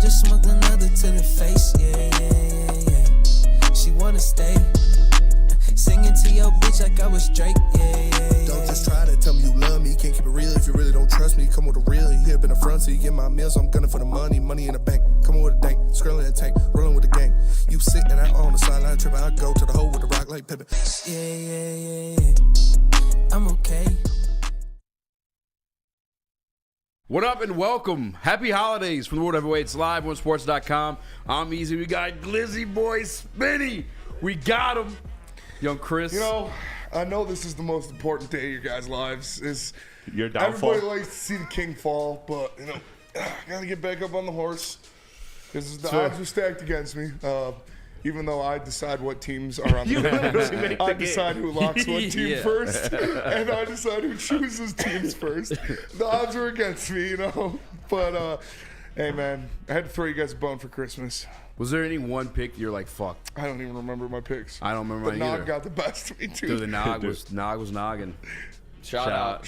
just smoked another to the face, yeah. She wanna stay. Singing to your bitch like I was Drake, yeah. Don't just try to tell me you love me. Can't keep it real if you really don't trust me. Come with a real, you hip in the front, so you get my meals. I'm gunning for the money, money in the bank. Come on with a dank, scrolling in the tank, rolling with the gang. You sitting out on the sideline tripping, I go to the hole with the rock like Pippin. Yeah. I'm okay. What up and welcome. Happy holidays from the World Heavyweights live on sports.com. I'm Easy. We got Glizzy Boy Spinny. We got him. Young Chris. You know, I know this is the most important day of your guys' lives. Is your downfall. Everybody likes to see the king fall, but you know, gotta get back up on the horse. Because the odds are stacked against me. Even though I decide what teams are on the game. I decide who locks what team first, and I decide who chooses teams first. The odds are against me, you know. But hey, man, I had to throw you guys a bone for Christmas. Was there any one pick you're like, fuck? I don't even remember my picks. I don't remember mine either. The Nog got the best of me, too. Dude, the Nog was nogging. Shout out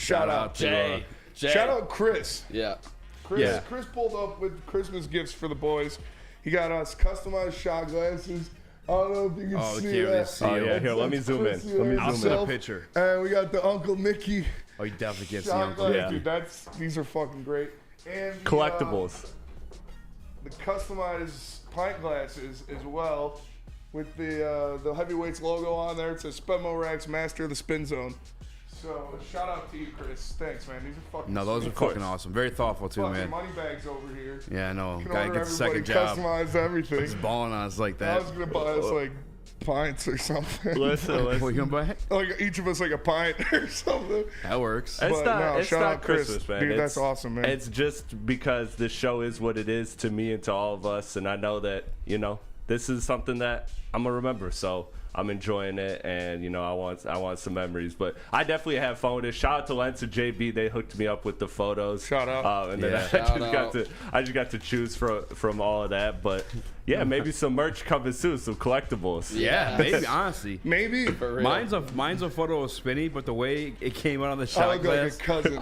Jay. Shout out Chris. Yeah. Chris pulled up with Christmas gifts for the boys. He got us customized shot glasses. I don't know if you can see that. Oh, yeah. Here, let me zoom in. I'll send a picture. And we got the Uncle Nicky. Oh, you definitely can't see shot Uncle glasses. Nicky. Dude, these are fucking great. And the, collectibles. The customized pint glasses as well with the Heavyweights logo on there. It says Amon-Ra, Master of the Spin Zone. So shout out to you, Chris. Thanks, man. These are fucking. No, those are fucking awesome. Very thoughtful too, fucking man. Money bags over here. Yeah, I know. You can Gotta order get the second job. Customize everything. He's balling on us like that. I was gonna buy us like pints or something. Listen. What you gonna buy? Like each of us like a pint or something. That works. It's not Christmas, man. Dude, that's awesome, man. It's just because this show is what it is to me and to all of us, and I know that, you know, this is something that I'm gonna remember. So I'm enjoying it, and you know, I want some memories. But I definitely have fun with it. Shout out to Lance and JB; they hooked me up with the photos. Shout out! And then I just got to choose from all of that. But yeah, maybe some merch coming soon, some collectibles. Yeah, maybe honestly, maybe. Mine's a photo of Spinny, but the way it came out on the shot glass, like a cousin.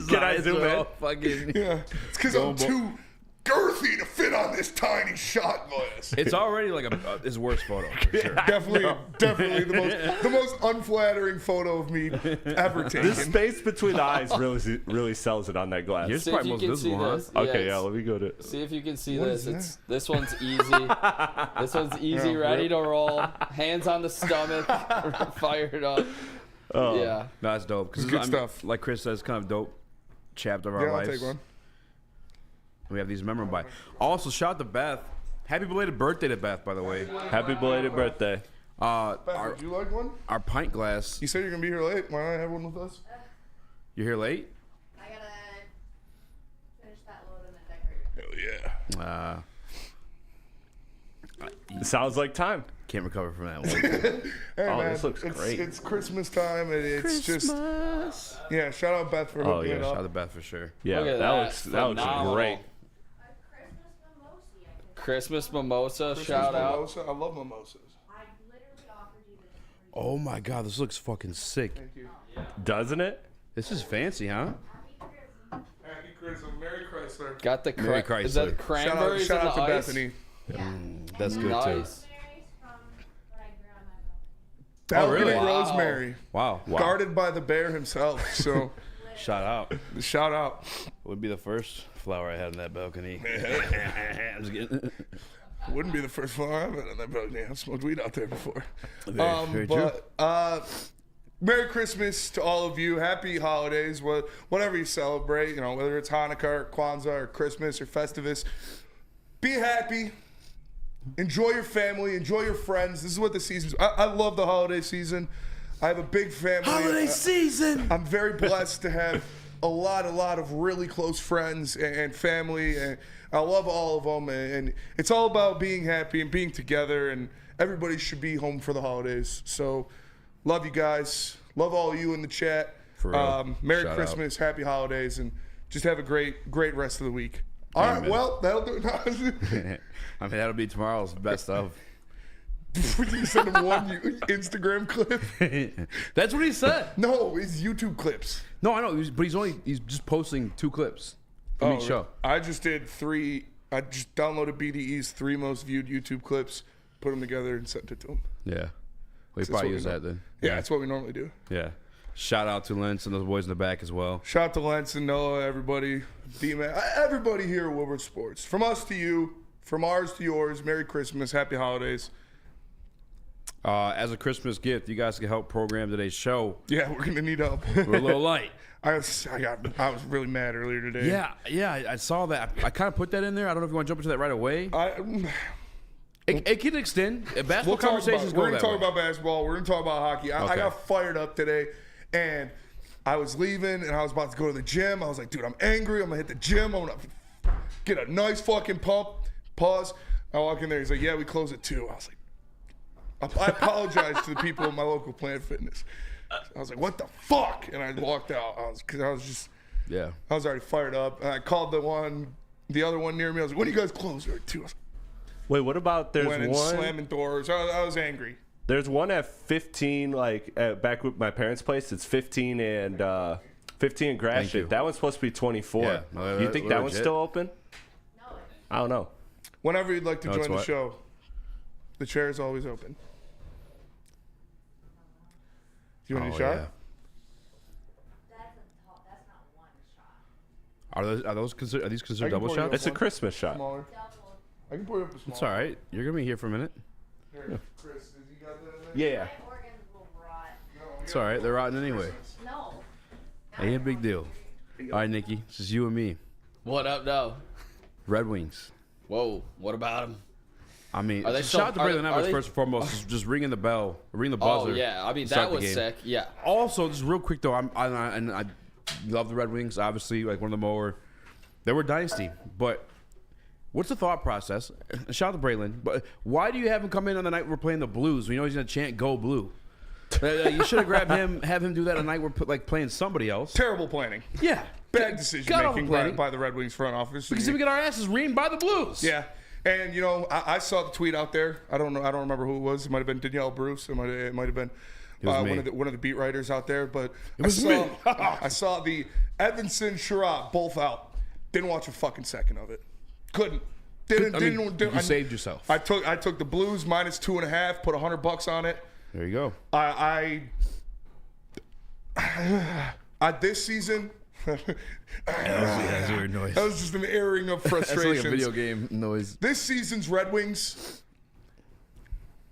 Can I zoom in? Fucking yeah, it's because I'm too girthy to fit on this tiny shot glass. It's already like his worst photo, for sure. Definitely the most unflattering photo of me ever taken. The space between the eyes really sells it on that glass. Yours is probably most visible, huh? Okay, yeah, let me go to. See if you can see this. This one's easy. This one's easy, ready to roll. Hands on the stomach, fired up. Oh. Yeah, no, that's dope. Good stuff. Like Chris says, kind of dope chapter of our lives. I'll take one. We have these memorable by. Also, shout out to Beth. Happy belated birthday to Beth, by the way. Happy belated birthday. Beth, would you like one? Our pint glass. You said you're going to be here late. Why not have one with us? You're here late? I got to finish that load and then decorate. Hell yeah. Sounds like time. Can't recover from that one. Hey, man, this looks great. It's Christmas time, and it's just yeah. Shout out Beth for hooking it up. Shout out to Beth for sure. Yeah, that looks great. Christmas mimosa. Shout out. I love mimosas. I literally offered you this. Oh my god, this looks fucking sick. Thank you. Doesn't it? This is fancy, huh? Happy Christmas, Merry Chrysler. Got the Merry Chrysler. Is that cranberries Shout in out the to ice? Bethany. That's good Nice. Balcony really? rosemary. Wow. Guarded by the bear himself. So Shout out. shout out. Would be the first flower I had in that balcony. I'm just kidding. Wouldn't be the first flower I've had on that balcony. I've smoked weed out there before. Very true. Merry Christmas to all of you. Happy holidays. Whatever you celebrate, you know, whether it's Hanukkah or Kwanzaa or Christmas or Festivus. Be happy. Enjoy your family. Enjoy your friends. This is what the season's. I love the holiday season. I have a big family. Holiday season. I'm very blessed to have a lot of really close friends and family, and I love all of them. And it's all about being happy and being together. And everybody should be home for the holidays. So, love you guys. Love all of you in the chat. For real. Merry Shout Christmas, happy holidays, and just have a great rest of the week. All right, Amen. well, that'll do it. I mean, that'll be tomorrow's best of. You send him one Instagram clip? That's what he said. No, it's YouTube clips. No, I know, but he's just posting 2 clips from each show. I just did 3 I just downloaded BDE's 3 most viewed YouTube clips, put them together, and sent it to him. Yeah. We That's probably what use we that then. Yeah, that's what we normally do. Yeah. Shout out to Lentz and those boys in the back as well. Shout out to Lentz and Noah, everybody, D-Man, everybody here at Woodward Sports. From us to you, from ours to yours, Merry Christmas, Happy Holidays. As a Christmas gift, you guys can help program today's show. Yeah, we're gonna need help. We're a little light. I was really mad earlier today. Yeah, I saw that. I kind of put that in there. I don't know if you want to jump into that right away. It can extend. Basketball conversations go We're going that to talk way. about basketball. We're going to talk about hockey. I Okay. got fired up today, and I was leaving, and I was about to go to the gym. I was like, dude, I'm angry. I'm going to hit the gym. I'm going to get a nice fucking pump. Pause. I walk in there. He's like, yeah, we close at 2. I was like, I apologize to the people at my local Planet Fitness. I was like, what the fuck? And I walked out. I was already fired up. And I called the other one near me. I was like, when do you guys close? At 2. I was like, Wait, what about there's went and one? slamming doors. I was angry. There's one at 15, like back with my parents' place. It's 15 and Grass Thank you. Street. That one's supposed to be 24. Yeah, You think that one's legit. still open? No. I don't know. Whenever you'd like to it's join the what? show, the chair is always open. Do you want a shot? Yeah. That's not one shot. Are these considered I can double pour you shots? up It's a one. Christmas shot. Smaller. Double. I can pour you up a small. It's all right. You're gonna be here for a minute. Here, Chris, has he got that in there? Yeah. My organs will rot. It's all right. They're rotten anyway. No. Ain't a big deal. All right, Nikki. This is you and me. What up, though? Red Wings. Whoa, what about him? I mean, Are they shout out to are Braylon they- Evans are they- first and foremost. Just ringing the bell, ring the Oh, buzzer. yeah. I mean, to start that the was game. sick. Yeah. Also, just real quick though, I love the Red Wings. Obviously, like one of the more, they were dynasty. But what's the thought process? Shout out to Braylon. But why do you have him come in on the night we're playing the Blues? We know he's gonna chant "Go Blue." You should have grabbed him, have him do that on a night we're playing somebody else. Terrible planning. Yeah, Bad decision God awful making planning. by the Red Wings front office. Because then we get our asses reamed by the Blues. Yeah. And, you know, I saw the tweet out there. I don't remember who it was. It might have been Danielle Bruce. It might have been was me. one of the beat writers out there. But was me. I saw the Evanson Sherratt both out. Didn't watch a fucking second of it. Couldn't. Didn't. You saved yourself. I took the Blues -2.5. Put $100 on it. There you go. I this season. That's a weird noise. That was just an airing of That's frustrations. like a video game noise. This season's Red Wings.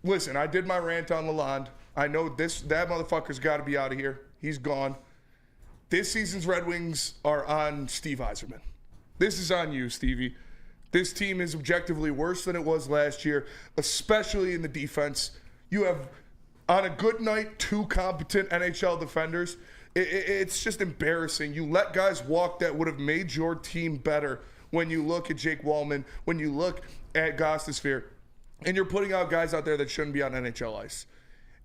Listen, I did my rant on Lalonde. I know that motherfucker's got to be out of here. He's gone. This season's Red Wings are on Steve Yzerman. This is on you, Stevie. This team is objectively worse than it was last year, especially in the defense. You have, on a good night, 2 competent NHL defenders. It's just embarrassing. You let guys walk that would have made your team better when you look at Jake Wallman, when you look at Gostisbehere, and you're putting out guys out there that shouldn't be on NHL ice.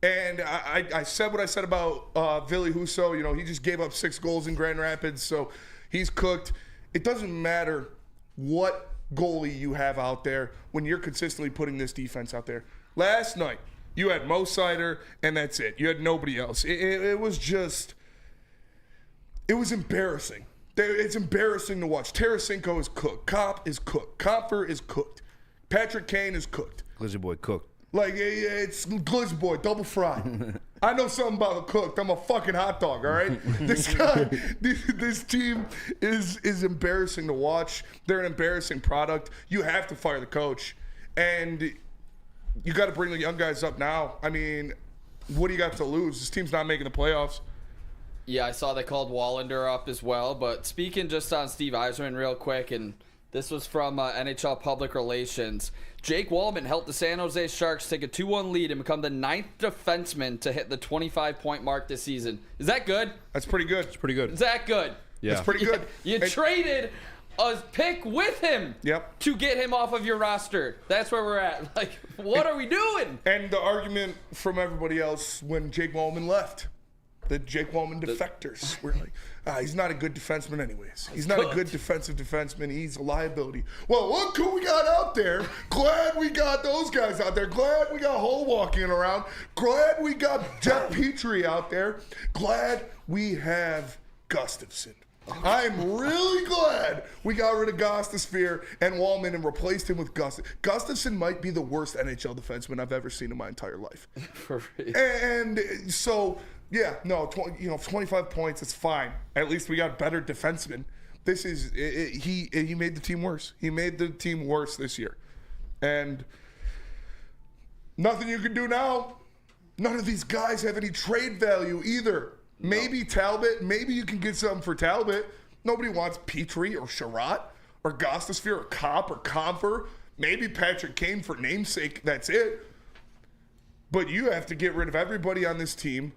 And I said what I said about Ville Husso. You know, he just gave up 6 goals in Grand Rapids, so he's cooked. It doesn't matter what goalie you have out there when you're consistently putting this defense out there. Last night, you had Mo Seider, and that's it. You had nobody else. It was just... It was embarrassing. It's embarrassing to watch. Tarasenko is cooked. Kopp is cooked. Compher is cooked. Patrick Kane is cooked. Glizzy boy cooked. Like, it's Glizzy boy, double fried. I know something about cooked. I'm a fucking hot dog, all right? This team is embarrassing to watch. They're an embarrassing product. You have to fire the coach. And you got to bring the young guys up now. I mean, what do you got to lose? This team's not making the playoffs. Yeah, I saw they called Wallander up as well. But speaking just on Steve Yzerman real quick, and this was from NHL Public Relations. Jake Wallman helped the San Jose Sharks take a 2-1 lead and become the 9th defenseman to hit the 25-point mark this season. Is that good? That's pretty good. It's pretty good. Is that good? Yeah. That's pretty good. You traded a pick with him Yep. to get him off of your roster. That's where we're at. Like, what are we doing? And the argument from everybody else when Jake Wallman left. The Jake Wallman defectors. We're like, he's not a good defenseman anyways. He's not a good defensive defenseman. He's a liability. Well, look who we got out there. Glad we got those guys out there. Glad we got Hull walking around. Glad we got Jeff Petrie out there. Glad we have Gustafsson. I'm really glad we got rid of Gustafsson and Wallman and replaced him with Gustafsson. Gustafsson might be the worst NHL defenseman I've ever seen in my entire life. For real. And so, yeah, no, 25 points, it's fine. At least we got better defensemen. This is he made the team worse. He made the team worse this year. And nothing you can do now. None of these guys have any trade value either. Maybe Talbot. Maybe you can get something for Talbot. Nobody wants Petrie or Sherratt or Gustafsson or Kopp or Comfer. Maybe Patrick Kane for namesake. That's it. But you have to get rid of everybody on this team,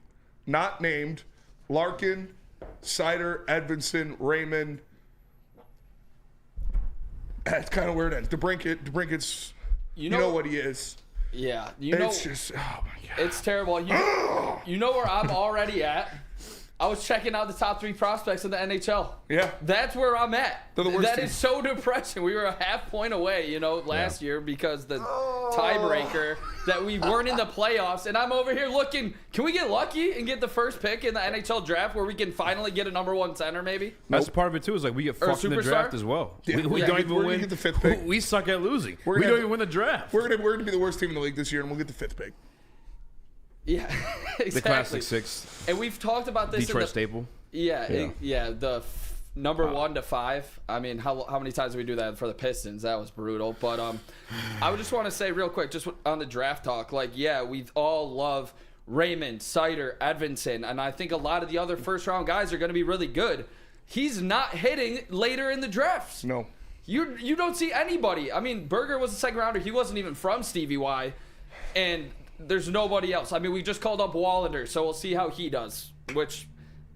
not named. Larkin, Seider, Edvinsson, Raymond. That's kind of where it ends. DeBrinket's, you know what he is. Yeah, It's just, oh my God. It's terrible. You know where I'm already at? I was checking out the top 3 prospects in the NHL. Yeah. That's where I'm at. They're the worst That team. is so depressing. We were a half point away, last year because the tiebreaker that we weren't in the playoffs. And I'm over here looking, can we get lucky and get the first pick in the NHL draft where we can finally get a number 1 center maybe? That's part of it too. Is like we get fucked in the superstar? draft as well. Yeah. We Yeah, don't we're even gonna win. get the 5th pick. We suck at losing. We're We gonna don't have- even win the draft. We're gonna be the worst team in the league this year, and we'll get the 5th pick. Yeah, exactly. The classic 6 And we've talked about this Detroit in the, staple. Yeah, the number 1 to 5. I mean, how many times did we do that for the Pistons? That was brutal. But I would just want to say real quick, just on the draft talk, we all love Raymond, Seider, Edvinsson, and I think a lot of the other first-round guys are going to be really good. He's not hitting later in the drafts. No. You don't see anybody. I mean, Berger was a second-rounder. He wasn't even from Stevie Y, and there's nobody else. I mean, we just called up Wallander, so we'll see how he does, which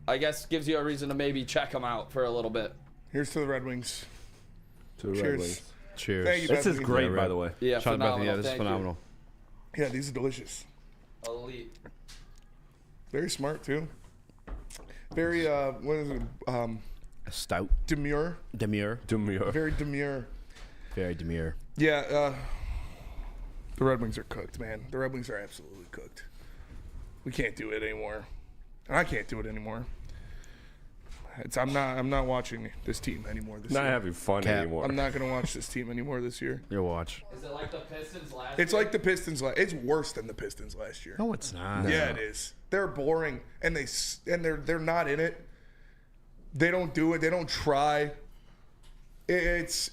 I guess gives you a reason to maybe check him out for a little bit. Here's to the Red Wings. To the Red Cheers. Wings. Cheers. Thank you, This is Bethany. great, Yeah, by right. the way. Yeah, Shout out to phenomenal. Bethany. Yeah, this is Thank you. phenomenal. Yeah, these are delicious. Elite. Very smart too. Very what is it? A stout. Demure. Demure. Very demure. Very demure. Yeah. The Red Wings are cooked, man. The Red Wings are absolutely cooked. We can't do it anymore. I can't do it anymore. I'm not watching this team anymore this Not year. having fun Cap. anymore. I'm not gonna watch this team anymore this year. Your watch. Is it like the Pistons last It's year? like the Pistons. It's worse than the Pistons last year. No, it's not. Yeah, it is. They're boring, and they're not in it. They don't do it. They don't try. It's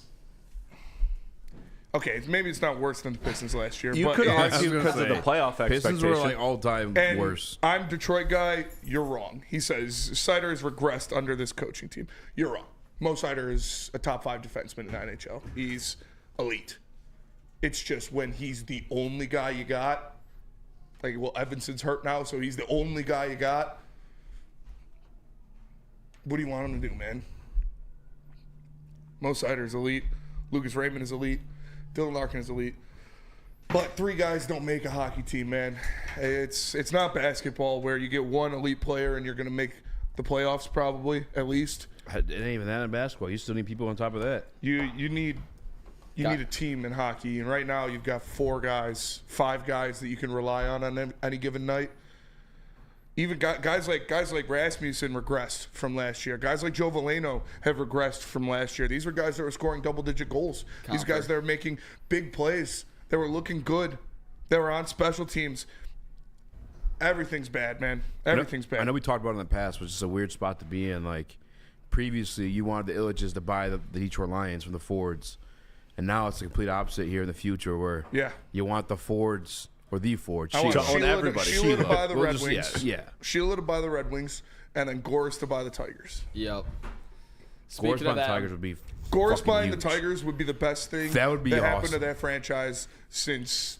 okay. Maybe it's not worse than the Pistons last year. You but could it is- argue because of the playoff Pistons expectation. were like all time And worse. I'm Detroit guy. You're wrong. He says Seider has regressed under this coaching team. You're wrong. Mo Seider is a top 5 defenseman in the NHL. He's elite. It's just when he's the only guy you got. Like, well, Evanson's hurt now, so he's the only guy you got. What do you want him to do, man? Mo Seider is elite. Lucas Raymond is elite. Dylan Larkin is elite. But 3 guys don't make a hockey team, man. It's not basketball where you get 1 elite player and you're going to make the playoffs probably, at least. It ain't even that in basketball. You still need people on top of that. You need a team in hockey, and right now you've got 4 guys, 5 guys that you can rely on any given night. Even guys like Rasmussen regressed from last year. Guys like Joe Veleno have regressed from last year. These were guys that were scoring double-digit goals. These guys that were making big plays. They were looking good. They were on special teams. Everything's bad, man. Everything's bad. I know we talked about it in the past, which is a weird spot to be in. Like, previously, you wanted the Illiches to buy the Detroit Lions from the Fords. And now it's the complete opposite here in the future where you want the Fords or the Fords. I want To own everybody. Sheila to buy the We'll Red just- Wings. yeah. Sheila to buy the Red Wings, and then Goris to buy the Tigers. Yep. Gore's Speaking of by the that, Tigers would be Goris fucking buying huge. the Tigers would be the best thing That would be happened to awesome. that franchise since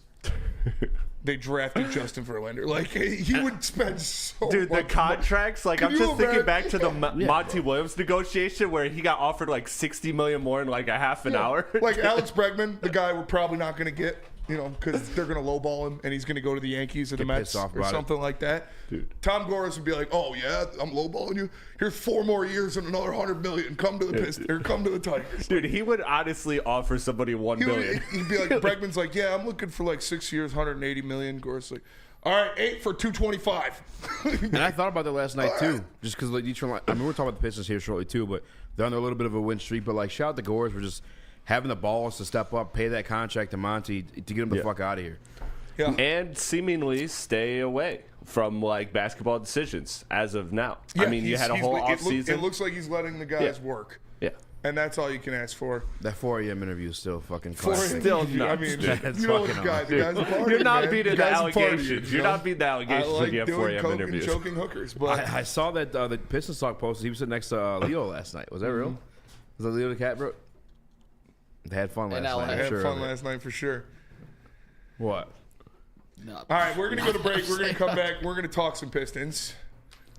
they drafted Justin Verlander. Like, he would spend so Dude, the much contracts, like, Can I'm you just thinking imagine- back to the Monty Williams negotiation where he got offered like $60 million more in like a half an hour. Like Alex Bregman, the guy we're probably not going to get, because they're going to lowball him and he's going to go to the Yankees or the Get Mets pissed off or about it. something like that. Dude. Tom Goris would be like, "Oh yeah, I'm lowballing you. Here's 4 more years and another $100 million. Come to the Pistons or come to the Tigers." Dude, he would honestly offer somebody $1 million. He'd be like, Bregman's like, "Yeah, I'm looking for like 6 years, $180 million." Goris like, All right, 8 for 225. And I thought about that last night too, just because like Detroit. I mean, we're talking about the Pistons here shortly too, but they're on a little bit of a win streak. But like, shout out the Gores for just having the balls to step up, pay that contract to Monty to get him the fuck out of here. Yeah. And seemingly stay away from like basketball decisions as of now. I mean, you had a whole offseason. It looks like he's letting the guys work. Yeah. And that's all you can ask for. That 4 a.m. interview is still fucking 4 classic. Still I nuts, mean, dude. you know what the Fucking guy's a party, You're not man. beating the guy's a party, allegations. You're not beating the allegations I like if you have 4 doing a.m. coke and interviews. choking hookers, but I saw that the Pistons talk posted. He was sitting next to Leo last night. Was that real? Was that Leo the cat, bro? They had fun last LA. night. I I'm had sure fun of it. last night for sure. What? No. All right, we're going to go to break. We're going to come back. We're going to talk some Pistons.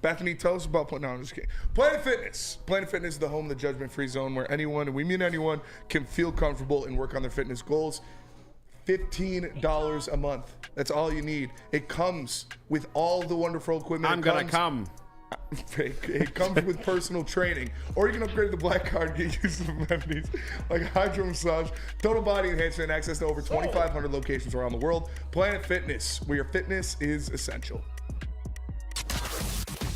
Bethany, tell us about no, I'm just kidding. Planet Fitness. Planet Fitness is the home of the judgment-free zone where anyone, and we mean anyone, can feel comfortable and work on their fitness goals. $15 a month. That's all you need. It comes with all the wonderful equipment. I'm going to come. It comes with personal training. Or you can upgrade the black card and get used to amenities like hydro massage, total body enhancement, and access to over 2,500 locations around the world. Planet Fitness, where your fitness is essential.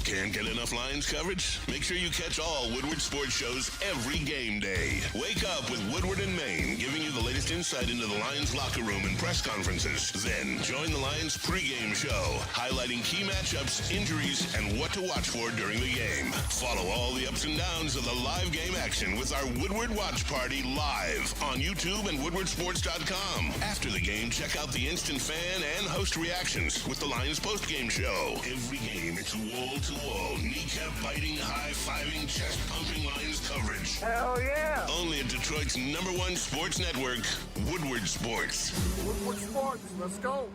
Can't get enough Lions coverage? Make sure you catch all Woodward sports shows every game day. Wake up with Woodward and Maine, giving you the latest insight into the Lions locker room and press conferences. Then join the Lions pregame show, highlighting key matchups, injuries, and what to watch for during the game. Follow all the ups and downs of the live game action with our Woodward Watch Party live on YouTube and woodwardsports.com. After the game, check out the instant fan and host reactions with the Lions postgame show. Every game, it's wall-to-wall, kneecap-biting, high-fiving, chest-pumping Lions coverage. Hell yeah! Only at Detroit's #1 sports network, Woodward Sports. Woodward Sports, let's go!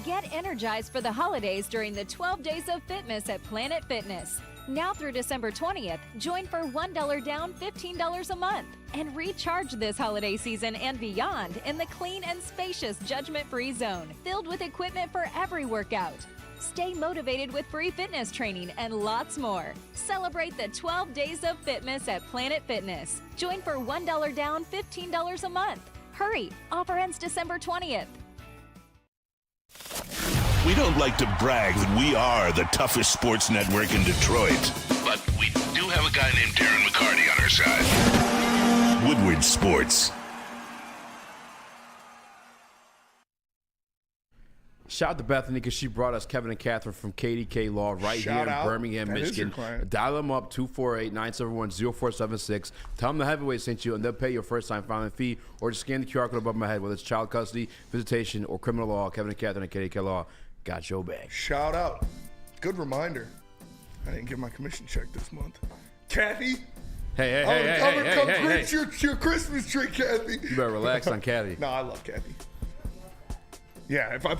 Get energized for the holidays during the 12 Days of Fitness at Planet Fitness. Now through December 20th, join for $1 down, $15 a month. And recharge this holiday season and beyond in the clean and spacious judgment-free zone, filled with equipment for every workout. Stay motivated with free fitness training and lots more. Celebrate the 12 Days of Fitness at Planet Fitness. Join for $1 down, $15 a month. Hurry! Offer ends December 20th. We don't like to brag that we are the toughest sports network in Detroit, but we do have a guy named Darren McCarty on our side. Woodward Sports. Shout out to Bethany because she brought us Kevin and Catherine from KDK Law right Shout here in out. Birmingham, That is Michigan. your client. Dial them up, 248-971-0476. Tell them the heavyweight sent you, and they'll pay your first-time filing fee, or just scan the QR code above my head, whether it's child custody, visitation, or criminal law. Kevin and Catherine at KDK Law got your back. Shout out. Good reminder. I didn't get my commission check this month. Kathy, Hey, I'm gonna come preach your Christmas tree, Kathy. You better relax on Cathy. No, I love Kathy. Yeah, if I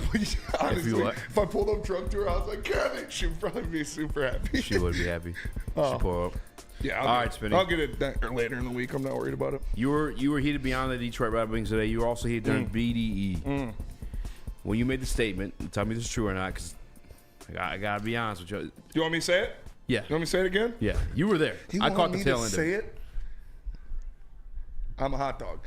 honestly, what? if I pulled up drunk to her house like Kathy, she'd probably be super happy. She would be happy. She'd pull up. Yeah, All right, Spinny. I'll get it later in the week. I'm not worried about it. You were heated beyond the Detroit Red Wings today. You were also heated during BDE. When you made the statement, tell me if this is true or not, because I gotta be honest with you. You want me to say it? Yeah. You want me to say it again? Yeah, you were there. You I want caught me the tail to end of say it. it? I'm a hot dog.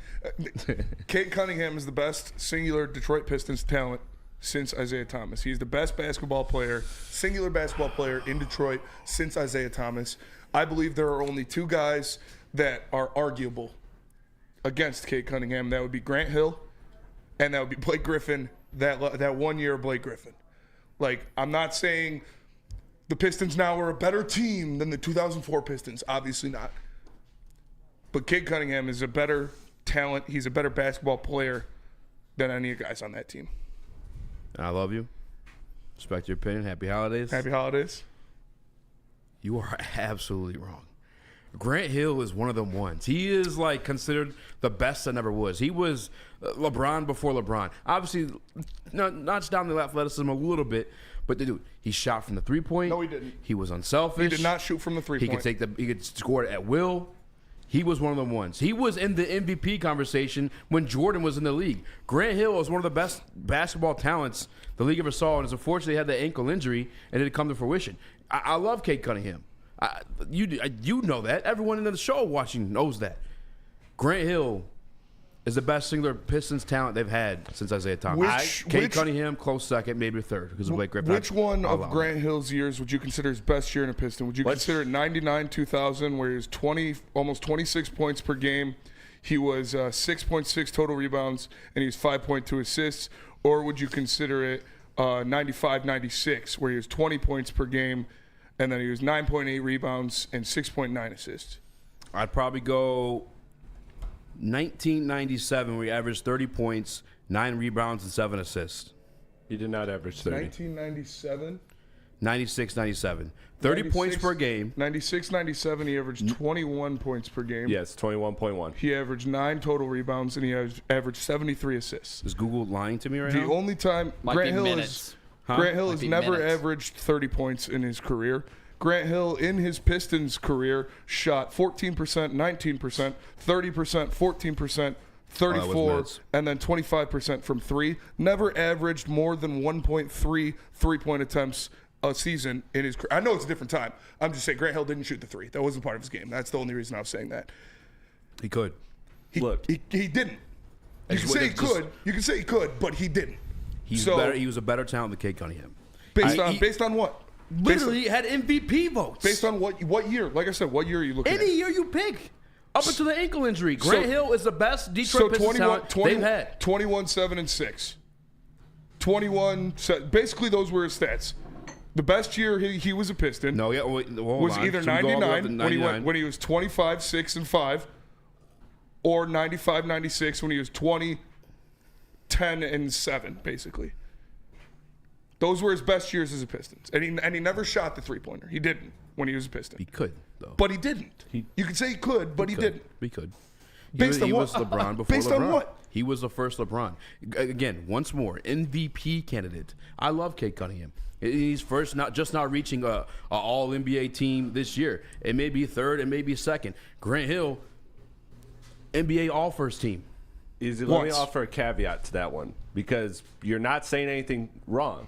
Cade Cunningham is the best singular Detroit Pistons talent since Isaiah Thomas. He's the best basketball player, singular basketball player in Detroit since Isaiah Thomas. I believe there are only two guys that are arguable against Cade Cunningham. That would be Grant Hill, and that would be Blake Griffin, that 1 year Blake Griffin. Like, I'm not saying the Pistons now are a better team than the 2004 Pistons. Obviously not. But Cade Cunningham is a better talent. He's a better basketball player than any of the guys on that team. I love you. Respect your opinion. Happy holidays. Happy holidays. You are absolutely wrong. Grant Hill is one of them ones. He is like considered the best that never was. He was LeBron before LeBron. Obviously, notched down the athleticism a little bit, but the dude, he shot from the 3-point. No, he didn't. He was unselfish. He did not shoot from the 3-point. He could score it at will. He was one of them ones. He was in the MVP conversation when Jordan was in the league. Grant Hill was one of the best basketball talents the league ever saw, and unfortunately had that ankle injury, and it had come to fruition. I love Cade Cunningham. You know that. Everyone in the show watching knows that. Grant Hill is the best singular Pistons talent they've had since Isaiah Thomas. Cade Cunningham, close second, maybe third because of Blake Griffin. Which one of Grant Hill's years would you consider his best year in a Piston? Would you consider it 99-2000, where he was almost 26 points per game? He was 6.6 total rebounds, and he was 5.2 assists. Or would you consider it 95-96, where he was 20 points per game, and then he was 9.8 rebounds and 6.9 assists? I'd probably go 1997, where he averaged 30 points, 9 rebounds, and 7 assists. He did not average 30. 1997? 96-97. 30 points per game. 96-97, he averaged 21 points per game. Yes, 21.1. He averaged 9 total rebounds, and he averaged 73 assists. Is Google lying to me right now? The only time Grant Hill has never averaged 30 points in his career. Grant Hill, in his Pistons career, shot 14%, 19%, 30%, 14%, 34%, and then 25% from three. Never averaged more than 1.3 three-point attempts a season in his career. I know it's a different time. I'm just saying Grant Hill didn't shoot the three. That wasn't part of his game. That's the only reason I was saying that. He could. He didn't. You can say he could. You can say he could, but he didn't. He was a better talent than Cade Cunningham. Based on what? Literally had MVP votes. Based on what year? Like I said, what year are you looking at? Any year you pick. Up until the ankle injury. Grant Hill is the best Detroit Pistons talent they've had. 21, 7, and 6. 21, basically those were his stats. The best year he was a Piston was either 99 when he was 25, 6, and 5, or 95, 96 when he was 20, 10, and 7, basically. Those were his best years as a Pistons. And he never shot the three-pointer. He didn't when he was a Piston. He could, though. But he didn't. You could say he could, but he didn't. He could. He was LeBron before Based LeBron. on what? He was the first LeBron. Again, once more, MVP candidate. I love Cade Cunningham. He's first, not reaching a All-NBA team this year. It may be third, it may be second. Grant Hill, NBA All-First team. Let me offer a caveat to that one, because you're not saying anything wrong.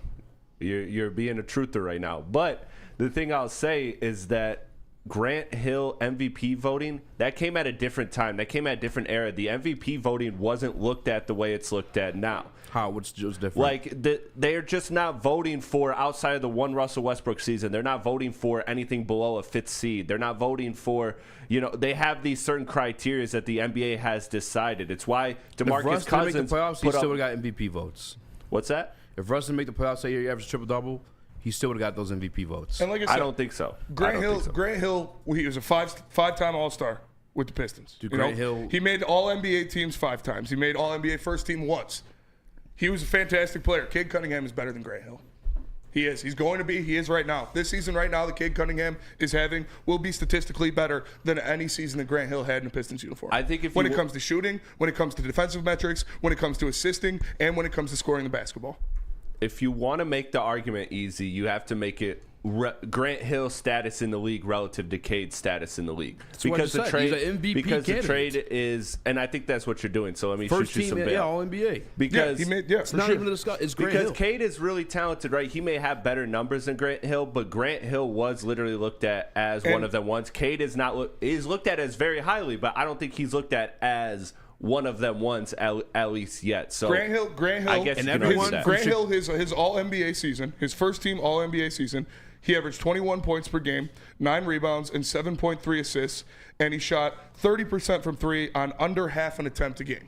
You're being a truther right now. But the thing I'll say is that Grant Hill MVP voting, that came at a different time. That came at a different era. The MVP voting wasn't looked at the way it's looked at now. How? What's different? Like, they're just not voting for, outside of the one Russell Westbrook season, they're not voting for anything below a 5th seed. They're not voting for, they have these certain criteria that the NBA has decided. It's why DeMarcus Cousins make the playoffs, he still would have got MVP votes. What's that? If Russ didn't make the playoffs that year, he averaged triple-double, he still would have got those MVP votes. And like I said, I don't think so. Grant Hill, he was a five-time All-Star with the Pistons. Grant Hill, he made All-NBA teams 5 times. He made All-NBA first team once. He was a fantastic player. Cade Cunningham is better than Grant Hill. He is. He's going to be. He is right now. This season right now that Cade Cunningham is having will be statistically better than any season that Grant Hill had in a Pistons uniform. I think when it comes to shooting, when it comes to defensive metrics, when it comes to assisting, and when it comes to scoring the basketball. If you want to make the argument easy, you have to make it Grant Hill's status in the league relative to Cade's status in the league. Because the trade, the trade is, and I think that's what you're doing. So let me shoot you some bail. All NBA. Because it's not even a discussion. It's Grant Hill. Because Cade is really talented, right? He may have better numbers than Grant Hill, but Grant Hill was literally looked at as one of them once. Cade is not. Is looked at as very highly, but I don't think he's looked at as one of them once at least yet. So Grant Hill, I guess and Grant Hill, his All NBA season, his first team All NBA season, he averaged 21 points per game, 9 rebounds, and 7.3 assists, and he shot 30% from three on under half an attempt a game.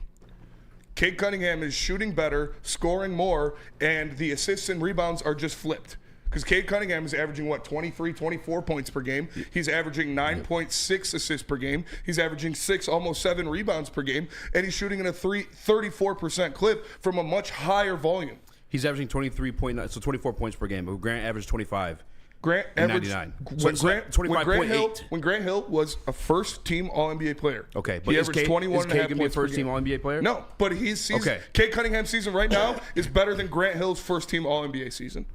Cade Cunningham is shooting better, scoring more, and the assists and rebounds are just flipped. Because Cade Cunningham is averaging, 23, 24 points per game. He's averaging 9.6 assists per game. He's averaging 6, almost 7 rebounds per game. And he's shooting in a 34% clip from a much higher volume. He's averaging 23.9, so 24 points per game. But Grant averaged 25. Grant averaged 99. When Grant Hill was a first-team All-NBA player. Okay, but he averaged 21 is Cade going to be a first-team All-NBA player? No, but Cade Cunningham's season right now is better than Grant Hill's first-team All-NBA season.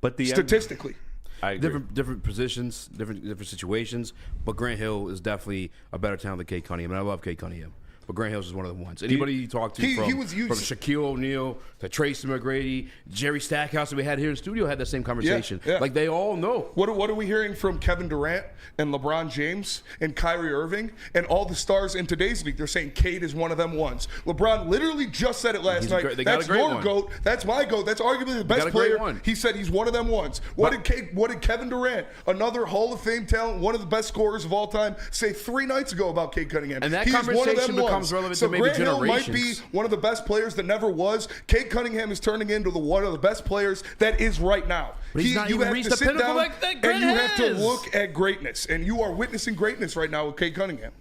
But statistically, I agree. different positions, different situations. But Grant Hill is definitely a better talent than Cade Cunningham, and I love Cade Cunningham. but Grant Hills is one of the ones. Anybody you talk to from Shaquille O'Neal to Tracy McGrady, Jerry Stackhouse that we had here in the studio had that same conversation. Yeah. Like, they all know. What are we hearing from Kevin Durant and LeBron James and Kyrie Irving and all the stars in today's league? They're saying Cade is one of them ones. LeBron literally just said it last night. That's your GOAT. That's my GOAT. That's arguably the best player. He said he's one of them ones. What did Kevin Durant, another Hall of Fame talent, one of the best scorers of all time, say 3 nights ago about Cade Cunningham? And that He's conversation becomes relevant to maybe Grant generations. Hill might be one of the best players that never was. Cade Cunningham is turning into one of the best players that is right now. But he's not even reached the pinnacle like that Grant and you have to has. look at greatness, and you are witnessing greatness right now with Cade Cunningham.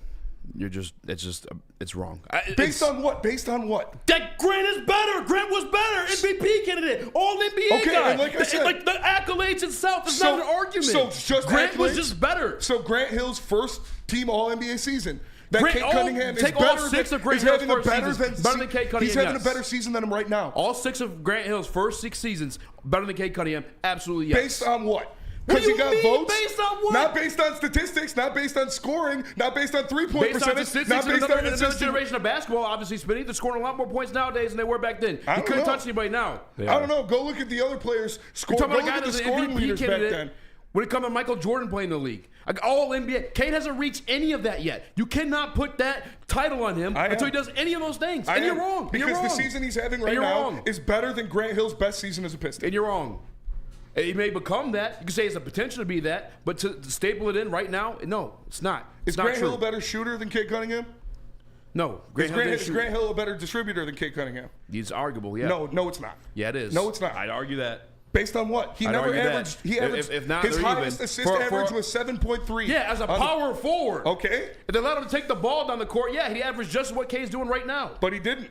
It's wrong. Based on what? Based on what? That Grant is better. Grant was better. MVP candidate. All NBA guy. And like I said, like the accolades itself is not an argument. So just Grant accolades, was just better. So Grant Hill's first team All NBA season. That Grant, Cade Cunningham is take better all 6 of Grant he's having Hill's a first better seasons, than Cade Cunningham. He's having a better season than him right now. All 6 of Grant Hill's first 6 seasons better than Cade Cunningham. Absolutely yes. Based on what? Because he got votes. Based on what? Not based on statistics, not based on scoring, not based on 3-point percentage. percentage, not based on another generation of basketball, obviously, Spinny. They're scoring a lot more points nowadays than they were back then. You couldn't touch anybody now. I don't know. Go look at the other players. Go look at the scoring leaders back then. When it comes to Michael Jordan playing in the league, like all NBA, Cade hasn't reached any of that yet. You cannot put that title on him until he does any of those things. And you're wrong. Because the season he's having right now is better than Grant Hill's best season as a Piston. And you're wrong. It may become that. You can say it's a potential to be that, but to staple it in right now, no, it's not. Is Grant Hill a better shooter than Cade Cunningham? No. Is Grant Hill a better distributor than Cade Cunningham? It's arguable, yeah. No, it's not. Yeah, it is. No, it's not. I'd argue that. Based on what? He never averaged. He averaged. If not, his highest assist average was 7.3. Yeah, as a power forward. Okay. If they allowed him to take the ball down the court, yeah, he averaged just what Cade's doing right now. But he didn't.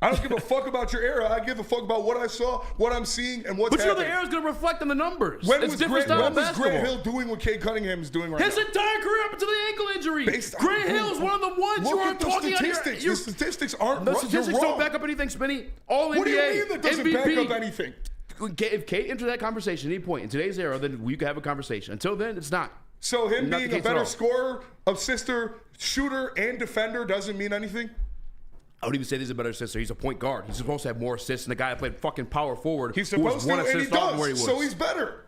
I don't give a fuck about your era. I give a fuck about what I saw, what I'm seeing, and what's happening. But the era's going to reflect on the numbers. When was Grant Hill doing what Cade Cunningham is doing right now? His entire career up until the ankle injury. Grant Hill's one of the ones you aren't talking about. The statistics aren't. The statistics don't back up anything, Spinny. All NBA, what do you mean that doesn't MVP, back up anything? If Cade enters that conversation at any point in today's era, then we can have a conversation. Until then, it's not. So him being a better scorer, assister, shooter, and defender doesn't mean anything? I would even say he's a better assister. He's a point guard. He's supposed to have more assists than the guy that played fucking power forward. He's supposed to, and he does. So he's better.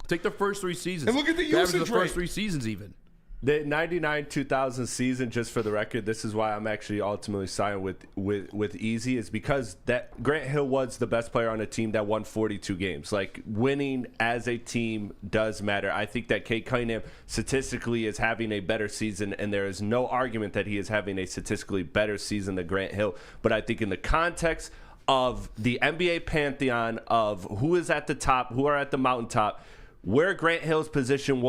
Take the first 3 seasons. And look at the usage the first 3 seasons even. The 99-2000 season, just for the record, this is why I'm actually ultimately signed with Eazy, is because that Grant Hill was the best player on a team that won 42 games. Like, winning as a team does matter. I think that Cade Cunningham statistically is having a better season, and there is no argument that he is having a statistically better season than Grant Hill. But I think in the context of the NBA pantheon of who is at the top, who are at the mountaintop, where Grant Hill's position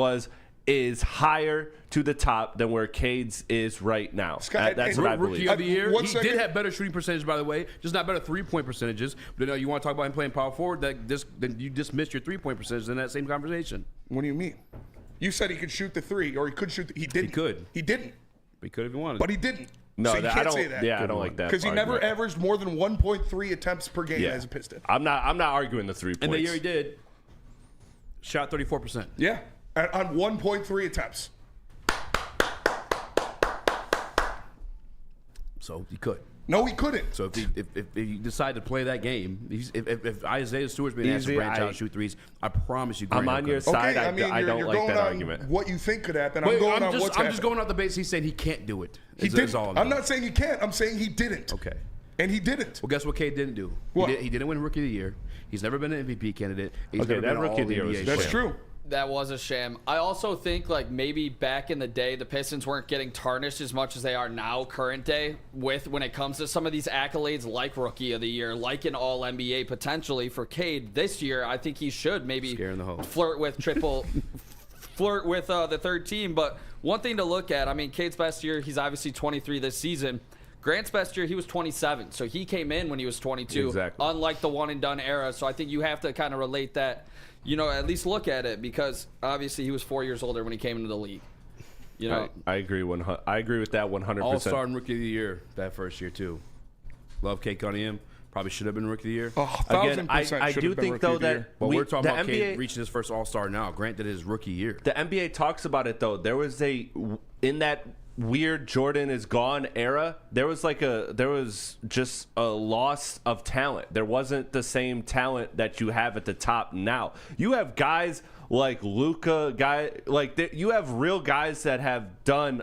is higher to the top than where Cade's is right now. That's what I believe. Rookie of the year. He did have better shooting percentage, by the way, just not better 3-point percentages. But you want to talk about him playing power forward, then you dismissed your 3-point percentage in that same conversation. What do you mean? You said he could shoot the 3, or he could shoot he didn't. He could. He didn't. He could if he wanted. But he didn't. No, so you can't say that. Yeah, I don't like that. Because he never averaged more than 1.3 attempts per game as a Piston. I'm not arguing the 3 points. And the year he did, shot 34%. Yeah, on 1.3 attempts. So he could. No, he couldn't. So if he decided to play that game, if Isaiah Stewart's being asked to branch out and shoot threes, I promise you, I'm on your side. Okay, I don't you're like going that on argument. What you think could happen? I'm what's just going off the base. He's saying he can't do it. He didn't. I'm not saying he can't. I'm saying he didn't. Okay. And he didn't. Well, guess what Cade didn't do? What? He didn't win Rookie of the Year. He's never been an MVP candidate. He's never been Rookie of the Year. That's true. That was a sham. I also think like maybe back in the day the Pistons weren't getting tarnished as much as they are now current day with when it comes to some of these accolades like Rookie of the Year, like an All NBA potentially for Cade this year. I think he should maybe flirt with flirt with the third team. But one thing to look at, I mean, Cade's best year, he's obviously 23 this season. Grant's best year, he was 27. So he came in when he was 22, unlike the one and done era. So I think you have to kind of relate that, at least look at it, because obviously he was 4 years older when he came into the league. I agree. I agree with that 100%. All-Star and Rookie of the Year that first year too. Love Cade Cunningham. Probably should have been Rookie of the Year. Oh, 1,000% I do think though that we're talking about Cade reaching his first All-Star now. Grant did his rookie year. The NBA talks about it though. There was in that weird Jordan is gone era, there was just a loss of talent. There wasn't the same talent that you have at the top now. You have guys like Luka, you have real guys that have done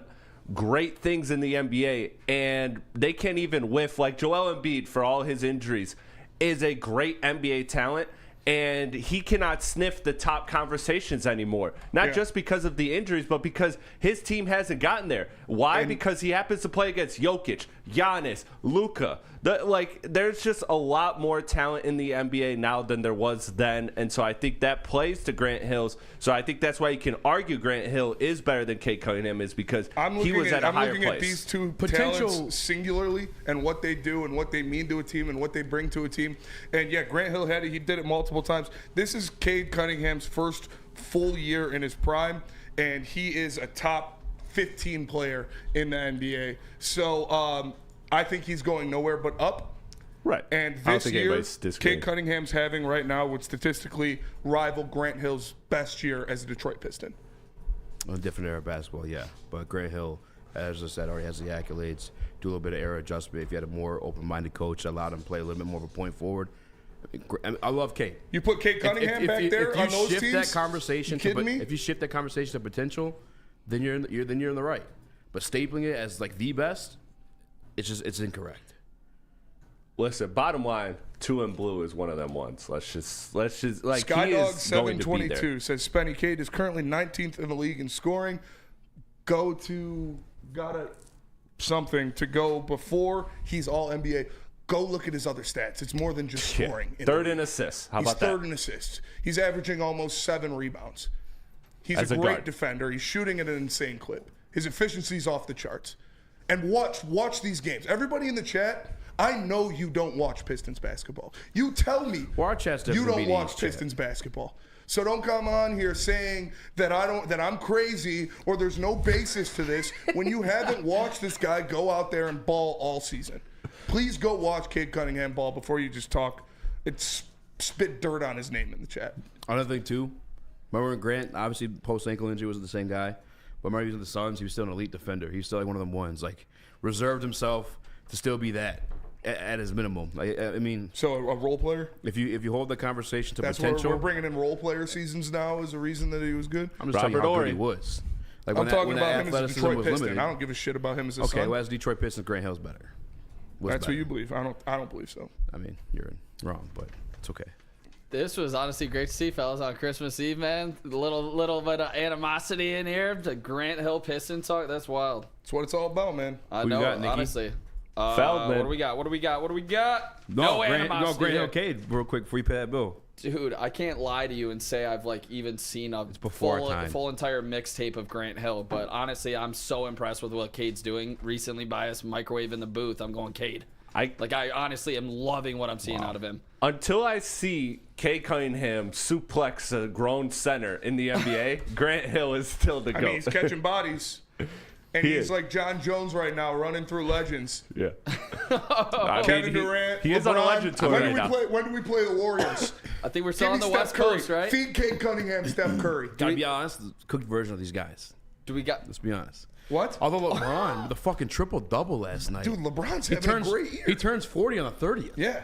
great things in the NBA, and they can't even whiff. Like Joel Embiid, for all his injuries, is a great NBA talent, and he cannot sniff the top conversations anymore. Not just because of the injuries, but because his team hasn't gotten there. Why? Because he happens to play against Jokic, Giannis, Luka. There's just a lot more talent in the NBA now than there was then, and so I think that plays to Grant Hill's. So I think that's why you can argue Grant Hill is better than Cade Cunningham, is because he was at a higher place. I'm looking at these two talents singularly and what they do and what they mean to a team and what they bring to a team. And yeah, Grant Hill he did it multiple times. This is Cade Cunningham's first full year in his prime, and he is a top 15 player in the NBA. So I think he's going nowhere but up. Right. And this year, Cade Cunningham's having right now would statistically rival Grant Hill's best year as a Detroit Piston. A different era of basketball, yeah. But Grant Hill, as I said, already has the accolades. Do a little bit of era adjustment. If you had a more open-minded coach, allowed him to play a little bit more of a point forward. I love Cade. You put Cade Cunningham back there on those teams? If you kidding me? If you shift that conversation to potential, then you're in the right. But stapling it as like the best, it's incorrect. Listen, bottom line, 2 and blue is one of them ones. Let's just like Skydog 722 says Spenny Cade is currently 19th in the league in scoring. Something to go before he's all NBA. Go look at his other stats. It's more than just scoring. Third in assists. How about that? He's third in assists. He's averaging almost 7 rebounds. He's a great defender. He's shooting at an insane clip. His efficiency's off the charts. And watch these games. Everybody in the chat, I know you don't watch Pistons basketball. You tell me you don't watch Pistons basketball. So don't come on here saying that I'm crazy or there's no basis to this when you haven't watched this guy go out there and ball all season. Please go watch Cade Cunningham ball before you just talk. Spit dirt on his name in the chat. Another thing too, remember when Grant obviously post ankle injury wasn't the same guy, but remember he was in the Suns. He was still an elite defender. He was still like one of them ones, like reserved himself to still be that at his minimum. I mean, so a role player. If you hold the conversation to that's potential, we're bringing in role player seasons now as a reason that he was good. I'm just talking about how good he was. Like I'm talking about him as a Detroit Piston. I don't give a shit about him as a Sun. Okay, well, as Detroit Pistons, Grant Hill's better. That's what you believe. I don't believe so. I mean, you're wrong, but it's okay. This was honestly great to see, fellas, on Christmas Eve, man. A little bit of animosity in here. The Grant Hill Pistons talk. That's wild. That's what it's all about, man. I know, honestly. Feldman. What do we got? No animosity. Grant Hill Cade, real quick, before you pay that bill. Dude, I can't lie to you and say I've even seen a full entire mixtape of Grant Hill, but honestly, I'm so impressed with what Cade's doing recently by us microwave in the booth. I'm going Cade. I honestly am loving what I'm seeing out of him. Until I see Cade Cunningham suplex a grown center in the NBA, Grant Hill is still the GOAT. I mean, he's catching bodies. And he's like John Jones right now, running through legends. Yeah. Kevin Durant. He is on a legend tour right now. When do we play the Warriors? I think we're still on the West Coast, right? Feed Cade Cunningham, Steph Curry. Gotta be honest, the cooked version of these guys. Let's be honest. What? Although LeBron with the fucking triple-double last night. Dude, LeBron's having a great year. He turns 40 on the 30th.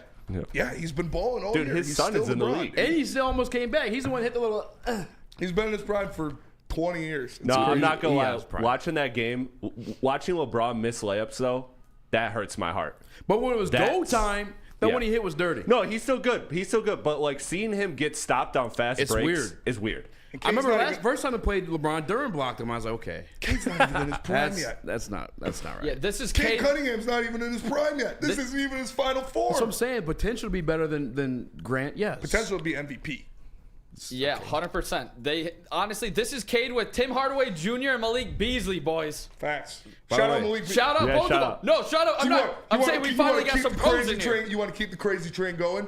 Yeah, he's been balling all year. Dude, his son is in the league. And he still almost came back. He's the one that hit the little... He's been in his prime for 20 years. No, I'm not going to lie. Watching that game, watching LeBron miss layups, though, that hurts my heart. But when it was go time, that one he hit was dirty. No, he's still good. But, seeing him get stopped on fast breaks is weird. I remember first time I played LeBron, Durant blocked him. I was like, okay. Cade's not even in his prime yet. That's not right. Yeah, this is Cade Cunningham's not even in his prime yet. This isn't even his final form. That's what I'm saying. Potential to be better than Grant, yes. Potential to be MVP. Yeah, 100%. Honestly, this is Cade with Tim Hardaway Jr. and Malik Beasley, boys. Facts. Shout out Malik Beasley. Shout out both of them. No, shout out. I'm saying we finally got some pros in here. You want to keep the crazy train going?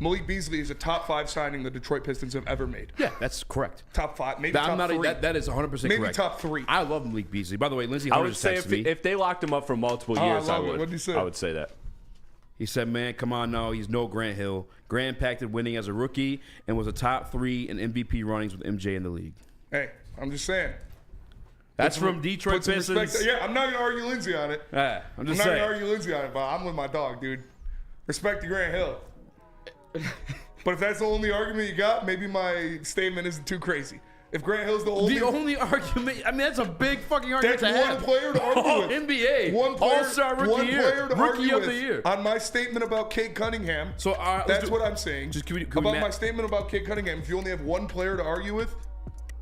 Malik Beasley is a top 5 signing the Detroit Pistons have ever made. Yeah, that's correct. Top 5, maybe top 3. That is 100% correct. Maybe top 3. I love Malik Beasley. By the way, Lindsey I Hunter would say if they locked him up for multiple years, I would. What did he say? I would say that. He said, man, come on now. He's no Grant Hill. Grant impacted winning as a rookie and was a top 3 in MVP runnings with MJ in the league. Hey, I'm just saying. That's from Detroit Pistons. Yeah, I'm not going to argue Lindsay on it. I'm I'm just not going saying. to argue Lindsay on it, but I'm with my dog, dude. Respect to Grant Hill. But if that's the only argument you got, maybe my statement isn't too crazy. If Grant Hill's the only argument, I mean, that's a big fucking argument that's to one have. player to argue with. NBA. One player, All-Star rookie one year. player to Rookie argue of with the year. on my statement about Cade Cunningham. So that's what I'm saying. Just can we about my statement about Cade Cunningham. If you only have one player to argue with,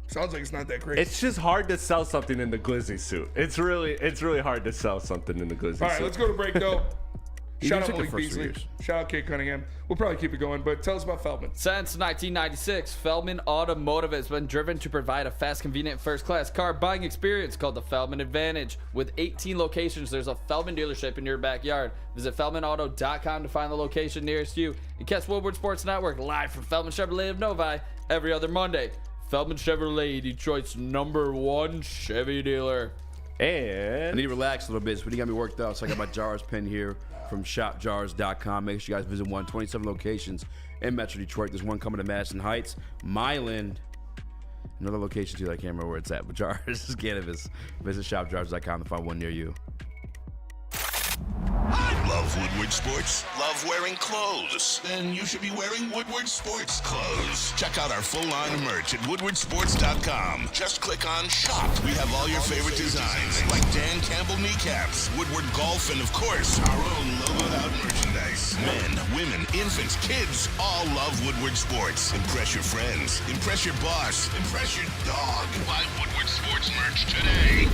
sounds like it's not that great. It's just hard to sell something in the Glizzy suit. It's really hard to sell something in the Glizzy suit. All right, let's go to break though. Shout out took the Malik first 3 Beasley. years. Shout out Cade Cunningham. We'll probably keep it going, but tell us about Feldman. Since 1996, Feldman Automotive has been driven to provide a fast, convenient, first-class car buying experience called the Feldman Advantage. With 18 locations, there's a Feldman dealership in your backyard. Visit FeldmanAuto.com to find the location nearest you. And catch Woodward Sports Network live from Feldman Chevrolet of Novi every other Monday. Feldman Chevrolet, Detroit's #1 Chevy dealer. And I need to relax a little bit, but you got me worked out. So I got my Jars pen here from shopjars.com. Make sure you guys visit 27 locations in Metro Detroit. There's one coming to Madison Heights, Milan, another location too. I can't remember where it's at, but Jars is cannabis. Visit shopjars.com to find one near you. Love Woodward Sports? Love wearing clothes? Then you should be wearing Woodward Sports clothes. Check out our full line of merch at woodwardsports.com. Just click on shop. We have all your favorite designs, like Dan Campbell kneecaps, Woodward Golf, and of course, our own logoed out merchandise. Men, women, infants, kids all love Woodward Sports. Impress your friends. Impress your boss. Impress your dog. Buy Woodward Sports merch today.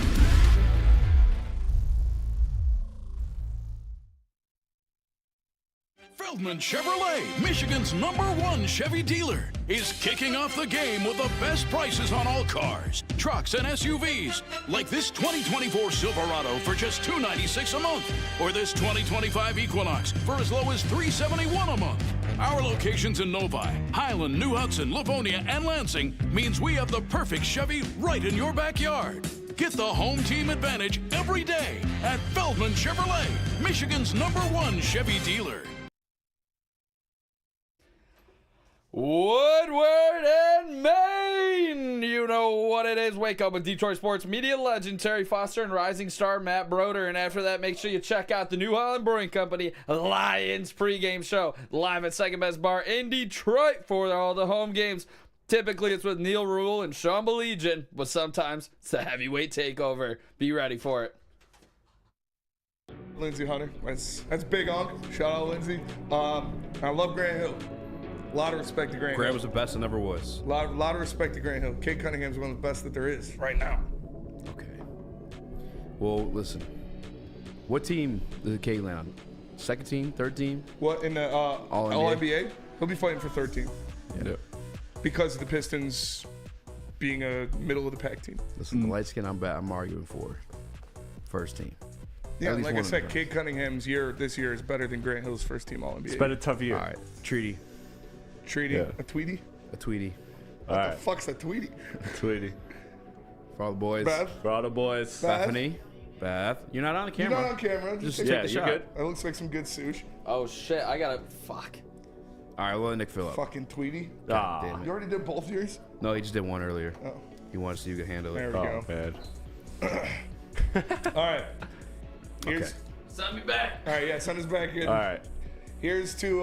Feldman Chevrolet, Michigan's #1 Chevy dealer, is kicking off the game with the best prices on all cars, trucks, and SUVs, like this 2024 Silverado for just $296 a month, or this 2025 Equinox for as low as $371 a month. Our locations in Novi, Highland, New Hudson, Livonia, and Lansing means we have the perfect Chevy right in your backyard. Get the home team advantage every day at Feldman Chevrolet, Michigan's #1 Chevy dealer. Woodward and Maine! You know what it is. Wake up with Detroit sports media legend Terry Foster and rising star Matt Broder. And after that, make sure you check out the New Holland Brewing Company Lions pregame show live at Second Best Bar in Detroit for all the home games. Typically, it's with Neil Rule and Sean Belegian, but sometimes it's a heavyweight takeover. Be ready for it. Lindsey Hunter. That's big Unc. Shout out Lindsey. I love Grant Hill. A lot of respect to Grant Hill. Grant was the best and never was. A lot of respect to Grant Hill. Cade Cunningham's one of the best that there is right now. Okay. Well, listen. What team did Cade land on? Second team? Third team? What, in the All-NBA? He'll be fighting for third team. Yeah. Because of the Pistons being a middle-of-the-pack team. Listen, the light skin I'm arguing for. First team. Yeah, like I said, Cade Cunningham's this year is better than Grant Hill's first team All-NBA. It's been a tough year. All right. Treaty. Yeah. A Tweety? A Tweety. What the fuck's a Tweety? Tweety. For all the boys. Beth? For all the boys. Bethany. Beth. You're not on the camera. You're not on camera. Just take yeah, a you're shot. good. That looks like some good sushi. Oh, shit. I got to... Fuck. All right, we'll let Nick fill up. Fucking Tweety. Damn it. You already did both yours? No, he just did one earlier. Oh. He wanted to see who could handle it. There we go. Man. All right. Okay. Send me back. All right, yeah, send us back in. All right. Here's to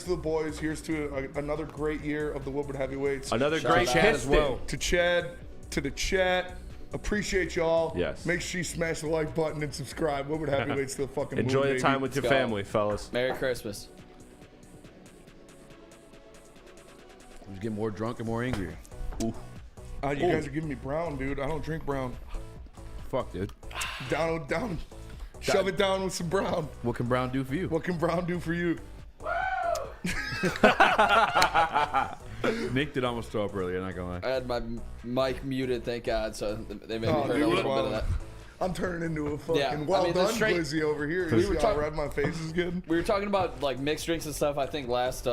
the boys. Here's to another great year of the Woodward Heavyweights. Another Shout great out. Piston. as well. To Chad, to the chat. Appreciate y'all. Yes. Make sure you smash the like button and subscribe. Woodward Heavyweights to the fucking moon, Enjoy the baby. time with your Let's go. family, fellas. Merry Christmas. I'm just getting more drunk and more angry. You guys are giving me brown, dude. I don't drink brown. Fuck, dude. Down. Shove it down with some brown. What can Brown do for you? What can brown do for you? Nick did almost throw up earlier, not gonna lie. I had my mic muted, thank God, so they made me Oh, heard dude, a little well, bit of that. I'm turning into a fucking Yeah, well I mean, the done straight- Glizzy over here. We You were see how talk- red my face is getting? We were talking about like mixed drinks and stuff. I think last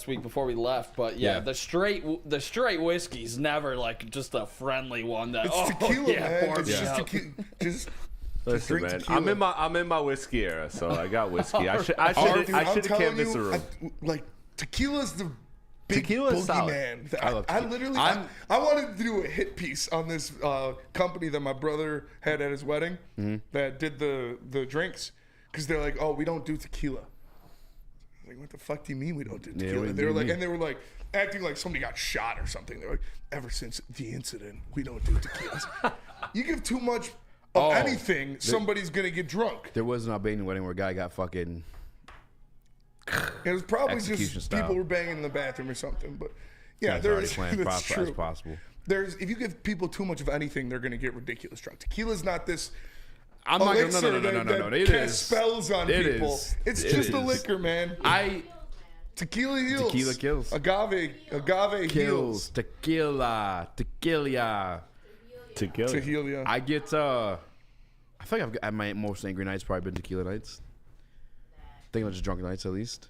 week before we left, but yeah, Yeah. the straight whiskey's never like just a friendly one. That It's tequila, man. pour It's me just out. tequila. Just Listen, drink man. tequila. I'm in my whiskey era, so I got whiskey. I should Dude, I'm have telling canvassed the you, room. like tequila's big Tequila's solid. boogeyman. I love tequila. literally, I wanted to do a hit piece on this company that my brother had at his wedding that did the drinks, because they're like, oh, we don't do tequila. I was like, what the fuck do you mean we don't do tequila? They were like acting like somebody got shot or something. They're like, ever since the incident, we don't do tequilas. You give too much of anything, somebody's gonna get drunk. There was an Albanian wedding where a guy got fucking. It was probably execution just style. people were banging in the bathroom or something. But yeah, That's already there's planned that's true. as possible. If you give people too much of anything, they're gonna get ridiculous drunk. Tequila's not this. I'm not elixir gonna, no. that It casts is. spells on It people. is. It's It just a is. liquor, man. Tequila heals. Tequila kills. Agave heals. Tequila. Tequila. I get. I think I've got my most angry nights probably been tequila nights. I think I'm just drunk nights at least.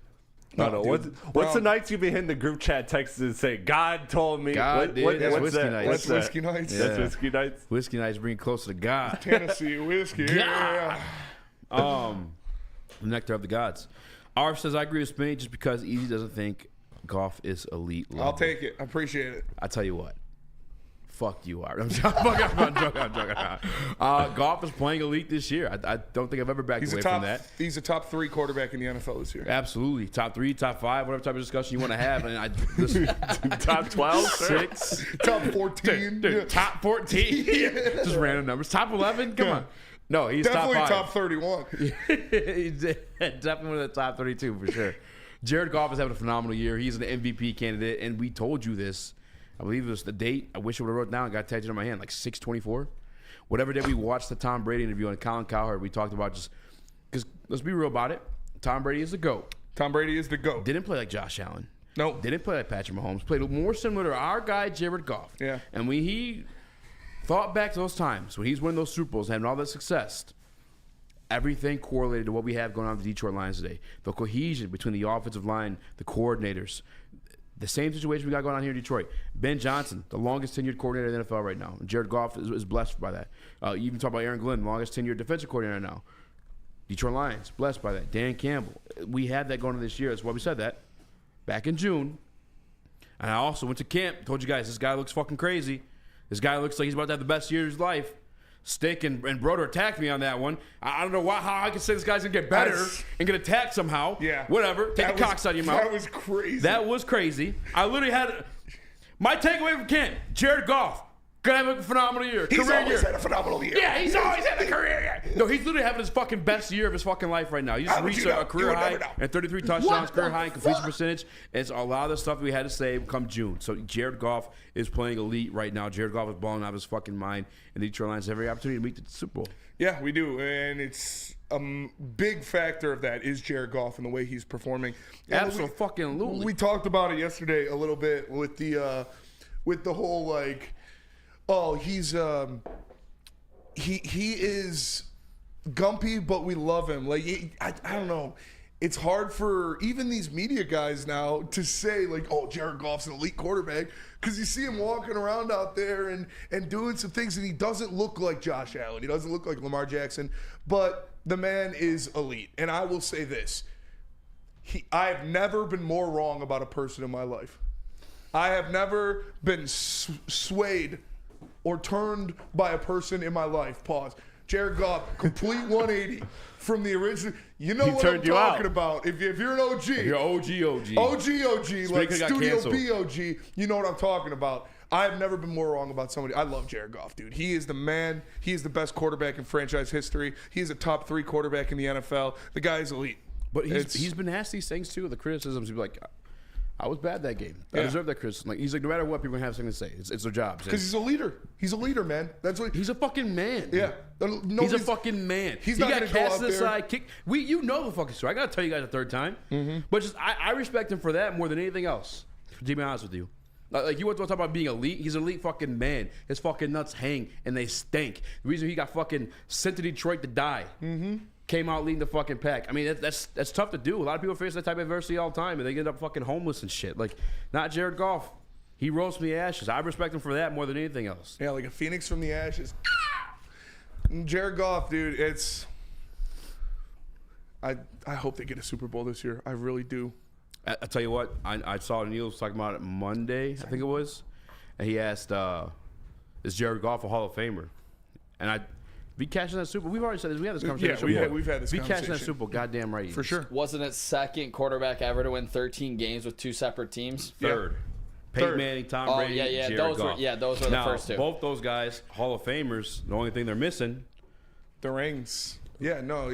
No. What's the nights you be hitting the group chat texts and say, God told me? God did. That's whiskey nights. That's whiskey nights. Yeah. That's whiskey nights. Whiskey nights bring you closer to God. Tennessee whiskey. Yeah. The nectar of the gods. Arf says, I agree with Spinny just because Eazy doesn't think golf is elite level. I'll take it. I appreciate it. I tell you what. Fuck you, Art. I'm joking. Golf is playing elite this year. I don't think I've ever backed away from that. He's a top 3 quarterback in the NFL this year. Absolutely. Top 3, top 5, whatever type of discussion you want to have. And Top 12? 6. Top 14. Dude, top 14. Just random numbers. Top 11? Come on. No, he's definitely top 5. top 31. He's definitely one of the top 32 for sure. Jared Goff is having a phenomenal year. He's an MVP candidate, and we told you this. I believe it was the date. I wish I would have wrote it down and got tattooed on my hand, like 6/24. Whatever day we watched the Tom Brady interview on Colin Cowherd, we talked about just because let's be real about it. Tom Brady is the GOAT. Tom Brady is the GOAT. Didn't play like Josh Allen. No. Didn't play like Patrick Mahomes. Played more similar to our guy Jared Goff. Yeah. And when he thought back to those times when he's winning those Super Bowls, having all that success, everything correlated to what we have going on with the Detroit Lions today. The cohesion between the offensive line, the coordinators. The same situation we got going on here in Detroit. Ben Johnson, the longest tenured coordinator in the NFL right now. Jared Goff is blessed by that. You even talk about Aaron Glenn, the longest tenured defensive coordinator now. Detroit Lions, blessed by that. Dan Campbell. We had that going on this year. That's why we said that back in June. And I also went to camp, told you guys, this guy looks fucking crazy. This guy looks like he's about to have the best year of his life. Stick and Broder attacked me on that one. I don't know how I can say this guy's going to get better and get attacked somehow. Yeah. Whatever. Take the cocks out of your mouth. That was crazy. That was crazy. I literally had my takeaway from camp. Jared Goff. Gonna have a phenomenal year. He's career always year. had a phenomenal year. Yeah, he's always had a career year. No, he's literally having his fucking best year of his fucking life right now. He just reached a career high and 33 touchdowns, career high in completion percentage. And it's a lot of the stuff we had to say come June. So Jared Goff is playing elite right now. Jared Goff is balling out of his fucking mind. And the Detroit Lions have every opportunity to meet the Super Bowl. Yeah, we do. And it's a big factor of that is Jared Goff and the way he's performing. Absolutely. We talked about it yesterday a little bit with the whole like, oh, he is gumpy, but we love him. Like I don't know. It's hard for even these media guys now to say like, oh, Jared Goff's an elite quarterback, because you see him walking around out there and doing some things, and he doesn't look like Josh Allen. He doesn't look like Lamar Jackson, but the man is elite. And I will say this. I have never been more wrong about a person in my life. I have never been swayed or turned by a person in my life. Pause. Jared Goff, complete 180 from the original. You know what I'm talking about. If you're an OG. If you're OG, like Studio BOG, you know what I'm talking about. I've never been more wrong about somebody. I love Jared Goff, dude. He is the man. He is the best quarterback in franchise history. He is a top 3 quarterback in the NFL. The guy is elite. But he's been asked these things too, the criticisms. He'd be like, I was bad that game. I deserve that criticism. Like, he's like, no matter what, people are going to have something to say. It's their jobs. Because he's a leader. He's a leader, man. That's what. He's a fucking man. Yeah. He's a fucking man. He's not going to go out there. Aside, kick. You know the fucking story. I got to tell you guys a third time. Mm-hmm. But just I respect him for that more than anything else. To be honest with you. Like you want to talk about being elite? He's an elite fucking man. His fucking nuts hang and they stink. The reason he got fucking sent to Detroit to die. Mm-hmm. Came out leading the fucking pack. I mean, that's tough to do. A lot of people face that type of adversity all the time, and they end up fucking homeless and shit. Like, not Jared Goff. He rose from the ashes. I respect him for that more than anything else. Yeah, like a phoenix from the ashes. Jared Goff, dude, it's... I hope they get a Super Bowl this year. I really do. I tell you what, I saw Neil was talking about it Monday, I think it was, and he asked, "Is Jared Goff a Hall of Famer?" And be catching that Super Bowl. We've already said this. We had this conversation. Yeah, we've had this be conversation. catching that Super Bowl. Goddamn right. For sure. Wasn't it second quarterback ever to win 13 games with 2 separate teams? Third. Peyton Manning, Tom Brady, Jared Goff. Those were the first 2. Both those guys, Hall of Famers. The only thing they're missing, the rings. Yeah, no,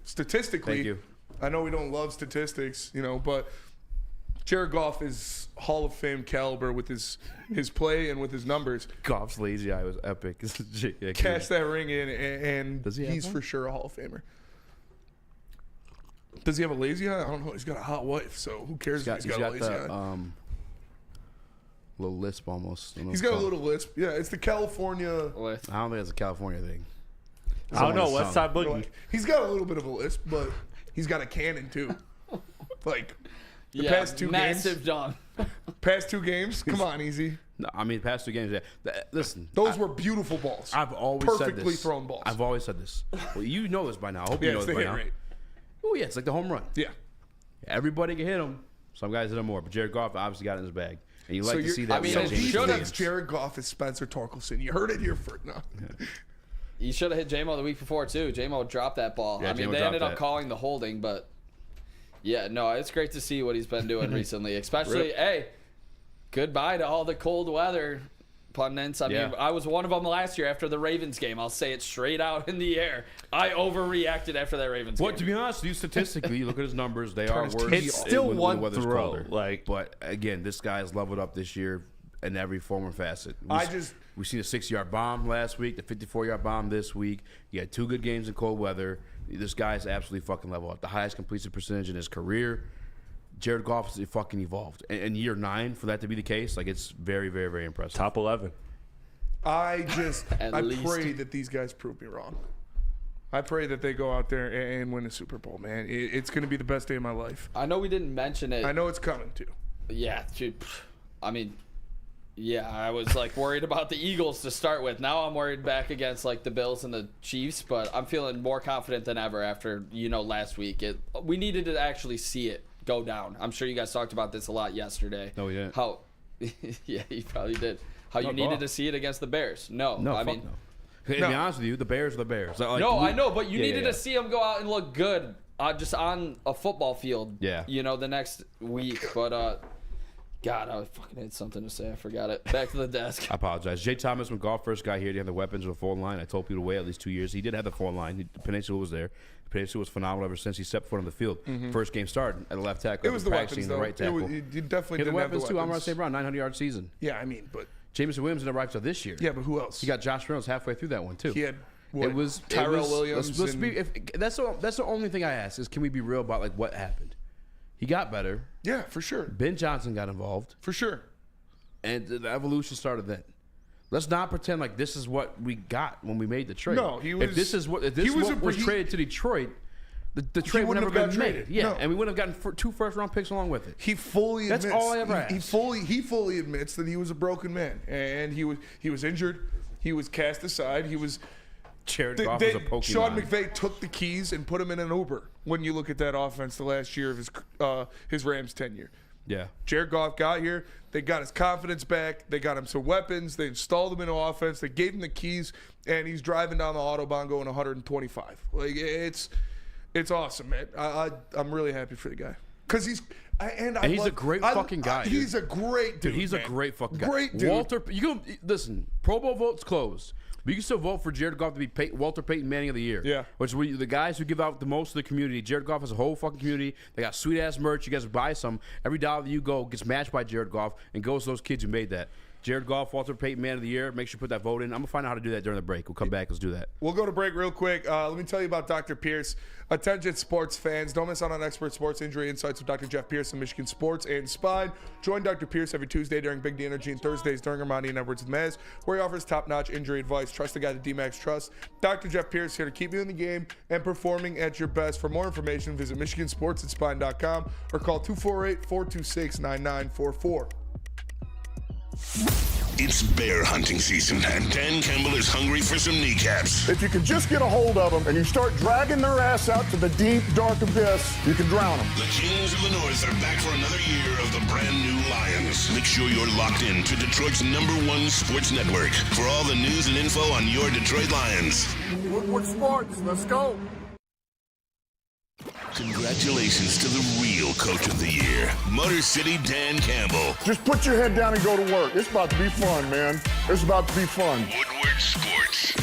statistically, thank you. I know we don't love statistics, but Jared Goff is Hall of Fame caliber with his play and with his numbers. Goff's lazy eye was epic. Cash that ring in, and he's one? for sure a Hall of Famer. Does he have a lazy eye? I don't know. He's got a hot wife, so who cares if he's got a lazy eye? Little lisp almost. He's got a little lisp. Yeah, it's the California. I don't think it's a California thing. I don't know. West Side Boogie. He's got a little bit of a lisp, but he's got a cannon too. The past 2 massive games. done. Past 2 games. Come on, Easy. No, I mean past 2 games. Yeah. Listen, those were beautiful balls. I've always said perfectly this. thrown balls. I've always said this. Well, you know this by now. I hope you know it's this the by hit now. rate. Oh yeah, it's like the home run. Yeah. Everybody can hit him. Some guys hit him more, but Jared Goff obviously got it in his bag, and you like to see that. So he should've. thinks Jared Goff is Spencer Torkelson. You heard it here first. No. You should have hit J-Mo the week before too. J-Mo dropped that ball. Yeah, I mean, they ended up calling the holding, but yeah, no, it's great to see what he's been doing recently. Especially, goodbye to all the cold weather pundits. I mean, I was one of them last year after the Ravens game. I'll say it straight out in the air. I overreacted after that Ravens game. To be honest with you, statistically, you look at his numbers, they are worse. It's still when one the weather's throw. colder. But again, this guy's leveled up this year in every form or facet. We seen a 6-yard bomb last week, the 54-yard bomb this week. He had 2 good games in cold weather. This guy's absolutely fucking level up. The highest completion percentage in his career. Jared Goff is fucking evolved. In year 9, for that to be the case, it's very, very, very impressive. Top 11. I pray that these guys prove me wrong. I pray that they go out there and win a Super Bowl, man. It's going to be the best day of my life. I know we didn't mention it. I know it's coming too. Yeah, dude. I mean, I was worried about the Eagles to start with. Now I'm worried back against the Bills and the Chiefs, but I'm feeling more confident than ever after last week. We needed to actually see it go down. I'm sure you guys talked about this a lot yesterday. No, we didn't. How? Yeah, you probably did. How you needed to see it against the Bears. No, I mean. To be honest with you, the Bears are the Bears. I know, but you needed to see them go out and look good just on a football field. Yeah. The next week. But God, I fucking had something to say. I forgot it. Back to the desk. I apologize. Jay Thomas, when Goff first got here, he had the weapons with a full line. I told people to wait at least 2 years. He did have the full line. Peninsula was there. Peninsula was phenomenal ever since he stepped foot on the field. First game started at the left tackle. It was the weapons, the though. right tackle. You definitely did the weapons too. Amon-Ra St. Brown, 900-yard season. Yeah, I mean, but Jameson Williams didn't arrive till this year. Yeah, but who else? He got Josh Reynolds halfway through that one too. He had Tyrell Williams. Let's be. That's the only thing I ask is, can we be real about what happened? He got better. Yeah, for sure. Ben Johnson got involved. For sure. And the evolution started then. Let's not pretend like this is what we got when we made the trade. No, if this was traded to Detroit, the trade would never have been made. Yeah, and we would have gotten 2 first-round picks along with it. He fully admits. That's all I ever asked. He fully admits that he was a broken man, and he was injured. He was cast aside. He was. Jared Goff was a Pokemon. Sean McVay took the keys and put him in an Uber. When you look at that offense, the last year of his Rams tenure. Yeah. Jared Goff got here. They got his confidence back. They got him some weapons. They installed him in an offense. They gave him the keys, and he's driving down the Autobahn going 125. It's awesome, man. I'm really happy for the guy because he's a great fucking guy. He's a great dude. He's a great fucking guy. Great dude. Walter, listen. Pro Bowl votes closed. But you can still vote for Jared Goff to be Walter Payton Manning of the Year. Yeah. Which the guys who give out the most to the community. Jared Goff has a whole fucking community. They got sweet-ass merch. You guys buy some. Every dollar that you go gets matched by Jared Goff and goes to those kids who made that. Jared Goff, Walter Payton Man of the Year. Make sure you put that vote in. I'm going to find out how to do that during the break. We'll come back. Let's do that. We'll go to break real quick. Let me tell you about Dr. Pierce. Attention sports fans. Don't miss out on expert sports injury insights with Dr. Jeff Pierce of Michigan Sports and Spine. Join Dr. Pierce every Tuesday during Big D Energy and Thursdays during Ermanni and Edwards with Mez, where he offers top-notch injury advice. Trust the guy that D-Max trusts. Dr. Jeff Pierce here to keep you in the game and performing at your best. For more information, visit MichiganSportsAndSpine.com or call 248-426-9944. It's bear hunting season, and Dan Campbell is hungry for some kneecaps. If you can just get a hold of them and you start dragging their ass out to the deep, dark abyss, you can drown them. The Kings of the North are back for another year of the brand new Lions. Make sure you're locked in to Detroit's #1 sports network for all the news and info on your Detroit Lions. Woodward Sports, let's go. Congratulations to the real Coach of the Year, Motor City Dan Campbell. Just put your head down and go to work. It's about to be fun, man. It's about to be fun. Woodward Sports.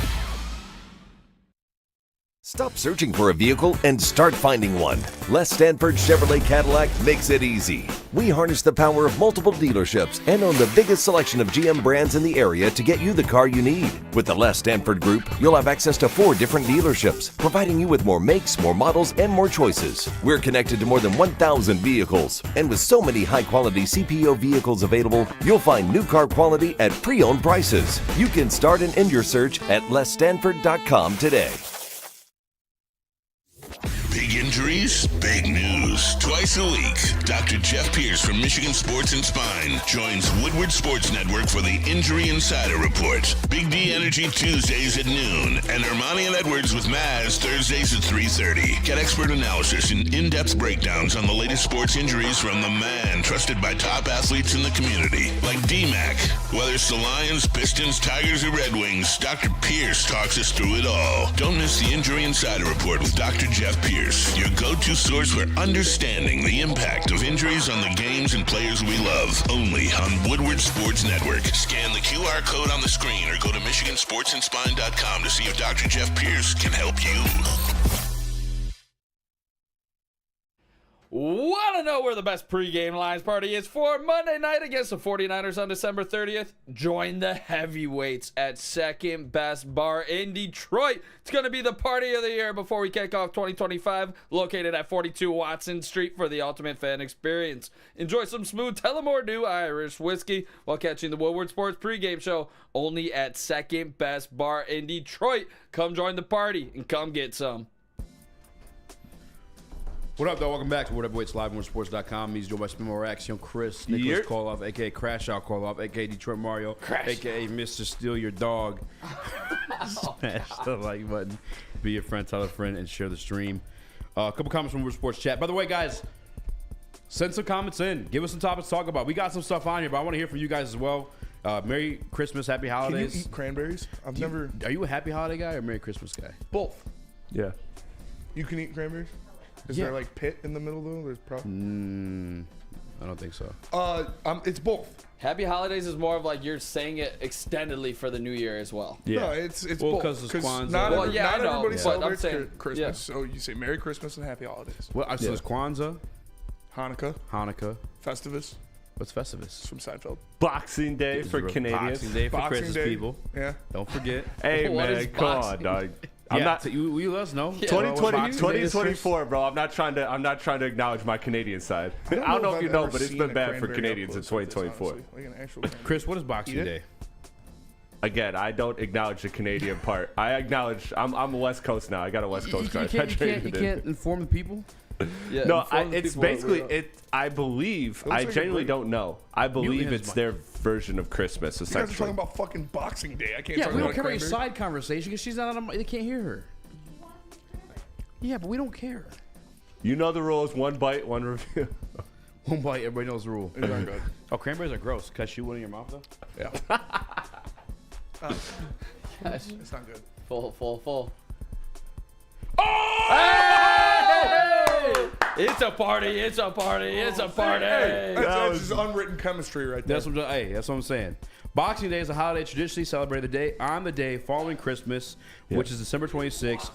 Stop searching for a vehicle and start finding one. Les Stanford Chevrolet Cadillac makes it easy. We harness the power of multiple dealerships and own the biggest selection of GM brands in the area to get you the car you need. With the Les Stanford Group, you'll have access to 4 different dealerships, providing you with more makes, more models, and more choices. We're connected to more than 1,000 vehicles. And with so many high-quality CPO vehicles available, you'll find new car quality at pre-owned prices. You can start and end your search at lesstanford.com today. Big injuries, big news. Twice a week, Dr. Jeff Pierce from Michigan Sports and Spine joins Woodward Sports Network for the Injury Insider Report. Big D Energy Tuesdays at noon, and Ermanni and Edwards with Maz Thursdays at 3:30. Get expert analysis and in-depth breakdowns on the latest sports injuries from the man trusted by top athletes in the community, like D-Mac. Whether it's the Lions, Pistons, Tigers, or Red Wings, Dr. Pierce talks us through it all. Don't miss the Injury Insider Report with Dr. Jeff Pierce, your go-to source for understanding the impact of injuries on the games and players we love. Only on Woodward Sports Network. Scan the QR code on the screen or go to MichiganSportsandSpine.com to see if Dr. Jeff Pierce can help you. Want to know where the best pregame Lions party is for Monday night against the 49ers on December 30th? Join the heavyweights at Second Best Bar in Detroit. It's going to be the party of the year before we kick off 2025, located at 42 Watson Street for the ultimate fan experience. Enjoy some smooth Tullamore Dew Irish whiskey while catching the Woodward Sports pregame show only at Second Best Bar in Detroit. Come join the party and come get some. What up, though? Welcome back to Whatever Waits Live on WoodwardSports.com. He's joined by Spin Raxter, Chris, Nicholas Koloff, a.k.a. Crash Out Koloff, a.k.a. Detroit Mario, a.k.a. Mr. Steal Your Dog. Smash the like button. Be a friend, tell a friend, and share the stream. A couple comments from Woodward Sports chat. By the way, guys, send some comments in. Give us some topics to talk about. We got some stuff on here, but I want to hear from you guys as well. Merry Christmas, Happy Holidays. Can you eat cranberries? Are you a Happy Holiday guy or a Merry Christmas guy? Both. Yeah. You can eat cranberries? Is there like pit in the middle though? There's probably. I don't think so. It's both. Happy Holidays is more of like you're saying it extendedly for the new year as well. Yeah. No, it's Well, both. 'cause it's Kwanzaa. Not, Well, every- yeah, not I know, everybody but I'm celebrates saying- Christmas, yeah. so you say Merry Christmas and Happy Holidays. Well, so it's Kwanzaa, Hanukkah, Festivus. What's Festivus? It's from Seinfeld. Boxing Day for Canadians. Boxing Day for Boxing Christmas Day. people. Yeah. Don't forget. Hey, What is man, come on, boxing? dog. I'm Yeah, not. so you let us know. 2024, bro. I'm not trying to acknowledge my Canadian side. I don't know if you know, but it's been bad for Canadians in 2024. Like an actual Chris, what is Boxing Eat Day? it? Again, I don't acknowledge the Canadian part. I acknowledge I'm a West Coast now. I got a West Coast card. You can't inform the people? Yeah, No, inform the it's people basically what we're- it. I believe. Looks I like a genuinely great- don't know. I believe Mutant it's is their version of Christmas. You guys are talking Essentially, about fucking Boxing Day. I can't Yeah, talk we don't about care about your cranberry. side conversation because she's not on. They can't hear her. Yeah, but we don't care. you know the rules. One bite, one review. One bite, everybody knows the rule. These aren't good. Oh, cranberries are gross. Can I shoot one in your mouth though? Yeah. Gosh, It's not good. full. Hey! It's a party. That's just unwritten chemistry right there. That's what I'm saying. Boxing Day is a holiday traditionally celebrated on the day following Christmas, which is December 26th.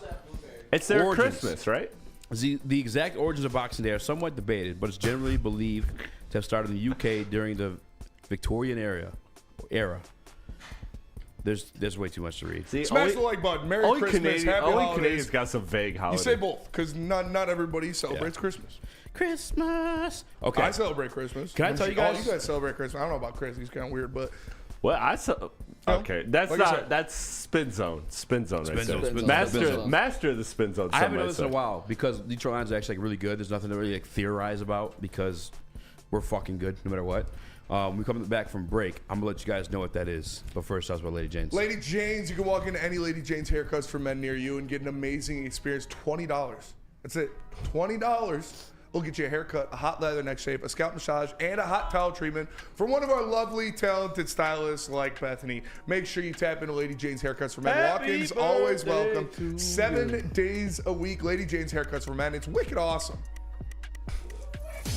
It's their Origins. Christmas, right? The exact origins of Boxing Day are somewhat debated, but it's generally believed to have started in the UK during the Victorian era. There's way too much to read. See, Smash the like button. Merry only Christmas. Happy only holidays. Canadians got some vague You holidays. say both, because not everybody celebrates Christmas. Christmas. Okay. I celebrate Christmas. Can I tell you guys- Oh, you guys celebrate Christmas. I don't know about Chris. He's kind of weird, but Well, okay. That's Like I not. said. That's spin zone. Spin zone. Right zone, there. spin zone, Master, spin zone. master of the spin zone. I haven't some done might this in a say. while because Detroit Lions are actually really good. There's nothing to really theorize about because we're fucking good no matter what. We come back from break. I'm going to let you guys know what that is. But first, tell us about Lady Jane's. Lady Jane's, you can walk into any Lady Jane's haircuts for men near you and get an amazing experience. $20. That's it. $20. We'll get you a haircut, a hot leather neck shave, a scalp massage, and a hot towel treatment from one of our lovely, talented stylists like Bethany. Make sure you tap into Lady Jane's Haircuts for Men. Walk-ins always welcome. 7 days a week, Lady Jane's Haircuts for Men. It's wicked awesome.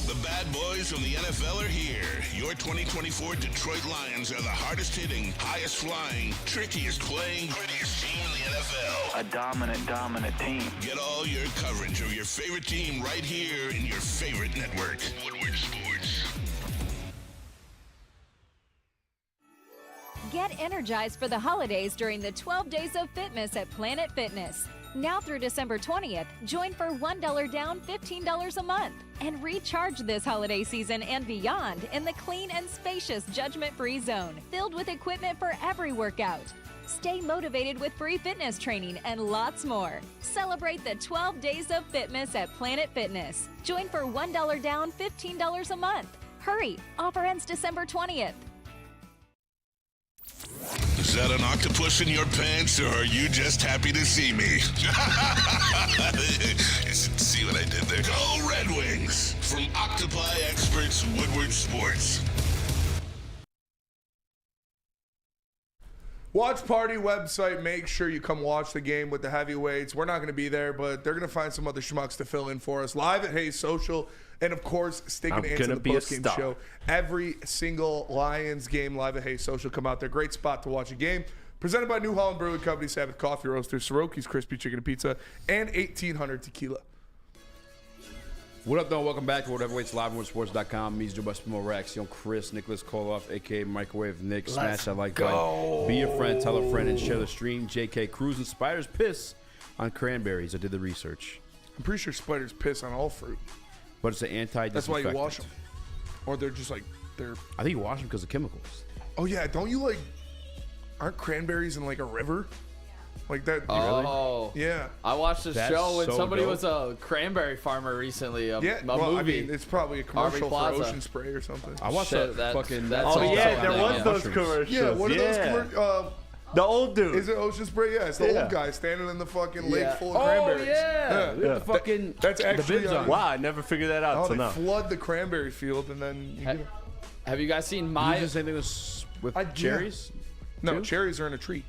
The bad boys from the NFL are here. Your 2024 Detroit Lions are the hardest hitting, highest flying, trickiest playing, grittiest team in the NFL. A dominant team. Get all your coverage of your favorite team right here in your favorite network. Woodward Sports. Get energized for the holidays during the 12 Days of Fitness at Planet Fitness. Now through December 20th, join for $1 down, $15 a month. And recharge this holiday season and beyond in the clean and spacious judgment-free zone, filled with equipment for every workout. Stay motivated with free fitness training and lots more. Celebrate the 12 Days of Fitness at Planet Fitness. Join for $1 down, $15 a month. Hurry, offer ends December 20th. Is that an octopus in your pants, or are you just happy to see me? See what I did there? Go Red Wings! From Octopi Experts, Woodward Sports. Watch Party website. Make sure you come watch the game with the heavyweights. We're not going to be there, but they're going to find some other schmucks to fill in for us. Live at Hayes Social. And, of course, sticking into the postgame show. Every single Lions game live at Hayes Social. Come out there. Great spot to watch a game. Presented by New Holland Brewing Company, Sabbath Coffee Roasters, Soroki's Crispy Chicken and Pizza, and 1800 Tequila. What up, though? Welcome back to Whateverweights Live on Sports.com. Me's Joe Bustimo Rex, Chris, Nicholas Koloff, a.k.a. Microwave Nick. Smash that like button. Be a friend, tell a friend, and share the stream. J.K. Cruz and spiders piss on cranberries. I did the research. I'm pretty sure spiders piss on all fruit. But it's an anti-disinfectant. That's why you wash them. Or they're just like, they're... I think you wash them because of chemicals. Oh, yeah. Don't you, like... Aren't cranberries in, like, a river? Like that. Oh. Really? Yeah. I watched a show when somebody was a cranberry farmer recently. A movie. I mean, it's probably a commercial for Ocean Spray or something. I watched that fucking... there was those commercials. Yeah, what are those commercials? The old dude. Is it Ocean Spray? Yeah, it's the old guy standing in the fucking lake full of cranberries. Yeah. The fucking... That's actually... The bibs on. Wow, I never figured that out till now. They flood the cranberry field and then... Have you guys seen my... You just say things with cherries? No, cherries are in a tree.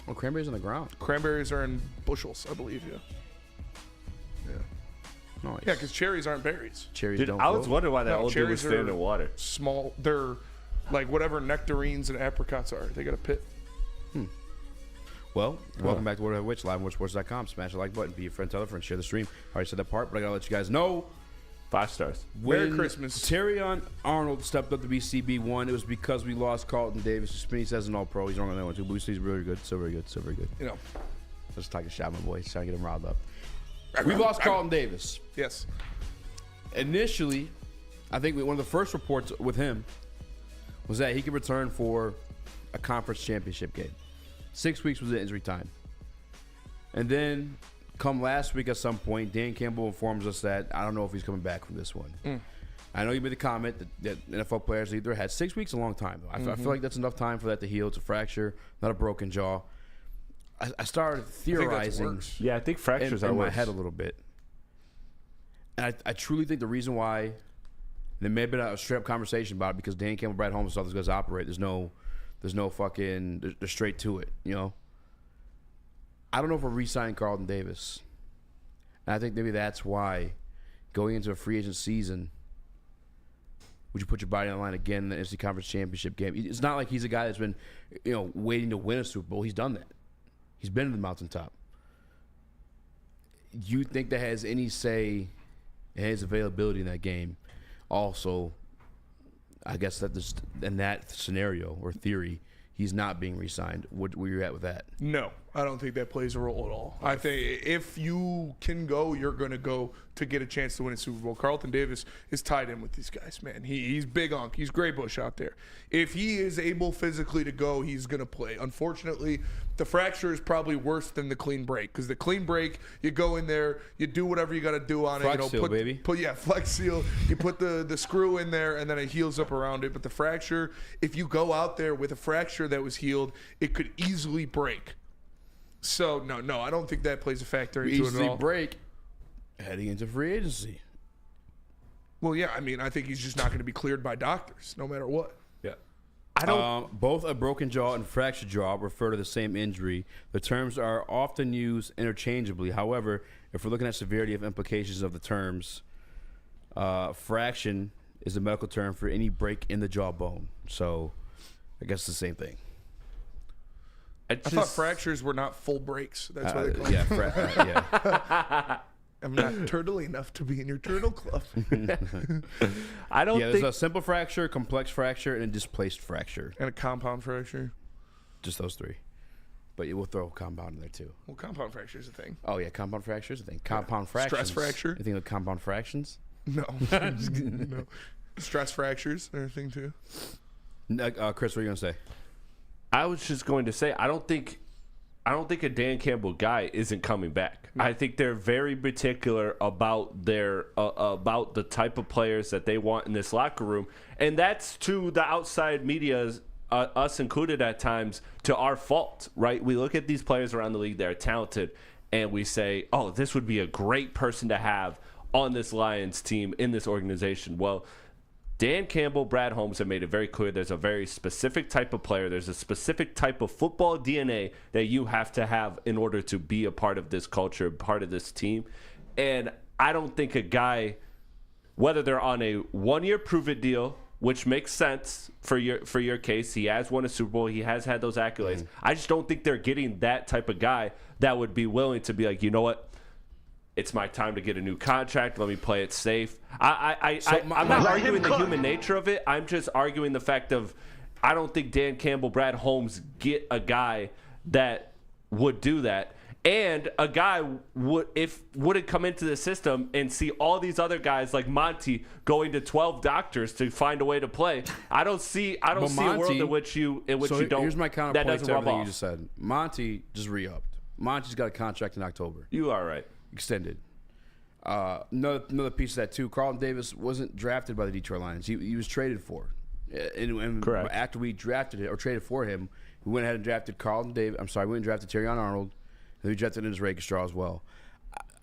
Oh, cranberries on the ground. Cranberries are in bushels, I believe, Nice. Yeah, because cherries aren't berries. Cherries don't I was float. wondering why that old dude was standing in water. Small, they're like whatever nectarines and apricots are. They got a pit. Well, welcome back to Whatever Witch, live on WordSports.com. Smash the like button, be a friend, tell a friend, share the stream. I already said that part, but I gotta let you guys know. 5 stars. Merry Christmas. Terrion Arnold stepped up to be CB1. It was because we lost Carlton Davis. Spinny says an all-pro. He's wrong on that one, too. Boosie's really good. So very good. So very good. You know. Let's take a shot, my boy. Trying to get him riled up. We lost Carlton Davis. Yes. Initially, I think one of the first reports with him was that he could return for a conference championship game. 6 weeks was the injury time. And then... come last week at some point, Dan Campbell informs us that I don't know if he's coming back from this one. I know you made the comment that NFL players leave their head. 6 weeks is a long time, though. I feel like that's enough time for that to heal. It's a fracture, not a broken jaw. I started theorizing. I think fractures in my head a little bit. And I truly think the reason why there may have been a straight up conversation about it because Dan Campbell, Brad Holmes saw these guys operate. There's no fucking, they're straight to it, you know? I don't know if we're re-signing Carlton Davis. And I think maybe that's why going into a free agent season, would you put your body on the line again in the NFC Conference Championship game? It's not like he's a guy that's been, waiting to win a Super Bowl. He's done that. He's been in the mountaintop. You think that has any say in his availability in that game? Also, I guess that in that scenario or theory, he's not being re-signed. Where you at with that? No. I don't think that plays a role at all. I think if you can go, you're going to go to get a chance to win a Super Bowl. Carlton Davis is tied in with these guys, man. He's big unk. He's Gray Bush out there. If he is able physically to go, he's going to play. Unfortunately, the fracture is probably worse than the clean break, because the clean break, you go in there, you do whatever you got to do on Flex it. seal, baby. Flex seal. You put the screw in there, and then it heals up around it. But the fracture, if you go out there with a fracture that was healed, it could easily break. So, no, I don't think that plays a factor into it at Easily all. break heading into free agency. Well, yeah, I mean, I think he's just not going to be cleared by doctors, no matter what. Yeah. Both a broken jaw and fractured jaw refer to the same injury. The terms are often used interchangeably. However, if we're looking at severity of implications of the terms, fraction is the medical term for any break in the jawbone. So, I guess it's the same thing. I thought fractures were not full breaks. That's why they call yeah, them. yeah. I'm not turtly enough to be in your turtle club. I don't There's think a simple fracture, complex fracture, and a displaced fracture. And a compound fracture. Just those three. But we'll throw compound in there too. Well, compound fracture is a thing. Oh, yeah, compound fracture is a thing. Compound fractions. Stress fracture? You think of compound fractions? No. No. Stress fractures are a thing too. Chris, what are you going to say? I was just going to say I don't think a Dan Campbell guy isn't coming back. No. I think they're very particular about their about the type of players that they want in this locker room, and that's to the outside media, us included at times, to our fault, right? We look at these players around the league that are talented, and we say, "Oh, this would be a great person to have on this Lions team in this organization." Well, Dan Campbell, Brad Holmes have made it very clear there's a very specific type of player. There's a specific type of football DNA that you have to have in order to be a part of this culture, part of this team. And I don't think a guy, whether they're on a one-year prove-it deal, which makes sense for your case, he has won a Super Bowl, he has had those accolades. I just don't think they're getting that type of guy that would be willing to be like, you know what? It's my time to get a new contract. Let me play it safe. I'm not arguing the human nature of it. I'm just arguing the fact of I don't think Dan Campbell, Brad Holmes get a guy that would do that. And a guy wouldn't come into the system and see all these other guys like Monty going to 12 doctors to find a way to play. I don't see a world in which you don't. Here's my counterpoint that doesn't to rub everything off. you just said. Monty just re-upped. Monty's got a contract in October. You are right. Extended. Another piece of that too. Carlton Davis wasn't drafted by the Detroit Lions. He was traded for. And correct. After we drafted it or traded for him, we went ahead and drafted Carlton Davis. I'm sorry, we went and drafted Terrion Arnold, and we drafted Innis Rakestraw as well.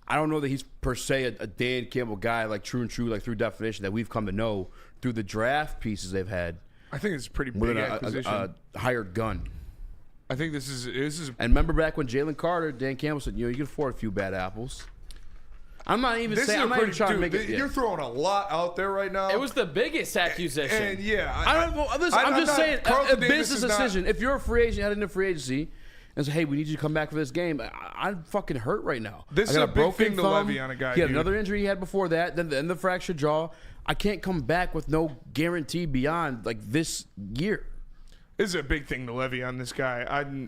I don't know that he's per se a Dan Campbell guy like true, like through definition that we've come to know through the draft pieces they've had. I think it's a pretty big acquisition. A hired gun. I think this is. And remember back when Jalen Carter, Dan Campbell said, you can afford a few bad apples. I'm not even saying. I'm not even trying to make it. You're throwing a lot out there right now. It was the biggest accusation. And yeah, I'm just saying a business decision. Not, if you're a free agent heading into free agency and say, hey, we need you to come back for this game, I'm fucking hurt right now. This is a big thing to levy on a guy. He had another injury he had before that, then the fractured jaw. I can't come back with no guarantee beyond like this year. This is a big thing to levy on this guy. I No,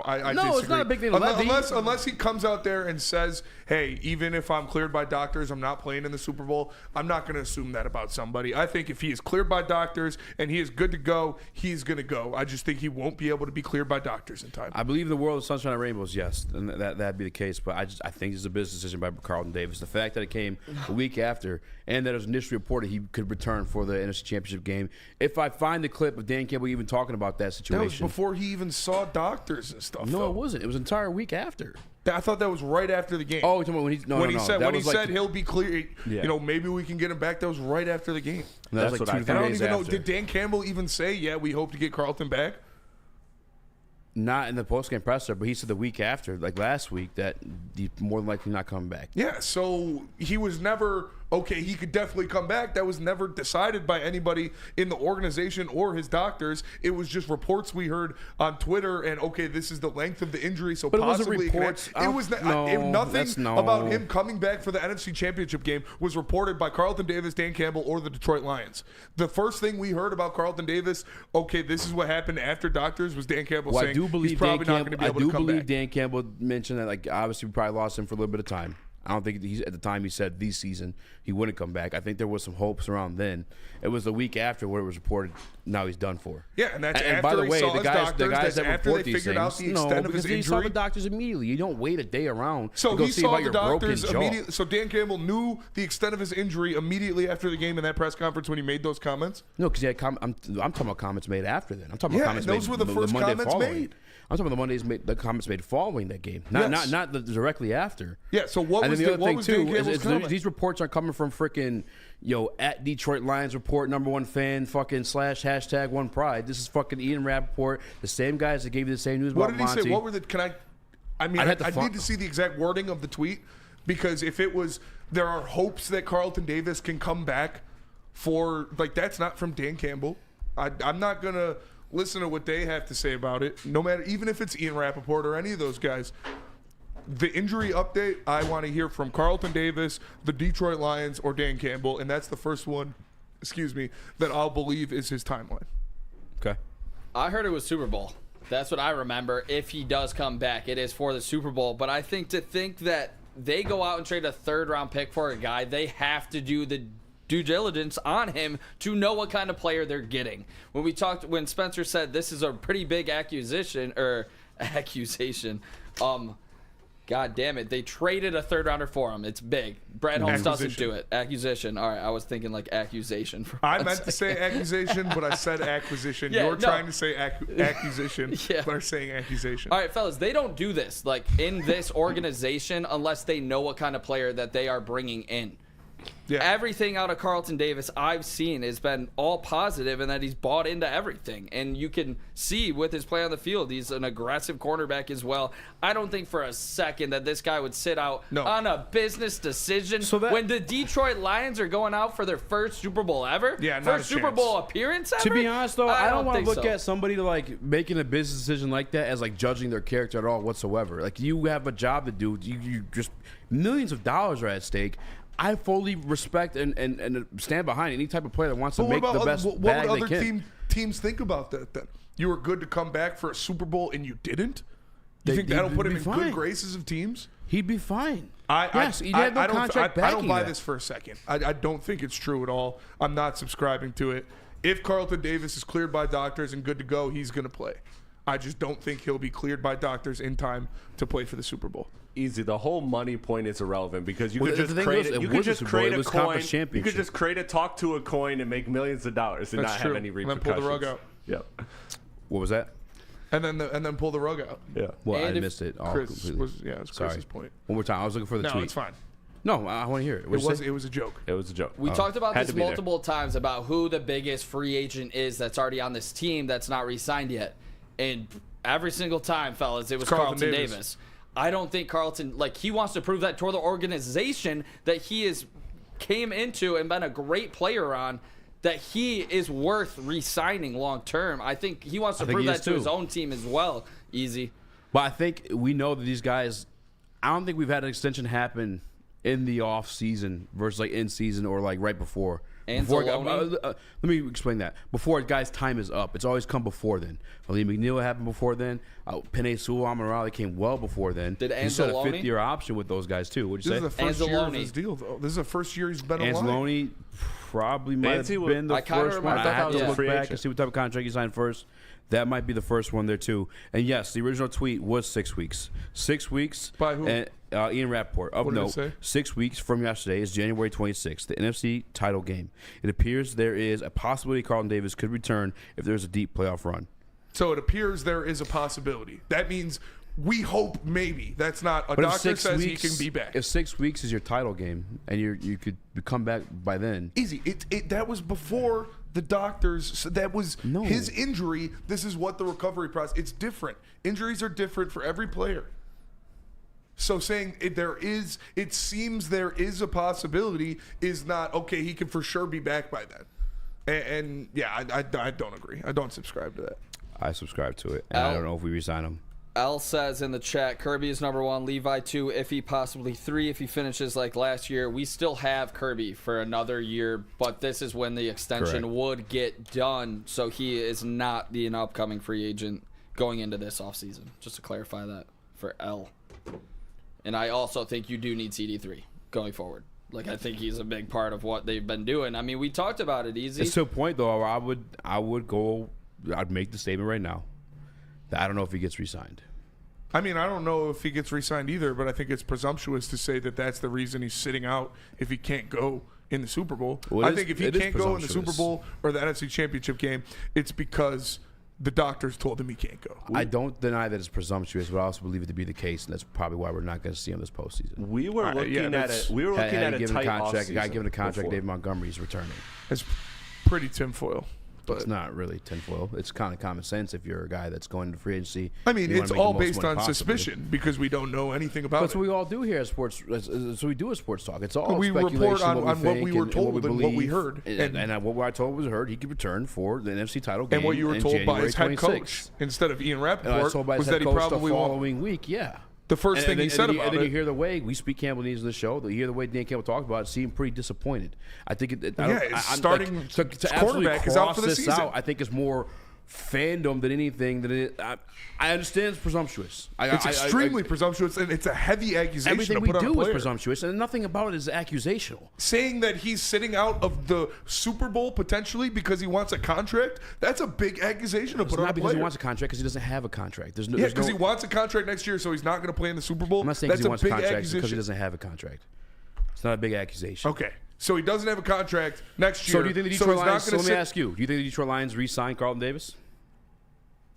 disagree. it's not a big thing to levy. Unless he comes out there and says, hey, even if I'm cleared by doctors, I'm not playing in the Super Bowl. I'm not going to assume that about somebody. I think if he is cleared by doctors and he is good to go, he's going to go. I just think he won't be able to be cleared by doctors in time. I believe in the world of sunshine and rainbows, yes, and that'd be the case. But I think it's a business decision by Carlton Davis. The fact that it came a week after and that it was initially reported he could return for the NFC Championship game. If I find the clip of Dan Campbell even talking about that situation. That was before he even saw doctors and stuff. No, it wasn't. It was an entire week after. I thought that was right after the game. Oh, you're talking about when he said he'll be clear. Yeah. Maybe we can get him back. That was right after the game. That's what like I 2 I don't days even know. after. Did Dan Campbell even say, "Yeah, we hope to get Carlton back"? Not in the postgame presser, but he said the week after, like last week, that he's more than likely not coming back. Yeah, so he was never okay, he could definitely come back. That was never decided by anybody in the organization or his doctors. It was just reports we heard on Twitter, and okay, this is the length of the injury, so but possibly it wasn't reports. Nothing about him coming back for the NFC Championship game was reported by Carlton Davis, Dan Campbell, or the Detroit Lions. The first thing we heard about Carlton Davis, okay, this is what happened after doctors, was Dan Campbell saying he's probably not going to be able to come back. Dan Campbell mentioned that, like, obviously we probably lost him for a little bit of time. I don't think at the time he said this season he wouldn't come back. I think there was some hopes around then. It was the week after where it was reported now he's done for. Yeah, and that's and after by the way, saw the guys that after report they these figured things, out the extent of his he saw injury. the doctors immediately. You don't wait a day around So to go he see saw about the your doctors broken jaw. immediately. So Dan Campbell knew the extent of his injury immediately after the game in that press conference when he made those comments. No, because I'm talking about comments made after then. I'm talking about comments those made were the first Monday comments following. made. I'm talking about the comments made following that game, not directly after. Yeah. So what and was then the other thing Dan too Campbell's is comment? these reports are coming from freaking at Detroit Lions Report, #1 fan, fucking / #1pride. This is fucking Ian Rappaport, the same guys that gave you the same news What about did he Monty. say? What were the? I need to see the exact wording of the tweet, because if it was there are hopes that Carlton Davis can come back for, like, that's not from Dan Campbell. I'm not gonna listen to what they have to say about it, no matter, even if it's Ian Rappaport or any of those guys. The injury update, I want to hear from Carlton Davis, the Detroit Lions, or Dan Campbell, and that's the first one, that I'll believe is his timeline. Okay. I heard it was Super Bowl. That's what I remember. If he does come back, it is for the Super Bowl. But I think that they go out and trade a third-round pick for a guy, they have to do the due diligence on him to know what kind of player they're getting. When Spencer said this is a pretty big accusation, God damn it, they traded a third rounder for him. It's big. Brad Holmes doesn't do it. Accusation. All right, I was thinking like accusation. I meant to say accusation, but I said acquisition. Yeah, You're trying to say accusation, but are saying accusation. All right, fellas, they don't do this like in this organization unless they know what kind of player that they are bringing in. Yeah. Everything out of Carlton Davis I've seen has been all positive, and that he's bought into everything. And you can see with his play on the field, he's an aggressive cornerback as well. I don't think for a second that this guy would sit out on a business decision when the Detroit Lions are going out for their first Super Bowl ever. First Super Bowl appearance ever. To be honest, though, I don't want to look so. at somebody like making a business decision like that as like judging their character at all whatsoever. Like, you have a job to do. You just millions of dollars are at stake. I fully respect and stand behind any type of player that wants to make the best what bag would they other can. teams think about that then? You were good to come back for a Super Bowl and you didn't? You think that'll put him in good graces of teams? He'd be fine. I don't buy that. this for a second. I don't think it's true at all. I'm not subscribing to it. If Carlton Davis is cleared by doctors and good to go, he's going to play. I just don't think he'll be cleared by doctors in time to play for the Super Bowl. Easy. The whole money point is irrelevant because you Well, could just the thing create is, it. You it could was just a Super Bowl. create It a was coin. conference You championship. could just create a talk to a coin and make millions of dollars and That's not true. have any And then repercussions. pull the rug out. Yep. What was that? And then pull the rug out. Yeah. Well, And I if missed it all Chris completely. it's Sorry. Chris's point. One more time. I was looking for the No, tweet. it's fine. No, I want to hear it. What'd you say? It was a joke. It was a joke. We talked about Had this to be there. multiple times about who the biggest free agent is that's already on this team that's not re-signed yet. And every single time, fellas, it was Carlton Davis. I don't think Carlton, he wants to prove that to the organization that he is came into and been a great player on, that he is worth re-signing long term. I think he wants to prove that to his own team as well. Easy. But I think we know that these guys, I don't think we've had an extension happen in the off season versus in season or right before. Let me explain that. Before a guy's time is up, it's always come before then. Ali McNeil happened before then. Penei Sewell, Amon-Ra came well before then. Did he still had a Anzalone? 5th-year option with those guys too. What'd you say? This is the first year of his deal, though. This is the first year he's been alive. Anzalone probably might have been the first one. I have to look back and see what type of contract he signed first. That might be the first one there too. And yes, the original tweet was 6 weeks. 6 weeks. By who? And, Ian Rappaport. Of What did it note, say? 6 weeks from yesterday is January 26th, the NFC title game. It appears there is a possibility Carlton Davis could return if there's a deep playoff run. So it appears there is a possibility. That means we hope maybe. That's not a But if doctor 6 says weeks, he can be back. If 6 weeks is your title game and you could come back by then. Easy. That was before the doctors. So that was his injury. This is what the recovery process. It's different. Injuries are different for every player. So saying it seems there is a possibility is not, okay, he can for sure be back by then. And yeah, I don't agree. I don't subscribe to that. I subscribe to it, and I don't know if we resign him. L says in the chat, Kirby is number 1, Levi 2, Iffy possibly 3 if he finishes like last year. We still have Kirby for another year, but this is when the extension would get done, so he is not the upcoming free agent going into this offseason. Just to clarify that for L. And I also think you do need CD3 going forward. Like, I think he's a big part of what they've been doing. I mean, we talked about it, Easy. It's to a point, though, I'd make the statement right now that I don't know if he gets re-signed. I mean, I don't know if he gets re-signed either, but I think it's presumptuous to say that that's the reason he's sitting out if he can't go in the Super Bowl. I think if he can't go in the Super Bowl or the NFC Championship game, it's because the doctors told him he can't go. I don't deny that it's presumptuous, but I also believe it to be the case, and that's probably why we're not going to see him this postseason. We were looking at it. We were looking at a tight offseason. Guy given a contract, David Montgomery's returning. It's pretty tinfoil. But it's not really tinfoil. It's kind of common sense if you're a guy that's going into free agency. I mean, it's all based on suspicion because we don't know anything about it. That's what we all do here at sports. That's what we do at sports talk. It's all we speculation, report on what we were and told and what we heard. And what I told was heard. He could return for the NFC title game. And what you were told by his head coach instead of Ian Rappaport was that he probably the following week. Yeah. The first thing he said about it. And then you hear the way we speak Campbell needs in the show. You hear the way Dan Campbell talked about it. Seemed pretty disappointed. I think starting to quarterback is out for the season. I think it's more fandom than anything. I understand it's presumptuous. It's extremely presumptuous, and it's a heavy accusation. Everything to put we on a do is player. presumptuous, and nothing about it is accusational. Saying that he's sitting out of the Super Bowl potentially because he wants a contract, that's a big accusation to put on a player. Not because he wants a contract, because he doesn't have a contract. Because he wants a contract next year, so he's not going to play in the Super Bowl. I'm not saying he wants a contract because he doesn't have a contract. It's not a big accusation. Okay. So he doesn't have a contract next year. So do you think the Detroit Lions, let me ask you, do you think the Detroit Lions re-sign Carlton Davis?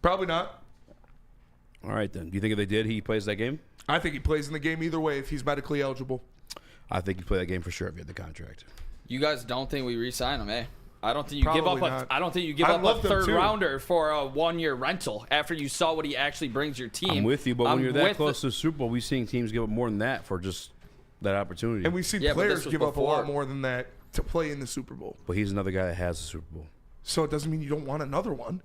Probably not. All right, then. Do you think if they did, he plays that game? I think he plays in the game either way if he's medically eligible. I think he'd play that game for sure if he had the contract. You guys don't think we re-sign him, eh? I don't think you give up a third rounder for a 1-year rental after you saw what he actually brings your team. I'm with you, but when you're that close to the Super Bowl, we've seen teams give up more than that for just that opportunity. And we've seen players give up a lot more than that to play in the Super Bowl. But he's another guy that has the Super Bowl. So it doesn't mean you don't want another one.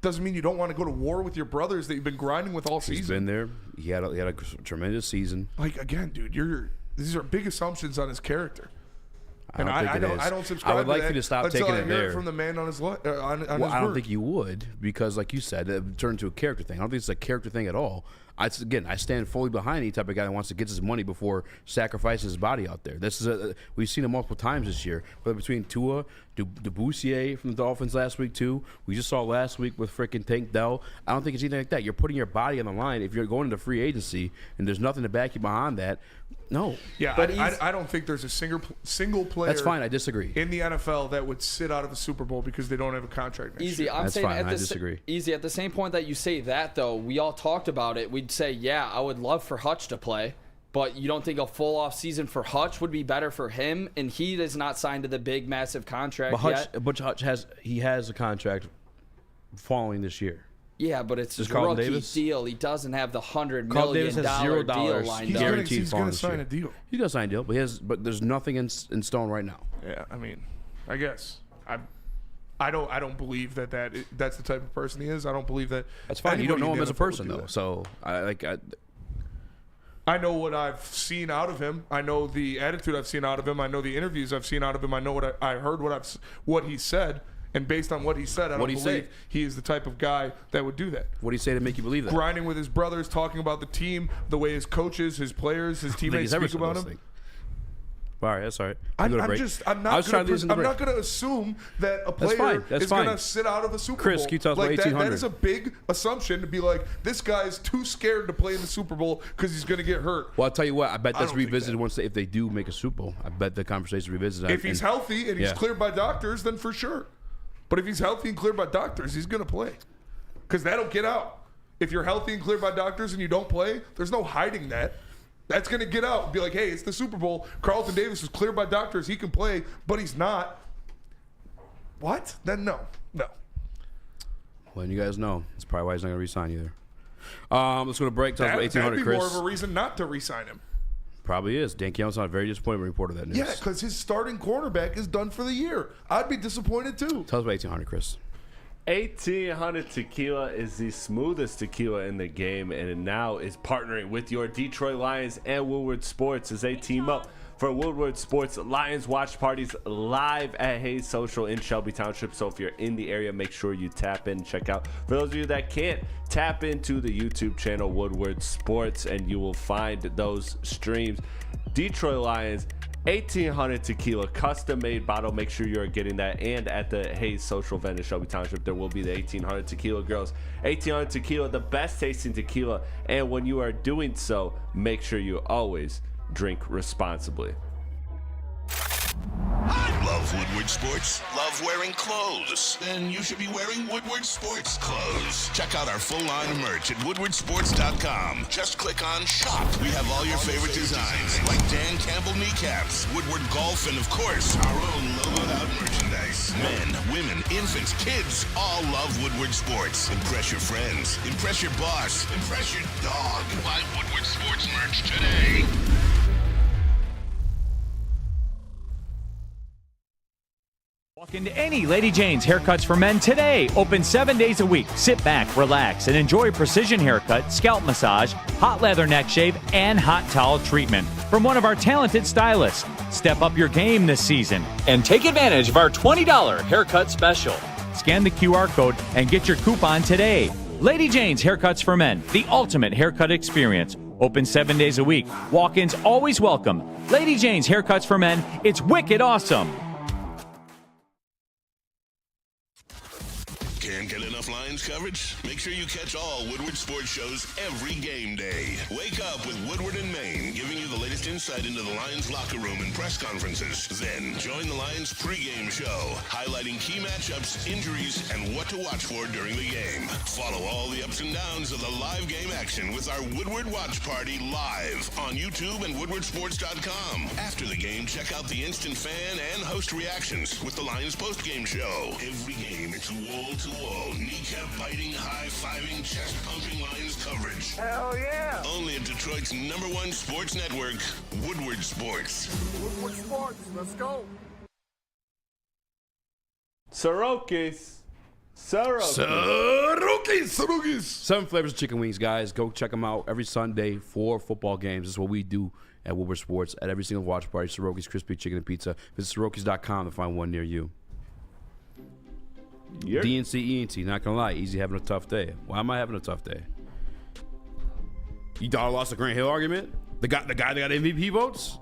Doesn't mean you don't want to go to war with your brothers that you've been grinding with all season. He's been there. He had a tremendous season. Like, again, dude, these are big assumptions on his character. I don't subscribe. I would like you to stop taking it there. I hear it from the man on his his I don't think you would, because like you said, it turned into a character thing. I don't think it's a character thing at all. I stand fully behind any type of guy that wants to get his money before sacrificing his body out there. We've seen it multiple times this year. But between Tua, Debussy from the Dolphins last week too. We just saw last week with freaking Tank Dell. I don't think it's anything like that. You're putting your body on the line if you're going into free agency and there's nothing to back you behind that. No. Yeah, but I don't think there's a single player. That's fine. I disagree. In the NFL that would sit out of a Super Bowl because they don't have a contract next year. I'm That's saying fine. I disagree. Easy. At the same point that you say that, though, we all talked about it. We'd say, yeah, I would love for Hutch to play, but you don't think a full off season for Hutch would be better for him? And he is not signed to the big, massive contract yet. But Hutch has a contract following this year. Yeah, but it's a Carlton rookie Davis? deal. He doesn't have the $100 Carlton million Davis has deal $0 lined up. guaranteed. He's going to sign a deal. He's going to sign a deal, but there's nothing in stone right now. Yeah, I mean, I guess I don't believe that's the type of person he is. I don't believe that. That's fine. You don't know him as a person though, so I know what I've seen out of him. I know the attitude I've seen out of him. I know the interviews I've seen out of him. I know what I heard what he said. And based on what he said, I don't believe he is the type of guy that would do that. What did he say to make you believe that? Grinding with his brothers, talking about the team, the way his coaches, his players, his teammates speak about him. All right, that's all right. I'm not going to assume that a player is going to sit out of a Super Bowl. Chris, can you tell us about 1800? That is a big assumption to be like, this guy's too scared to play in the Super Bowl because he's going to get hurt. Well, I'll tell you what. I bet that's revisited once if they do make a Super Bowl. I bet the conversation is revisited. If he's healthy and he's cleared by doctors, then for sure. But if he's healthy and cleared by doctors, he's going to play. Because that'll get out. If you're healthy and cleared by doctors and you don't play, there's no hiding that. That's going to get out. Be like, hey, it's the Super Bowl. Carlton Davis is cleared by doctors. He can play, but he's not. What? Then no. Well, you guys know. That's probably why he's not going to re-sign either. Let's go to break. Talk about 1,800, that'd be Chris. more of a reason not to re-sign him. Probably is. Dan Campbell's not very disappointed when he reported that news. Yeah, because his starting cornerback is done for the year. I'd be disappointed too. Tell us about 1,800, Chris. 1,800 Tequila is the smoothest tequila in the game, and it now is partnering with your Detroit Lions and Woodward Sports as they team up for Woodward Sports Lions watch parties live at Hayes Social in Shelby Township. So if you're in the area, make sure you tap in and check out. For those of you that can't, tap into the YouTube channel Woodward Sports and you will find those streams. Detroit Lions, 1,800 Tequila, custom-made bottle. Make sure you're getting that. And at the Hayes Social event in Shelby Township, there will be the 1,800 Tequila girls. 1,800 Tequila, the best tasting tequila. And when you are doing so, make sure you always drink responsibly. Love Woodward Sports? Love wearing clothes? Then you should be wearing Woodward Sports clothes. Check out our full line of merch at woodwardsports.com. Just click on shop. We have all your favorite designs, like Dan Campbell kneecaps, Woodward golf, and of course, our own logoed out merchandise. Men, women, infants, kids all love Woodward Sports. Impress your friends. Impress your boss. Impress your dog. Buy Woodward Sports merch today. Walk into any Lady Jane's Haircuts for Men today. Open 7 days a week. Sit back, relax, and enjoy precision haircut, scalp massage, hot leather neck shave, and hot towel treatment from one of our talented stylists. Step up your game this season and take advantage of our $20 haircut special. Scan the QR code and get your coupon today. Lady Jane's Haircuts for Men, the ultimate haircut experience. Open 7 days a week. Walk-ins always welcome. Lady Jane's Haircuts for Men. It's wicked awesome. Can't get enough Lions coverage? Make sure you catch all Woodward sports shows every game day. Wake up with Woodward and Maine, giving you the latest insight into the Lions locker room and press conferences. Then join the Lions pregame show, highlighting key matchups, injuries, and what to watch for during the game. Follow all the ups and downs of the live game action with our Woodward Watch Party live on YouTube and woodwardsports.com. After the game, check out the instant fan and host reactions with the Lions postgame show. Every game, it's wall-to-wall, kneecap-biting, high-fiving, chest-pumping Lions coverage. Hell yeah! Only at Detroit's #1 sports network, Woodward Sports. Woodward Sports, let's go. Soroki's. Seven flavors of chicken wings, guys. Go check them out every Sunday for football games. This is what we do at Woodward Sports at every single watch party. Soroki's Crispy Chicken and Pizza. Visit Sorokis.com to find one near you. DNC, ENT, not gonna lie, Easy having a tough day. Why am I having a tough day? You thought I lost the Grant Hill argument? The guy that got MVP votes?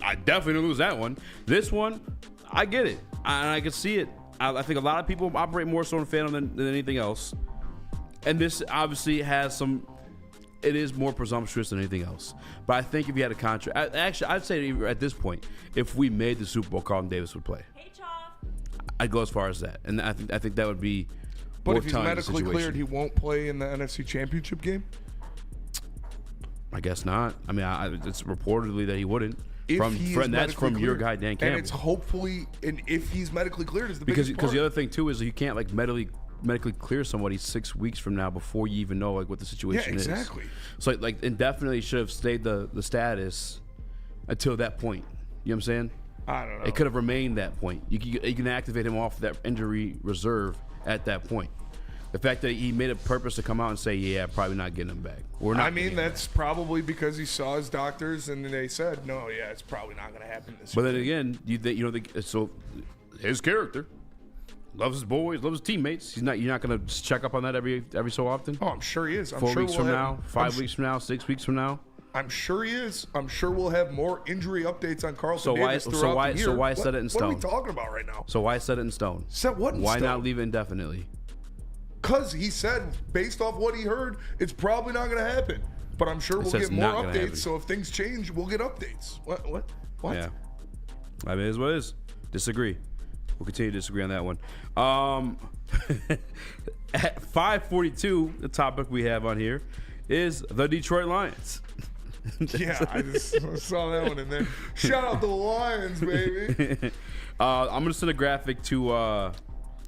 I definitely didn't lose that one. This one, I get it. I can see it. I think a lot of people operate more so in fandom than anything else. And this obviously has some, it is more presumptuous than anything else. But I think if you had a contract, actually, I'd say at this point, if we made the Super Bowl, Carlton Davis would play. I'd go as far as that, and I think that would be. But if he's medically cleared, he won't play in the NFC Championship game. I guess not. I mean, it's reportedly that he wouldn't. That's from your guy Dan Campbell. And it's hopefully, and if he's medically cleared, is the biggest part. Because the other thing too is you can't like medically clear somebody 6 weeks from now before you even know like what the situation is. Yeah, exactly. So like indefinitely should have stayed the status until that point. You know what I'm saying? I don't know. It could have remained that point. You can activate him off that injury reserve at that point. The fact that he made a purpose to come out and say, "Yeah, probably not getting him back." I mean, that's probably because he saw his doctors and they said, "No, yeah, it's probably not going to happen this year." But then again, so his character loves his boys, loves his teammates. You're not going to check up on that every so often. Oh, I'm sure he is. 4 weeks from now, 5 weeks from now, 6 weeks from now. I'm sure he is. I'm sure we'll have more injury updates on Carlton Davis throughout the year. So why set it in stone? What are we talking about right now? So why set it in stone? Set what in stone? Why stone? not leave it indefinitely? Because he said, based off what he heard, it's probably not going to happen. But I'm sure we'll get more updates. So if things change, we'll get updates. What? Yeah. I mean, it is what it is. Disagree. We'll continue to disagree on that one. At 5:42, the topic we have on here is the Detroit Lions. Yeah, I just saw that one in there. Shout out the Lions, baby. I'm going to send a graphic to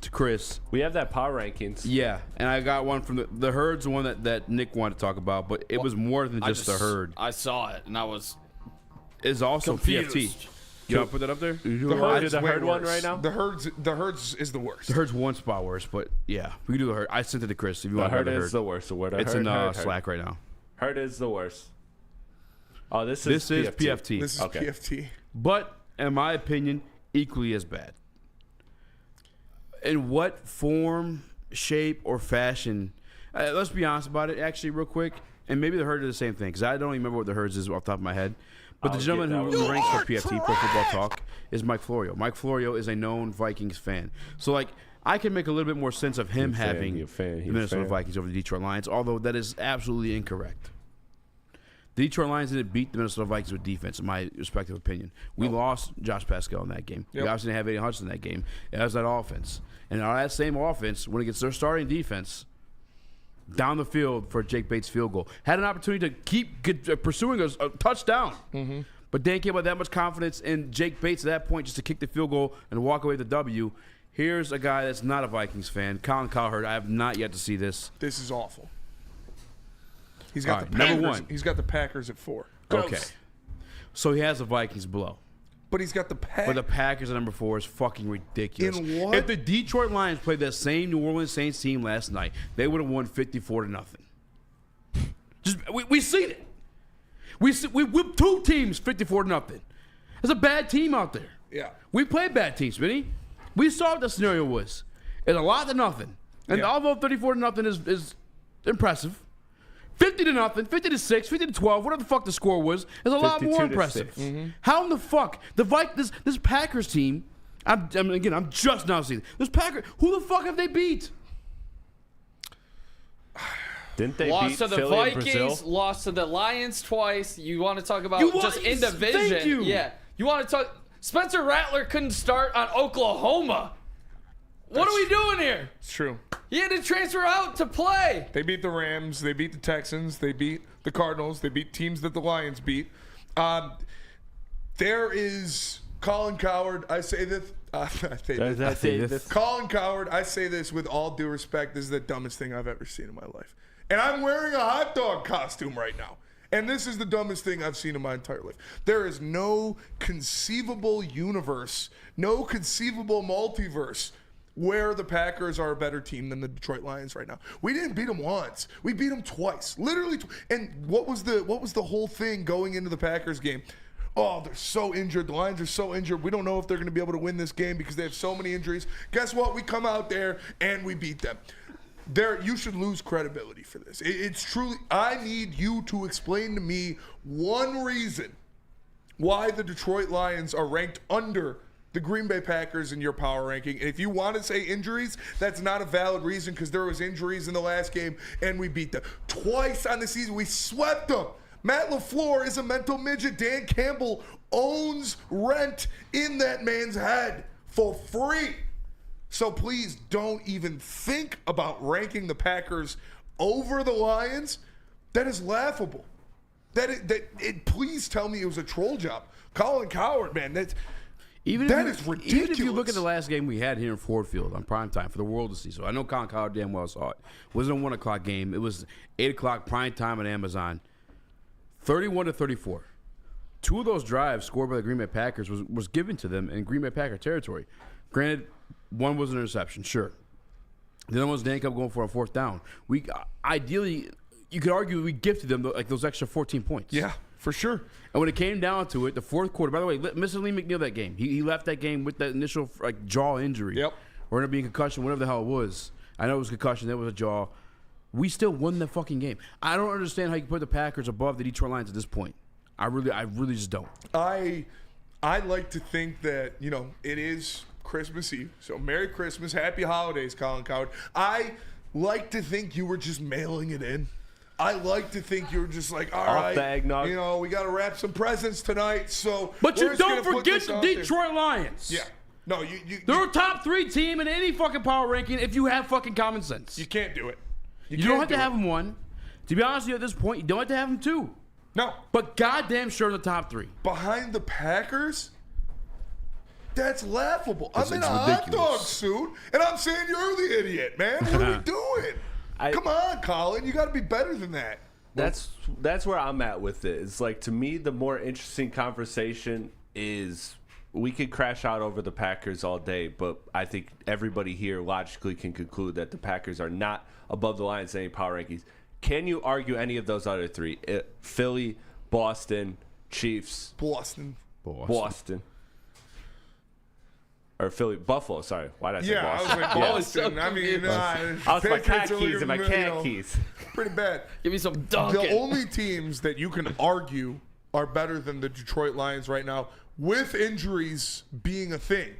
to Chris. We have that power rankings. Yeah, and I got one from the Herd's the one that Nick wanted to talk about, but it was more than just the Herd. I saw it, and I was It's also confused. PFT. You want to put that up there? The Herd's the way Herd one worse. right now? The Herd's is the worst. The Herd's one spot worse, but yeah, we can do the Herd. I sent it to Chris if you want The to Herd the Herd. is the worst. So It's in Slack right now. Herd is the worst. Oh, this This is PFT. PFT. This is Okay. PFT. But in my opinion, equally as bad. In what form, shape, or fashion? Let's be honest about it, actually, real quick. And maybe the Herd is the same thing, because I don't even remember what the Herd's is off the top of my head. But the gentleman who ranks for PFT, Pro Football Talk, is Mike Florio. Mike Florio is a known Vikings fan. So, like, I can make a little bit more sense of him having the Minnesota Vikings over the Detroit Lions, although that is absolutely incorrect. The Detroit Lions didn't beat the Minnesota Vikings with defense, in my respective opinion. We lost Josh Pascal in that game. Yep. We obviously didn't have Aiden Hudson in that game. It was that offense. And on that same offense, when it gets their starting defense down the field for Jake Bates' field goal, had an opportunity to keep pursuing a touchdown. Mm-hmm. But they came with that much confidence in Jake Bates at that point just to kick the field goal and walk away with the W. Here's a guy that's not a Vikings fan, Colin Cowherd. I have not yet to see this. This is awful. He's got All the right, Packers. number one. He's got the Packers at 4. Okay. Gross. So he has the Vikings below. But he's got the Packers. But the Packers at number 4 is fucking ridiculous. In what? If the Detroit Lions played that same New Orleans Saints team last night, they would have won 54-0. Just we seen it. We whipped two teams 54-0. There's a bad team out there. Yeah. We played bad teams, Smitty. We saw what the scenario was. It's a lot to nothing. And although 34-0 is impressive, 50-0, 50-6, 50-12, whatever the fuck the score was, is a lot more impressive. Mm-hmm. How in the fuck this Packers team? I'm just now seeing this Packers. Who the fuck have they beat? Didn't they lost beat to the Philly and Vikings, Brazil? lost to the Lions twice. You want to talk about just in Thank division? you. Yeah. You want to talk? Spencer Rattler couldn't start on Oklahoma. What are we doing here? It's true. He had to transfer out to play. They beat the Rams. They beat the Texans. They beat the Cardinals. They beat teams that the Lions beat. There is Colin Cowherd. I say this. Colin Cowherd. I say this with all due respect. This is the dumbest thing I've ever seen in my life. And I'm wearing a hot dog costume right now. And this is the dumbest thing I've seen in my entire life. There is no conceivable universe, no conceivable multiverse where the Packers are a better team than the Detroit Lions right now. We didn't beat them once. We beat them twice. Literally. And what was the whole thing going into the Packers game? Oh, they're so injured. The Lions are so injured. We don't know if they're going to be able to win this game because they have so many injuries. Guess what? We come out there and we beat them. You should lose credibility for this. It's truly, I need you to explain to me one reason why the Detroit Lions are ranked under the Green Bay Packers in your power ranking. And if you want to say injuries, that's not a valid reason because there was injuries in the last game and we beat them. Twice on the season, we swept them. Matt LaFleur is a mental midget. Dan Campbell owns rent in that man's head for free. So please don't even think about ranking the Packers over the Lions. That is laughable. Please tell me it was a troll job. Colin Cowherd, man, that is ridiculous. Even if you look at the last game we had here in Ford Field on primetime for the world to see. So I know Colin Cowherd damn well saw it. It wasn't a 1 o'clock game. It was 8 o'clock primetime on Amazon. 31-34. Two of those drives scored by the Green Bay Packers was given to them in Green Bay Packer territory. Granted, one was an interception, sure. The other one was Dan Cup going for a fourth down. We ideally, you could argue we gifted them like those extra 14 points. Yeah, for sure. And when it came down to it, the fourth quarter. By the way, Mr. Lee McNeil that game. He left that game with that initial jaw injury. Yep. Or ended up being concussion, whatever the hell it was. I know it was concussion. There was a jaw. We still won the fucking game. I don't understand how you can put the Packers above the Detroit Lions at this point. I really just don't. I like to think that it is Christmas Eve. So Merry Christmas, Happy Holidays, Colin Cowherd. I like to think you were just mailing it in. I like to think you were just like, all right, the eggnog. We got to wrap some presents tonight. So, but you don't forget the Detroit Lions. Yeah. No, they're a top 3 team in any fucking power ranking if you have fucking common sense. You can't do it. You don't have to have them 1. To be honest with you, at this point, you don't have to have them 2. No. But goddamn sure in the top 3. Behind the Packers? That's laughable. It's I'm in a hot ridiculous. dog suit, and I'm saying you're the idiot, man. What are we doing? Come on, Colin. You got to be better than that. That's where I'm at with it. It's like, to me, the more interesting conversation is we could crash out over the Packers all day, but I think everybody here logically can conclude that the Packers are not above the Lions in any power rankings. Can you argue any of those other three? Philly, Boston, Chiefs. Boston. Or Philly, Buffalo, sorry. Why did I say Yeah, Boston? I was like, Boston. I mean, I was my cat keys and my cat keys. Pretty bad. Give me some Dunkin'. The only teams that you can argue are better than the Detroit Lions right now, with injuries being a thing,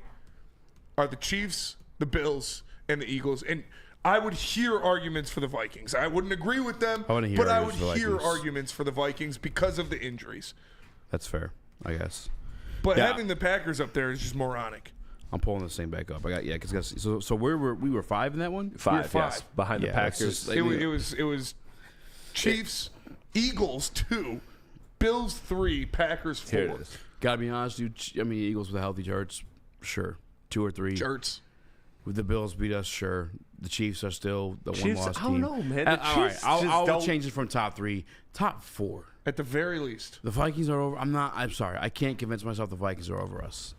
are the Chiefs, the Bills, and the Eagles. And I would hear arguments for the Vikings. I wouldn't agree with them, but I would hear arguments for the Vikings because of the injuries. That's fair, I guess. But having the Packers up there is just moronic. I'm pulling this thing back up. So we were 5 in that one. 5, yes, behind the Packers. It was Chiefs, Eagles 2, Bills 3, Packers 4. Here it is. Gotta be honest, dude. I mean, Eagles with a healthy Jarts, sure, 2 or 3. Jarts. With the Bills beat us, sure. The Chiefs are still the one-loss team. I don't know, man. The all right, Chiefs I'll change it from top 3, top 4 at the very least. The Vikings are over. I'm sorry. I can't convince myself the Vikings are over us.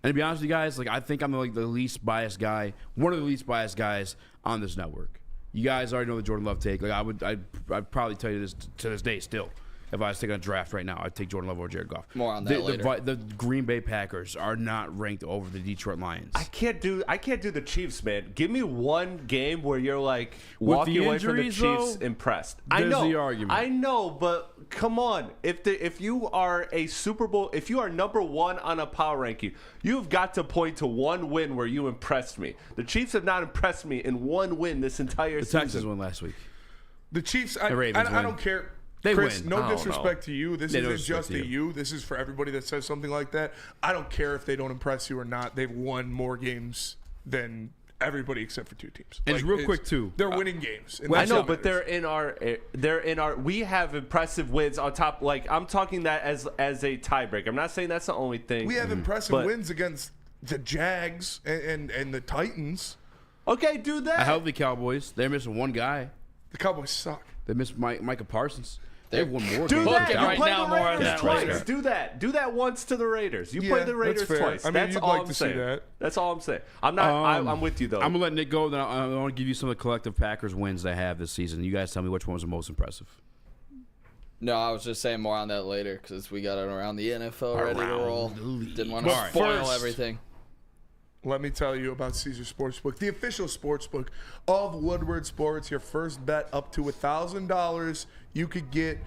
And to be honest with you guys, like, I think I'm the least biased guy, one of the least biased guys on this network. You guys already know the Jordan Love take. Like, I'd probably tell you this to this day still. If I was taking a draft right now, I'd take Jordan Love over Jared Goff. More on that later. The Green Bay Packers are not ranked over the Detroit Lions. I can't do the Chiefs, man. Give me one game where you're like walking away from the Chiefs impressed. I know the argument. I know, but come on. If you are a Super Bowl, if you are number 1 on a power ranking, you've got to point to one win where you impressed me. The Chiefs have not impressed me in one win this entire season. The Texans won last week. The Chiefs. I Ravens win. don't care. They Chris, win. no disrespect to you. This isn't just to a you. This is for everybody that says something like that. I don't care if they don't impress you or not. They've won more games than everybody except for 2 teams. And it's real quick too. They're winning games. I know, but they're in our. We have impressive wins on top. Like, I'm talking that as a tiebreaker. I'm not saying that's the only thing. We have impressive wins against the Jags and the Titans. Okay, do that. A healthy Cowboys. They're missing one guy. The Cowboys suck. They missed Micah Parsons. They've won more do games. That. You right play now, the more Raiders on that twice. later. Do that. Do that once to the Raiders. You play the Raiders twice. I mean, that's you'd all like I'm to saying. see that. That's all I'm saying. I'm not. I'm with you though. I'm gonna let Nick go. Then I want to give you some of the collective Packers wins they have this season. You guys tell me which one was the most impressive. No, I was just saying more on that later because we got it around the NFL ready to roll. Didn't want to But spoil first, everything. Let me tell you about Caesar Sportsbook, the official sportsbook of Woodward Sports. Your first bet up to $1,000 you could get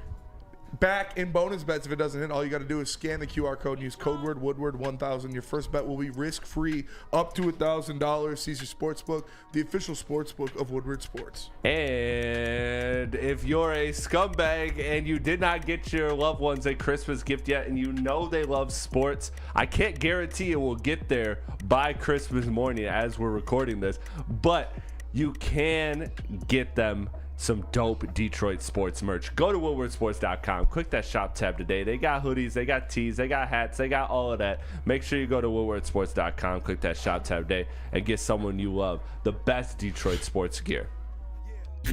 back in bonus bets. If it doesn't hit, all you got to do is scan the QR code and use code word Woodward1000. Your first bet will be risk-free up to $1,000. Caesar Sportsbook, the official sportsbook of Woodward Sports. And if you're a scumbag and you did not get your loved ones a Christmas gift yet and you know they love sports, I can't guarantee it will get there by Christmas morning as we're recording this, but you can get them some dope Detroit sports merch. Go to woodwardsports.com. Click that shop tab today. They got hoodies, they got tees, they got hats, they got all of that. Make sure you go to woodwardsports.com, click that shop tab today, and get someone you love the best Detroit sports gear. The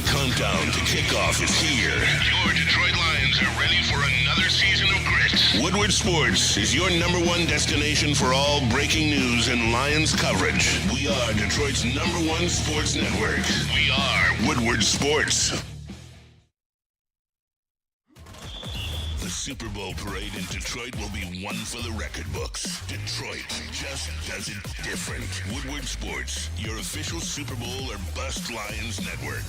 countdown to kickoff is here. Your Detroit Lions are ready for another season of grit. Woodward Sports is your #1 destination for all breaking news and Lions coverage. We are Detroit's #1 sports network. We are Woodward Sports. The Super Bowl parade in Detroit will be one for the record books. Detroit just does it different. Woodward Sports, your official Super Bowl or bust Lions network.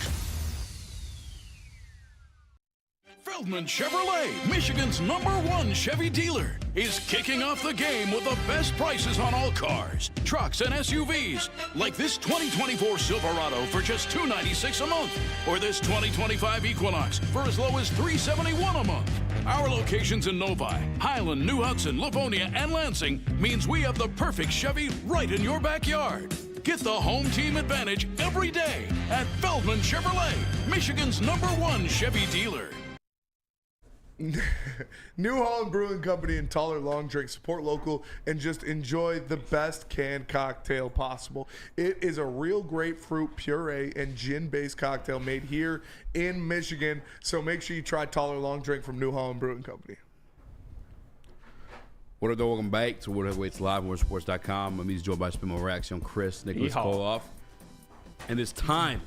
Feldman Chevrolet, Michigan's #1 Chevy dealer, is kicking off the game with the best prices on all cars, trucks, and SUVs, like this 2024 Silverado for just $296 a month, or this 2025 Equinox for as low as $371 a month. Our locations in Novi, Highland, New Hudson, Livonia, and Lansing means we have the perfect Chevy right in your backyard. Get the home team advantage every day at Feldman Chevrolet, Michigan's #1 Chevy dealer. New Holland Brewing Company and Taller Long Drink. Support local and just enjoy the best canned cocktail possible. It is a real grapefruit puree and gin-based cocktail made here in Michigan. So make sure you try Taller Long Drink from New Holland Brewing Company. What up, though? Welcome back to What Waits Live on WorldSports.com. I'm joined by Spin Raxter, Chris, Nicholas Koloff. And it's time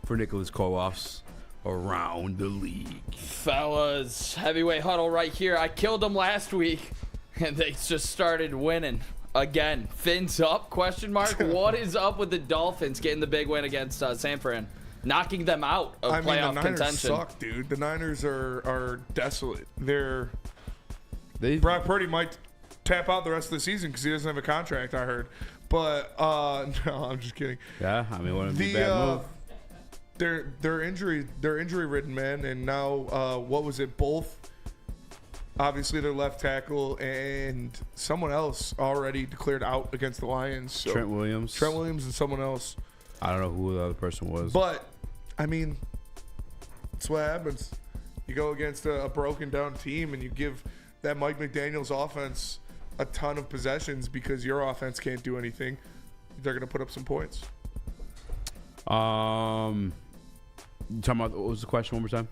for Nicholas Koloff's Around the League. Fellas, heavyweight huddle right here. I killed them last week, and they just started winning again. Fins up? Question mark. What is up with the Dolphins getting the big win against San Fran, knocking them out of playoff the Niners contention? Suck, dude. The Niners are desolate. Brock Purdy might tap out the rest of the season because he doesn't have a contract, I heard. But no, I'm just kidding. Yeah, I mean, what a bad move. They're injury ridden, man, and now what was it? Both, obviously their left tackle and someone else already declared out against the Lions. So Trent Williams and someone else. I don't know who the other person was. But I mean, that's what happens. You go against a broken down team and you give that Mike McDaniel's offense a ton of possessions because your offense can't do anything. They're going to put up some points. You talking about, what was the question one more time?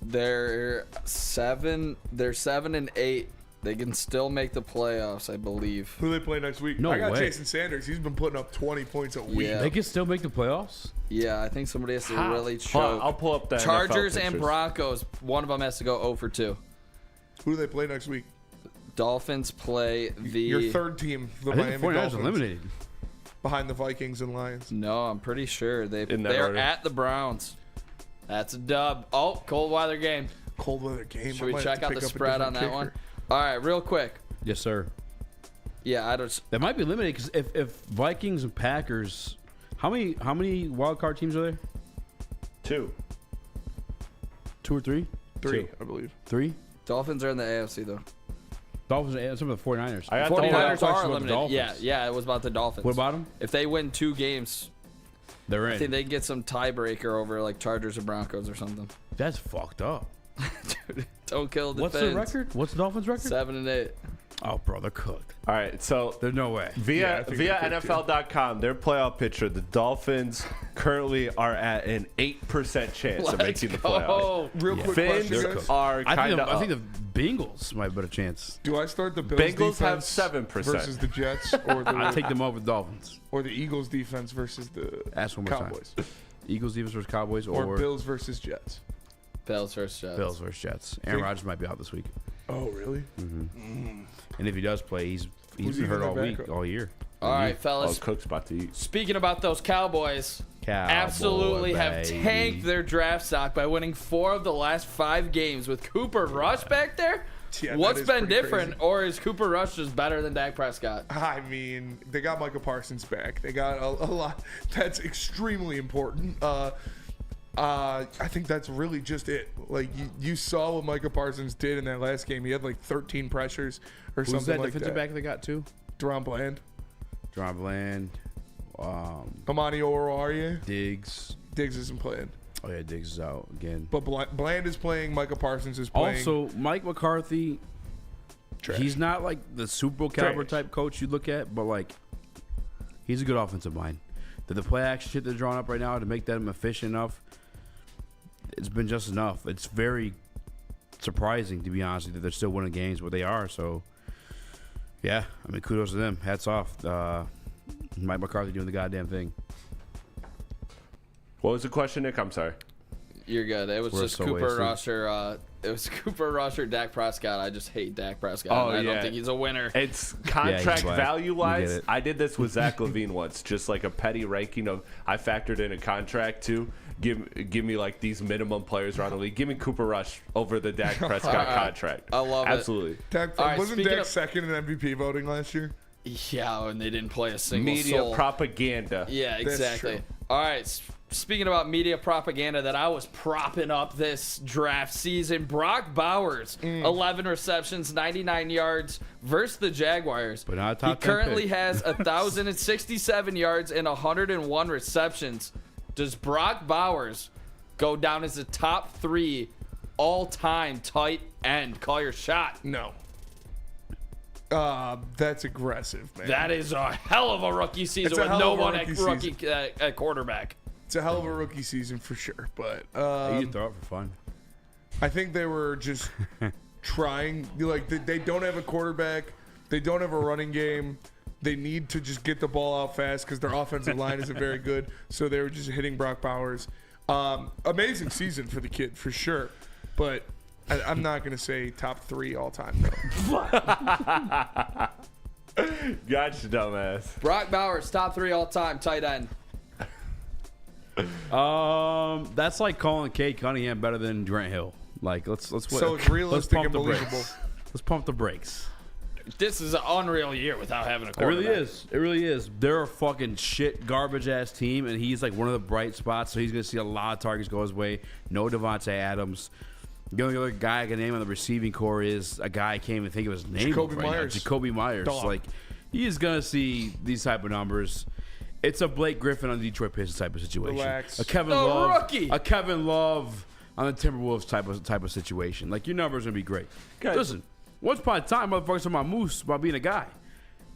They're 7-8. They can still make the playoffs, I believe. Who they play next week? No I got way. Jason Sanders. He's been putting up 20 points a week. Yeah. They can still make the playoffs? Yeah, I think somebody has to really choke. I'll pull up that. Chargers NFL and pictures. Broncos. One of them has to go 0 for 2. Who do they play next week? Dolphins play your third team, the I think Miami the 49ers Dolphins, eliminated. behind the Vikings and Lions. No, I'm pretty sure they're order. at the Browns. That's a dub. Oh, cold weather game. Cold weather game. Should we check out the spread on that one? All right, real quick. Yes, sir. Yeah, I don't. That might be limited because if Vikings and Packers, how many wild card teams are there? 2 or 3? 3, I believe. 3? Dolphins are in the AFC though. Dolphins and some of the 49ers. I got 49ers are the eliminated. Dolphins. Yeah, it was about the Dolphins. What about them? If they win 2 games, They're in. I think they can get some tiebreaker over like Chargers or Broncos or something. That's fucked up. Dude, don't kill the What's Fins. the record? What's the Dolphins' record? 7-8. Oh, bro, they're cooked. All right, so There's no way. via NFL.com, their playoff picture, the Dolphins currently are at an 8% chance of making the playoffs. Oh, Real quick Fins question, guys. are kind of. I think the Bengals might have a better chance. Do I start the Bills Bengals have defense 7% versus the Jets, or I the take them over the Dolphins. or the Eagles defense versus the Ask one more Cowboys, time. Eagles defense versus Cowboys or Bills versus Jets? Bills versus Jets. Bills versus Jets. Aaron Rodgers might be out this week. Oh, really? And if he does play, he's Who's been hurt even all their week, backup? all year. All right, Oh, fellas. Cook's about to eat. Speaking about those Cowboys, absolutely have baby. tanked their draft stock by winning 4 of the last 5 games with Cooper Rush back there. Yeah, What's that is been pretty different, crazy. or is Cooper Rush just better than Dak Prescott? I mean, they got Micah Parsons back. They got a lot. That's extremely important. I think that's really just it. Like you saw what Micah Parsons did in that last game. He had like 13 pressures or Who's something that like defensive that. back they got too? Deron Bland, John Bland, Amani Oruwariye. Diggs. Diggs isn't playing, Oh yeah, Diggs is out again. but Bland is playing. Micah Parsons is playing. Also, Mike McCarthy, Trash. he's not like the Super Bowl caliber Trash. type coach you look at, but like he's a good offensive mind. The play action shit they're drawing up right now to make them efficient enough, it's been just enough. It's very surprising, to be honest, that they're still winning games where they are. So, yeah, I mean, kudos to them. Hats off. Mike McCarthy doing the goddamn thing. What was the question, Nick? I'm sorry. You're good. It was We're just so Cooper wasted. Rush or it was Cooper Rush or Dak Prescott. I just hate Dak Prescott. Oh, I yeah. don't think he's a winner. It's contract black. value We wise. get it. I did this with Zach Levine once, just like a petty ranking of. I factored in a contract too. Give me like these minimum players around the league. Give me Cooper Rush over the Dak Prescott contract. I love it. Absolutely. Dak, All right, wasn't speaking Dak of- second in MVP voting last year? Yeah, and they didn't play a single Media soul. propaganda. Yeah, exactly. true. All right. Speaking about media propaganda that I was propping up this draft season, Brock Bowers, 11 receptions, 99 yards versus the Jaguars. But not a he top 10 currently pick. has 1,067 yards and 101 receptions. Does Brock Bowers go down as the top 3 all-time tight end. Call your shot. No. That's aggressive, man. That is a hell of a rookie season with no one at rookie at quarterback. It's a hell of a rookie season for sure, but you throw it for fun. I think they were just trying. Like they don't have a quarterback. They don't have a running game. They need to just get the ball out fast because their offensive line isn't very good. So they were just hitting Brock Bowers. Amazing season for the kid for sure, but I'm not gonna say top 3 all time though. Gotcha, dumbass. Brock Bowers, top 3 all time tight end. That's like calling Cade Cunningham better than Grant Hill. Like let's So it's realistic and believable. Let's pump the brakes. This is an unreal year without having a quarterback. It really is. It really is. They're a fucking shit, garbage-ass team, and he's like one of the bright spots, so he's going to see a lot of targets go his way. No Devontae Adams. The only other guy I can name on the receiving core is a guy I can't even think of his name. Jacoby Myers. Dog. Like, he is going to see these type of numbers. It's a Blake Griffin on the Detroit Pistons type of situation. Relax. A Kevin Love on the Timberwolves type of situation. Like, your numbers are going to be great. Guys. Listen. Once upon a time, motherfuckers talking about Moose about being a guy.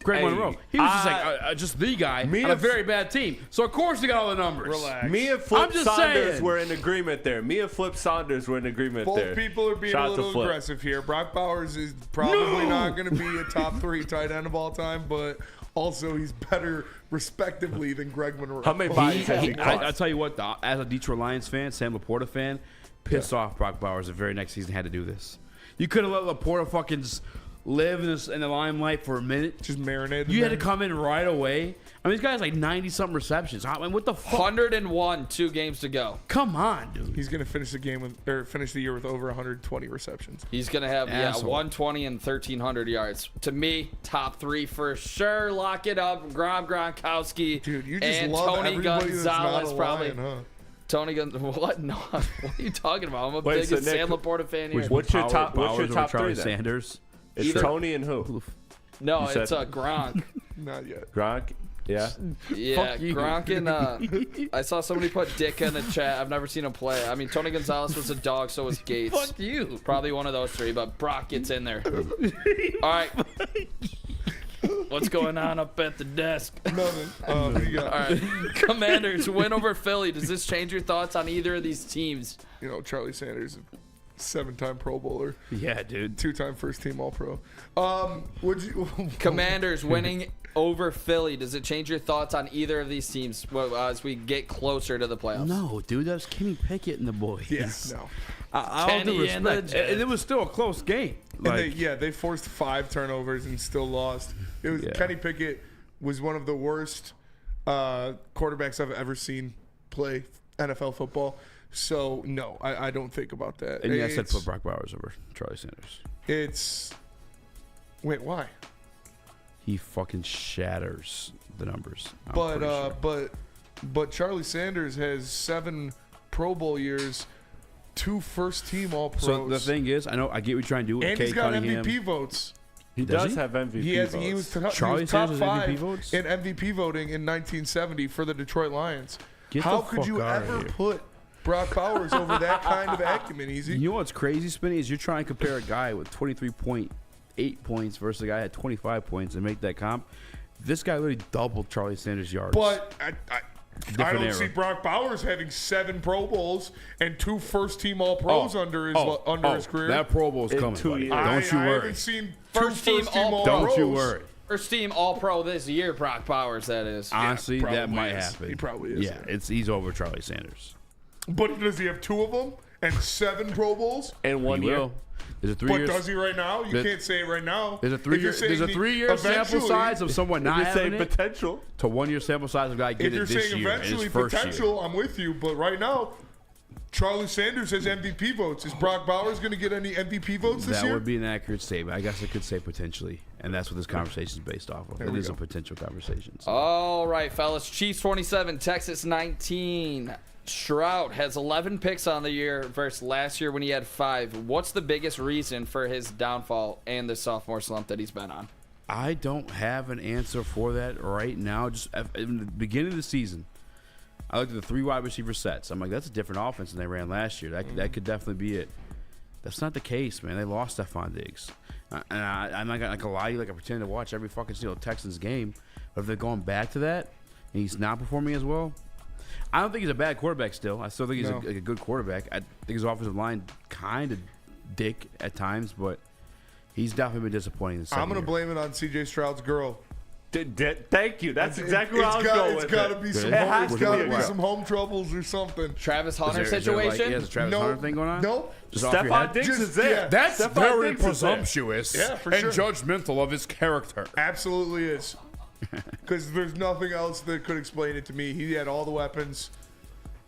Greg Monroe. He was just the guy on a very bad team. So, of course, he got all the numbers. Relax. Me and Flip Saunders were in agreement there. Both people are being a little aggressive here. Brock Bowers is probably not going to be a top 3 tight end of all time, but also he's better respectively than Greg Monroe. How many bodies has he cost? I'll tell you what, as a Detroit Lions fan, Sam Laporta fan, pissed off Brock Bowers the very next season had to do this. You could have let Laporta fucking just live in the limelight for a minute. Just marinate. You had to come in right away. I mean, this guy's like 90-something receptions. I mean, what the fuck? 101, 2 games to go. Come on, dude. He's gonna finish the year with over 120 receptions. He's gonna have 120 and 1,300 yards. To me, top 3 for sure. Lock it up. Gronkowski. Dude, you just and love Tony everybody Gonzalez that's not a probably. Lion, huh? What? No. What are you talking about? I'm a biggest Sam Laporta fan here. What's your top 3 Charlie then? Sanders. It's Tony and who? No, it's Gronk. Not yet. Gronk? Yeah. Yeah, Gronk and I saw somebody put Dick in the chat. I've never seen him play. I mean, Tony Gonzalez was a dog, so was Gates. Fuck you. Probably one of those 3, but Brock gets in there. All right. What's going on up at the desk? Nothing. All right. Commanders win over Philly. Does this change your thoughts on either of these teams? You know, Charlie Sanders, 7-time Pro Bowler. Yeah, dude. 2-time first-team All-Pro. Commanders winning over Philly. Does it change your thoughts on either of these teams as we get closer to the playoffs? No, dude. That was Kenny Pickett and the boys. Yeah, no. All due respect. And it was still a close game. And they forced 5 turnovers and still lost. It was Kenny Pickett was one of the worst quarterbacks I've ever seen play NFL football. So no, I don't think about that. And I said put Brock Bowers over Charlie Sanders. Wait, why? He fucking shatters the numbers. But Charlie Sanders has 7 Pro Bowl years. 2 first-team All-Pros. So the thing is, I get what you're trying to do with and Cade he's got Cunningham. MVP votes. He does have MVP votes. He was top Sanders 5 MVP votes? in MVP voting in 1970 for the Detroit Lions. How could you ever put Brock Bowers over that kind of acumen, Easy? You know what's crazy, Spinny, is you're trying to compare a guy with 23.8 points versus a guy who had 25 points and make that comp. This guy literally doubled Charlie Sanders' yards. But I don't see Brock Bowers having 7 Pro Bowls and 2 first-team All-Pros under his career. That Pro Bowl's coming, buddy. Don't you I worry. haven't seen First-team All-Pros. Don't you worry. First-team All-Pro this year, Brock Bowers, that is. Honestly, that might happen. He probably is. Yeah, he's over Charlie Sanders. But does he have 2 of them and 7 Pro Bowls? In 1 year? There's a 3 But years. does he right now? You can't say it right now. There's a 3-year sample size of someone not having it. Potential. To 1 year sample size of a guy getting it this year. If you're saying eventually potential, I'm with you. But right now, Charlie Sanders has MVP votes. Is Brock Bowers going to get any MVP votes this year? That would be an accurate statement. I guess I could say potentially. And that's what this conversation is based off of. It is a potential conversation. So. All right, fellas. Chiefs 27, Texas 19. Stroud has 11 picks on the year versus last year when he had 5. What's the biggest reason for his downfall and the sophomore slump that he's been on? I don't have an answer for that right now. Just in the beginning of the season, I looked at the 3 wide receiver sets. I'm like, that's a different offense than they ran last year. That could definitely be it. That's not the case, man. They lost Stephon Diggs. And I'm not gonna lie to you, like I pretend to watch every fucking Texans game. But if they're going back to that and he's not performing as well, I don't think he's a bad quarterback still. I still think he's a good quarterback. I think his offensive line kind of dick at times, but he's definitely been disappointing. I'm going to blame it on C.J. Stroud's girl. Thank you. That's exactly what I was going with. It's got to be some home troubles or something. Travis Hunter situation? There's a Travis Hunter thing going on? Nope. Stephon Diggs is there. Yeah. That's Stephon very Diggs is there. presumptuous for and sure. judgmental of his character. Absolutely is. Because there's nothing else that could explain it to me. He had all the weapons.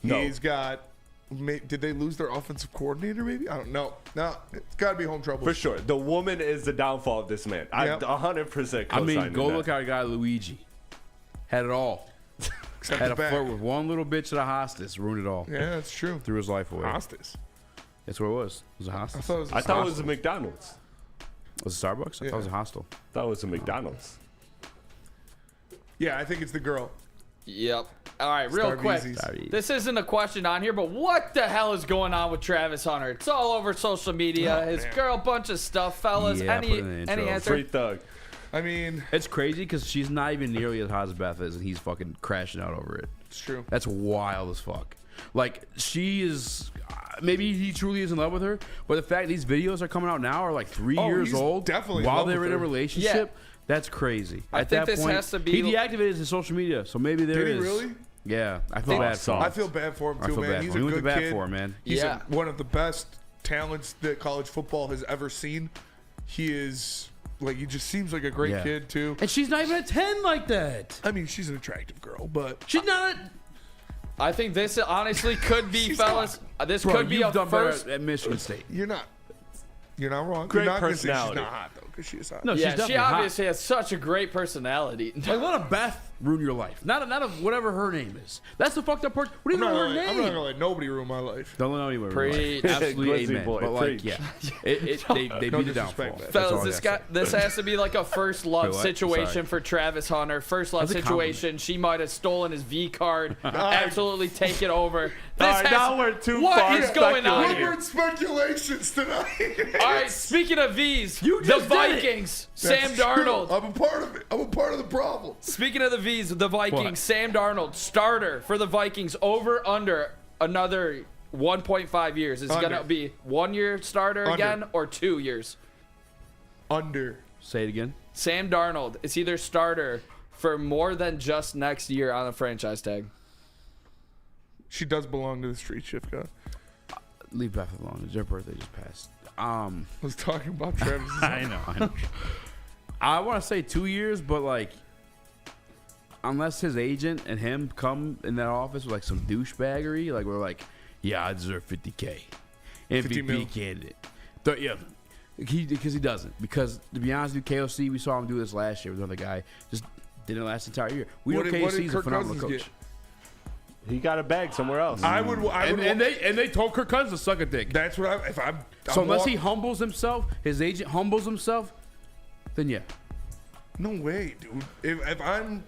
He's got... Did they lose their offensive coordinator, maybe? I don't know. No, it's got to be home trouble. For sure. The woman is the downfall of this man. Yep. 100% I mean, go that. look at our guy Luigi. Had it all. Had a flirt with one little bitch at a hostas. Ruined it all. Yeah, that's true. Threw his life away. Hostas. That's what it was. It was a hostas. I thought it was a McDonald's. Was it Starbucks? I thought it was a hostel. I thought it was a McDonald's. Yeah, I think it's the girl. Yep. All right, real quick. This isn't a question on here, but what the hell is going on with Travis Hunter? It's all over social media. His girl, bunch of stuff, fellas. Yeah, any answer? Free thug. I mean, it's crazy because she's not even nearly as hot as Beth is, and he's fucking crashing out over it. It's true. That's wild as fuck. Like, she is... Maybe he truly is in love with her, but the fact these videos are coming out now are like 3 years old. Definitely while in love they're with in a her. relationship. Yeah. That's crazy. I think this has to be... He deactivated his social media, so maybe there is. Did he really? Yeah, I feel bad for him. I feel bad for him too, man. He's a good kid. For him, man. He's one of the best talents that college football has ever seen. He is like, he just seems like a great kid too. And she's not even a 10 like that. I mean, she's an attractive girl, but she's not. I think this honestly could be, fellas. This could be a first at Michigan State. You're not wrong. Great You're not gonna personality. say she's not hot though, because she is hot. No, yeah, she's she obviously has such a great personality. Like, let a Beth ruin your life. Not a whatever her name is. That's the fucked up part. What do you know her name? I'm not gonna let nobody ruin my life. Don't let anybody ruin Preach. your life. Absolutely Glizzy amen. boy, But like, preach. yeah, they beat the downfall. Fellas, this has to be like a first love situation for Travis Hunter. First love situation. She might have stolen his V card. Absolutely take it over. Now we're too what far. What is going on here? Woodward speculations tonight. All right, speaking of V's, the Vikings, Sam Darnold. I'm a part of it. I'm a part of the problem. Speaking of the V's, the Vikings, Sam Darnold, starter for the Vikings, over under another 1.5 years. Is it going to be 1 year starter again or 2 years? Under. Say it again. Sam Darnold is either starter for more than just next year on the franchise tag. She does belong to the street shift guy. Leave Beth alone. It's her birthday just passed. I was talking about Travis. I know. I want to say 2 years, but like, unless his agent and him come in that office with like some douchebaggery, like we're like, yeah, I deserve 50K, MVP candidate. Yeah, because he doesn't. Because to be honest with you, KOC, we saw him do this last year with another guy. Just didn't last the entire year. We know KOC's a phenomenal coach. He got a bag somewhere else. And they told Kirk Cousins to suck a dick. That's what I'm so unless he humbles himself, his agent humbles himself, then yeah. No way, dude. If I'm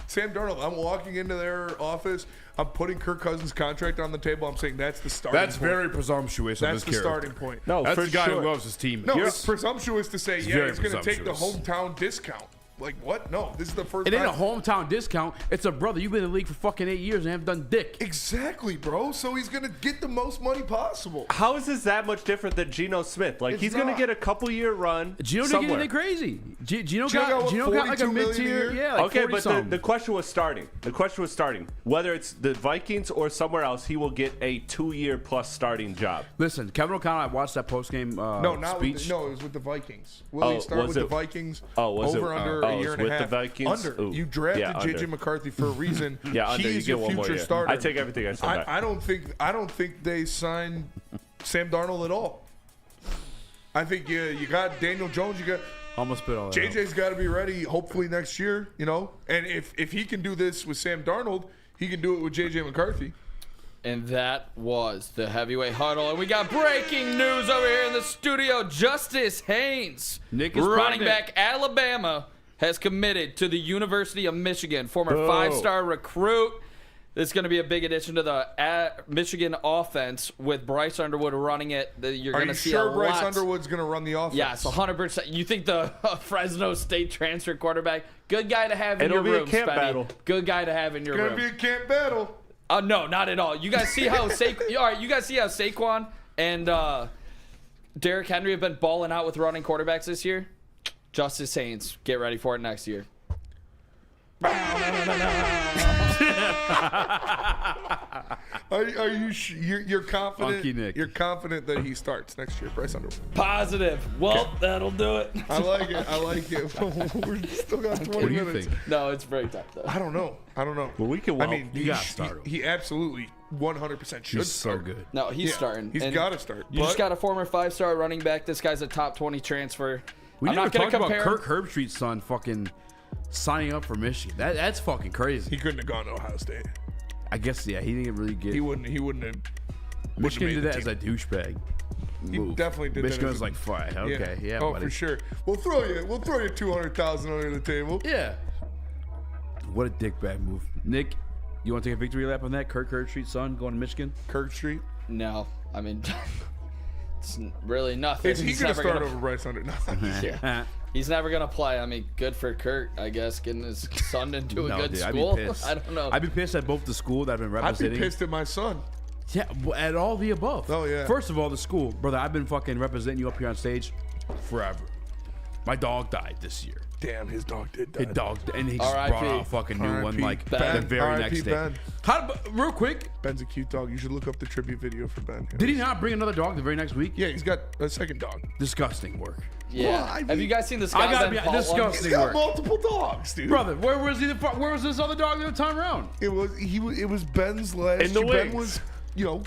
Sam Darnold, I'm walking into their office, I'm putting Kirk Cousins' contract on the table, I'm saying that's the starting point. That's very presumptuous of his That's the starting point. No, that's for the guy sure. who loves his team. No, it's presumptuous to say, It's yeah, very it's going to take the presumptuous. hometown discount. Like, what? No, this is the first It time. ain't a hometown discount. It's a brother. You've been in the league for fucking 8 years and haven't done dick. Exactly, bro. So he's going to get the most money possible. How is this that much different than Geno Smith? Like, he's going to get a couple-year run Geno didn't get anything crazy. Geno got like a 42 million mid-tier. a year? Yeah, like okay, 40 but something. the question was starting. The question was starting. Whether it's the Vikings or somewhere else, he will get a 2-year plus starting job. Listen, Kevin O'Connell, I watched that postgame speech. No, it was with the Vikings. Will he start with the Vikings over under a year and a half? With the Vikings? Under. You drafted J.J. McCarthy for a reason. Yeah, under. He's You your get one more future year. starter. I take everything I said back. I don't think they signed Sam Darnold at all. I think you got Daniel Jones. You got almost spit all that. JJ's got to be ready. Hopefully next year. You know, and if he can do this with Sam Darnold, he can do it with J.J. McCarthy. And that was the heavyweight huddle. And we got breaking news over here in the studio. Justice Haynes, running back Alabama, has committed to the University of Michigan. Former 5-star recruit. This is going to be a big addition to the Michigan offense with Bryce Underwood running it. You're going to see sure a Bryce lot. Underwood's going to run the offense? Yes, 100%. You think the Fresno State transfer quarterback, good guy to have in It'll your room, be a camp Spenny. battle. Good guy to have in your room. It's going to be a camp battle. No, not at all. You guys see how Saquon and Derrick Henry have been balling out with running quarterbacks this year? Justice Saints, get ready for it next year. Are you you're confident? Funky Nick. You're confident that he starts next year, Bryce Underwood? Positive. Well, that'll do it. I like it. I like it. We're still got 20 What do you minutes. think? No, it's very tough though. I don't know. Well, we can. I mean, you gotta start him. He absolutely 100% should He's so start. good. No, he's Yeah, starting. He's And got to start. You just got a former 5-star running back. This guy's a top 20 transfer. We I'm never not going talked to about compare. Kirk Herbstreit's son fucking signing up for Michigan. That's fucking crazy. He couldn't have gone to Ohio State. I guess, yeah, he didn't really get. He wouldn't have. Michigan made did the that as a team. douchebag. He move. definitely did Michigan that. was like, fine, okay, yeah, oh, buddy. for sure. We'll throw you 200,000 under the table. Yeah. What a dickbag move. Nick, you want to take a victory lap on that? Kirk Herbstreit's son going to Michigan? Kirk Street. No, I mean, it's really nothing. Is he He's going to never start gonna- over Bryce Underwood? No. Yeah. He's never going to play. I mean, good for Kurt, I guess, getting his son into a No, good dude, school. I'd be pissed. I don't know. I'd be pissed at both the school that I've been I'd representing. be pissed at my son. Yeah, at all the above. Oh, yeah. First of all, the school. Brother, I've been fucking representing you up here on stage forever. My dog died this year. Damn, his dog did die. His dog, and he just R.I.P. brought out a fucking new one R.I.P. like Ben. the very R.I.P. next day. Ben. Real quick, Ben's a cute dog. You should look up the tribute video for Ben. did he not bring another dog the very next week? Yeah, he's got a second dog. Disgusting work. Yeah. Well, I Have mean- you guys seen this I guy? gotta Ben be- Paul this one? goes- He's got work. multiple dogs, dude. Brother, where was this other dog the other time around? It was Ben's last In the year. Ben wings. was,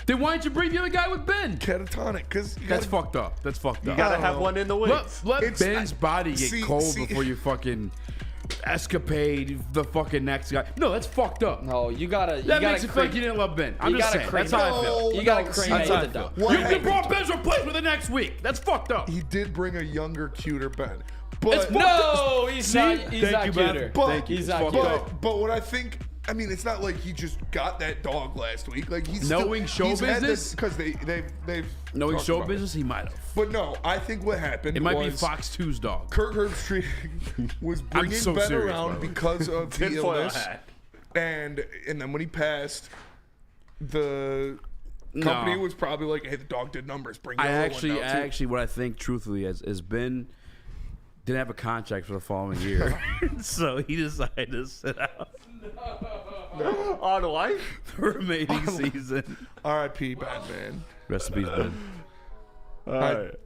Then why didn't you bring the other guy with Ben? catatonic because That's fucked up. That's fucked You up. gotta don't have know. one in the wings. Let It's- Ben's body get see- cold see- before you fucking escapade the fucking next guy. No, that's fucked up. No, you gotta. That you makes gotta it feel like you didn't love Ben. I'm you just gotta saying. cream That's how I it. feel. You gotta No, cream That's it how I the feel. dog. Why- You can brought Ben's replacement the next week. That's fucked up. He did bring a younger, cuter Ben. But It's No, he's See? not. He's Thank not you, Ben. cuter. But- Thank you. He's It's not fucked cuter. up. But what I think, I mean, it's not like he just got that dog last week. Like he's Knowing show business? because they've Knowing talked show about it. business, he might have. But no, I think what happened It might be was Fox 2's dog. Kurt Herbstreit was bringing so Ben serious, by around the way. because of the Tinfoil illness, hat. and then when he passed, the company No. was probably like, "Hey, the dog did numbers. Bring the I other actually, one down too." what I think truthfully is Ben didn't have a contract for the following year, so he decided to sit out On life? the remaining season. R.I.P. Batman. Rest in peace, Ben.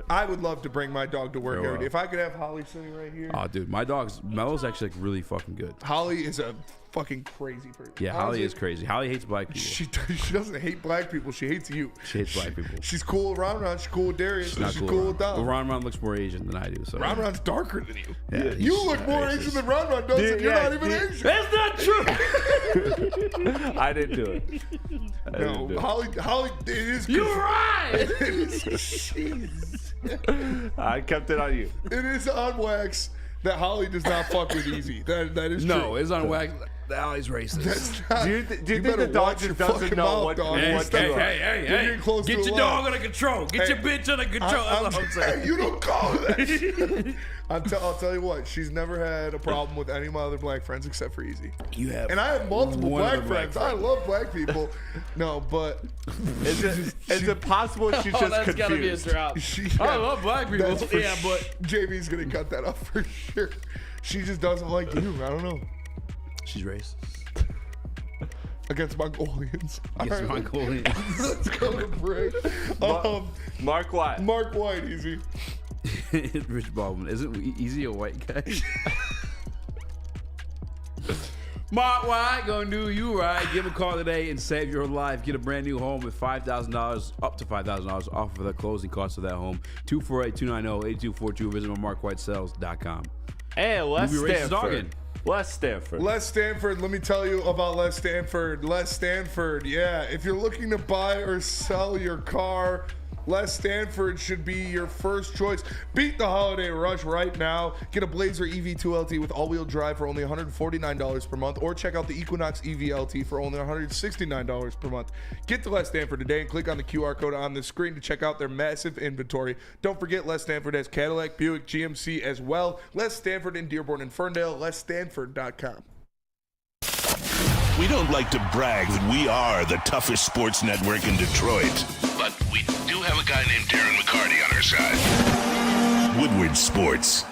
I would love to bring my dog to work Very every day. well. If I could have Holly sitting right here. Oh, dude, my dog's Mellow's actually like really fucking good. Holly is a fucking crazy person. Yeah, Holly Honestly, is crazy. Holly hates black people. She doesn't hate black people. She hates you. She hates black people. She's cool with Ron. She's cool with Darius. She's Not cool with Ron. Dom. Well, Ron looks more Asian than I do. So Ron's darker than you. Yeah, he's You look more racist. Asian than Ron does, and you're yeah, not even Asian. That's not true. I didn't do it. I didn't do No, it. Holly, it is. You're right. It I kept it on you. is on wax that Holly does not fuck with Easy. That is No, true. it's on wax. The Alley's racist. That's not, Do you think better the dog watch your just doesn't fucking know mouth, what- dog. Hey, what Stop to hey, do? hey, hey, You're hey. getting close Get to your the dog line. under control. Get your bitch under control. That's all I'm saying. You don't call it that shit. I'll tell you what. She's never had a problem with any of my other black friends except for Easy. You have And I have multiple one black other black friends. I love black people. No, but Is it possible she's Oh, just that's gotta be a confused? drought. I love black people. that's for Yeah, but JB's gonna cut that up for sure. She just doesn't like you. I don't know. she's racist. Against Mongolians. Yes, All right, Mongolians. Let's go to break. Mark White. Mark White, Easy. Rich Baldwin. Isn't Easy a white guy? Mark White gonna do you right. Give a call today and save your life. Get a brand new home with $5,000, up to $5,000 off of the closing cost of that home. 248-290-8242. Visit markwhitesales.com. And Les Movie racist Stanford. dogging. Les Stanford. Les Stanford, let me tell you about Les Stanford. Les Stanford, yeah. If you're looking to buy or sell your car, Les Stanford should be your first choice. Beat the holiday rush right now. Get a Blazer EV2 LT with all-wheel drive for only $149 per month, or check out the Equinox EV LT for only $169 per month. Get to Les Stanford today and click on the QR code on the screen to check out their massive inventory. Don't forget, Les Stanford has Cadillac, Buick, GMC as well. Les Stanford in Dearborn and Ferndale. LesStanford.com. We don't like to brag that we are the toughest sports network in Detroit, but we do have a guy named Darren McCarty on our side. Woodward Sports.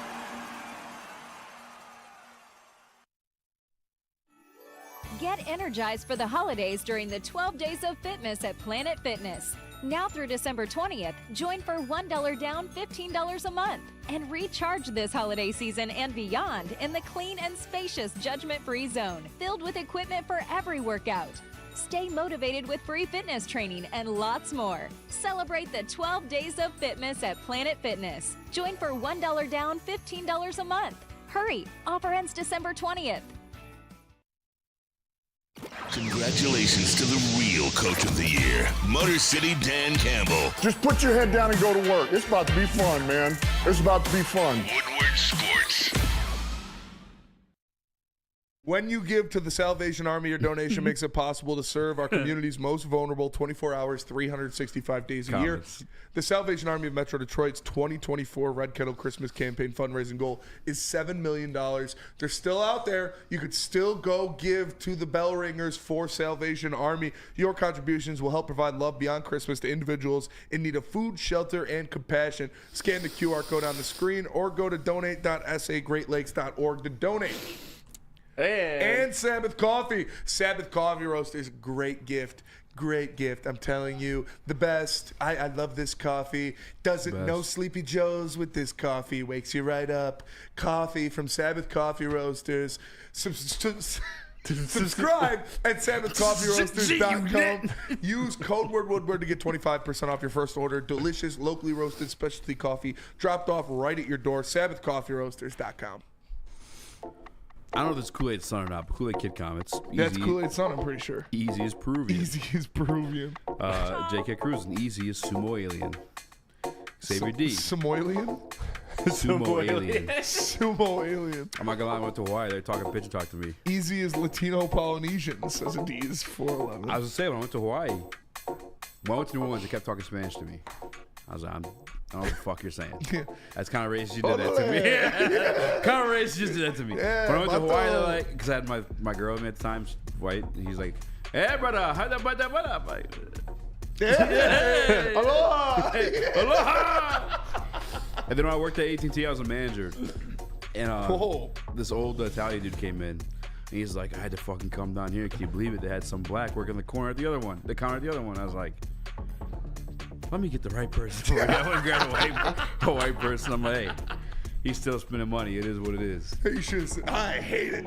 Get energized for the holidays during the 12 Days of Fitness at Planet Fitness. Now through December 20th, join for $1 down, $15 a month. And recharge this holiday season and beyond in the clean and spacious judgment-free zone, filled with equipment for every workout. Stay motivated with free fitness training and lots more. Celebrate the 12 Days of Fitness at Planet Fitness. Join for $1 down, $15 a month. Hurry, offer ends December 20th. Congratulations to the real Coach of the Year, Motor City Dan Campbell. Just put your head down and go to work. It's about to be fun, man. It's about to be fun. Woodward Sports. When you give to the Salvation Army, your donation makes it possible to serve our community's most vulnerable 24 hours, 365 days a year. The Salvation Army of Metro Detroit's 2024 Red Kettle Christmas Campaign fundraising goal is $7 million. They're still out there. You could still go give to the bell ringers for Salvation Army. Your contributions will help provide love beyond Christmas to individuals in need of food, shelter, and compassion. Scan the QR code on the screen or go to donate.sagreatlakes.org to donate. And Sabbath Coffee. Sabbath Coffee Roasters, great gift. Great gift. I'm telling you, the best. I love this coffee. Doesn't no Sleepy Joes with this coffee. Wakes you right up. Coffee from Sabbath Coffee Roasters. Subscribe at SabbathCoffeeRoasters.com. Use code word Woodward to get 25% off your first order. Delicious, locally roasted specialty coffee dropped off right at your door. SabbathCoffeeRoasters.com. I don't know if it's Kool-Aid Sun or not, but Kool-Aid Kid comments. That's Kool-Aid Sun, I'm pretty sure. Easy is Peruvian. Easy is Peruvian. J.K. Cruz, and easy is Sumo Alien. Xavier D. Sumo Alien? Sumo Alien. Sumo Alien. I'm not gonna lie, I went to Hawaii. They're talking pigeon talk to me. Easy is Latino Polynesian, says a D is 411. I was gonna say, when I went to Hawaii, when I went to New Orleans, they kept talking Spanish to me. I was like, I don't know what the fuck you're saying. That's kind of racist. You did that to me. Kind of racist. You just did that to me. Yeah, when I went to Hawaii, they're like, because I had my girl with me at the time, white. And he's like, hey, brother, how that, brother? I'm like, hey, aloha. Aloha. And then when I worked at AT&T, I was a manager. And this old Italian dude came in. And he's like, I had to fucking come down here. Can you believe it? They had some black working the corner at the other one. The counter at the other one. I was like, let me get the right person. I want to grab a white person. I'm like, hey, he's still spending money. It is what it is. You should have said, I hate it.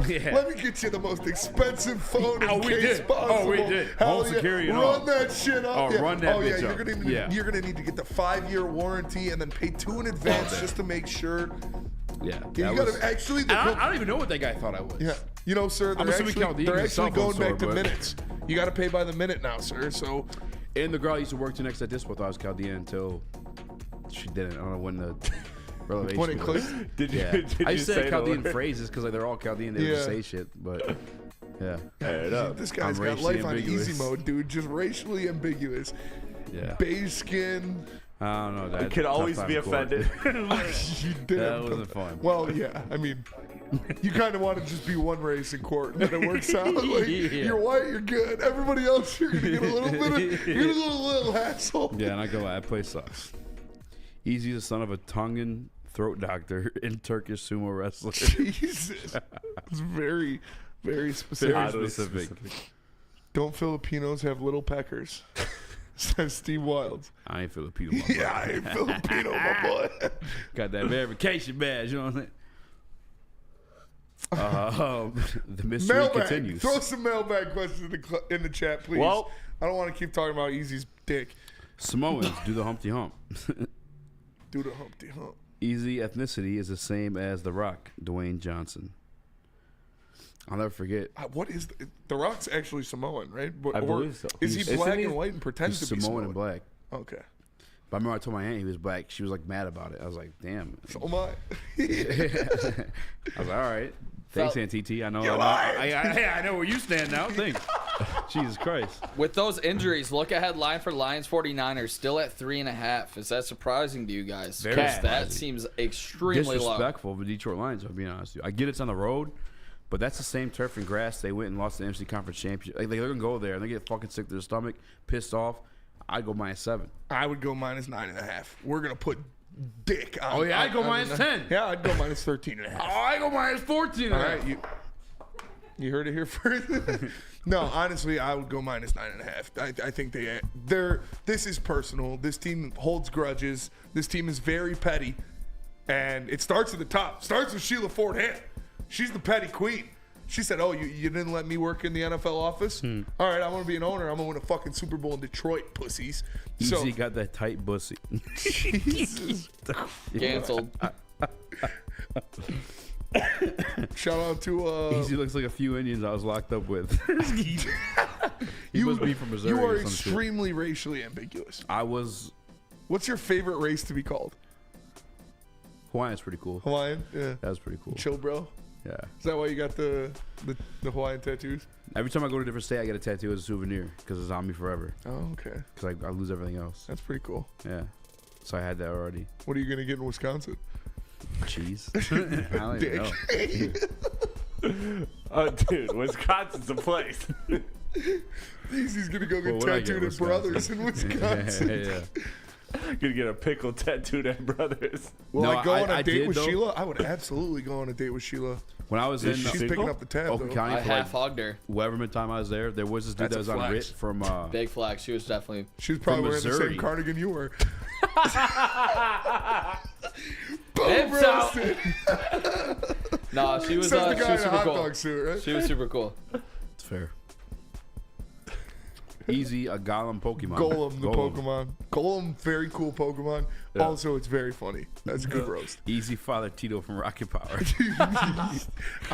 Yeah. Let me get you the most expensive phone in case possible. Oh, we did. Hell Home security and Run all. that shit up. Run that bitch up. You're going to need to get the 5-year warranty and then pay 2 in advance just to make sure. Yeah. You got to actually. I don't even know what that guy thought I was. Yeah. You know, sir, they're actually going back to minutes. You got to pay by the minute now, sir. So. And the girl I used to work to next at Dispo thought I was Chaldean until she didn't. I don't know when the revelation when it was. clicked? Did you I used to say Chaldean the phrases because like, they're all Chaldean. They just say shit. But yeah. This guy's got life on easy mode, dude. Just racially ambiguous. Yeah. Beige skin. I don't know. That I could always be offended. You did. That wasn't fun. Well, yeah. I mean, you kind of want to just be one race in court, and then it works out. Like, you're white, you're good. Everybody else, you're gonna get a little bit of, you're gonna get a little hassle. Yeah, and I go, that place sucks. Easy, the son of a Tongan throat doctor and Turkish sumo wrestler. Jesus, it's very, very specific. Very specific. Don't Filipinos have little peckers? Says Steve Wilds. I ain't Filipino, my boy. Yeah, I ain't Filipino, my boy. Got that verification badge, you know what I'm saying? The mystery mailbag. continues. Throw some mailbag questions in the chat, please. Well, I don't want to keep talking about Easy's dick. Samoans do the Humpty Hump. Do the Humpty Hump. Easy ethnicity is the same as The Rock, Dwayne Johnson. I'll never forget. What is the Rock's actually Samoan, right? I believe so. Is he black and white and pretends to be Samoan and black. Okay. But I remember I told my aunt he was black. She was like mad about it. I was like, damn. So am I. I was like, all right. Thanks, Aunt TT. I know. I know where you stand now. Thanks. Jesus Christ. With those injuries, look ahead line for Lions 49ers still at 3.5. Is that surprising to you guys? Very Because surprising. that seems extremely low. Disrespectful of the Detroit Lions, I'll be honest with you. I get it's on the road, but that's the same turf and grass they went and lost the NFC Conference Championship. Like, they're going to go there and they get fucking sick to their stomach, pissed off. I'd go -7. I would go -9.5. We're going to put dick on. Oh, yeah, I'd go -10. Yeah, I'd go -13.5. Oh, I'd go -14. All right, you heard it here first. No, honestly, I would go -9.5. I think they're. This is personal. This team holds grudges. This team is very petty, and it starts at the top. Starts with Sheila Ford Hamp. She's the petty queen. She said, "Oh, you didn't let me work in the NFL office? All right, I want to be an owner. I'm gonna win a fucking Super Bowl in Detroit, pussies." Easy got that tight bussy. Jesus. Canceled. Shout out to Easy looks like a few Indians I was locked up with. He must be from Missouri. You are or some shit. extremely racially ambiguous. I was. What's your favorite race to be called? Hawaiian's pretty cool. Hawaiian? Yeah. That was pretty cool. Chill, bro. Yeah. Is that why you got the Hawaiian tattoos? Every time I go to a different state, I get a tattoo as a souvenir because it's on me forever. Oh, okay. Because I lose everything else. That's pretty cool. Yeah. So I had that already. What are you gonna get in Wisconsin? Cheese. I don't even know. Oh, dude, Wisconsin's the place. Easy's gonna go get Well, what'd I get tattooed in at Brothers in Wisconsin. yeah. Gonna get a pickle tattooed at Brothers. Will No, I go on a I date did, with though. Sheila? I would absolutely go on a date with Sheila. When I was in She's picking up the tab, Oakland though. County I for like half-hogged her. Whatever time I was there was this dude That's that was a on flex. RIT from Big flag. She was definitely. She was probably wearing the Missouri. same cardigan you were. Hips out. No, she was Says the she guy was in a super hot cool. dog suit, right? She was super cool. It's fair. Easy, a Golem Pokemon. Golem, the Pokemon. Golem, very cool Pokemon. Yeah. Also, it's very funny. That's a good roast. Easy Father Tito from Rocket Power.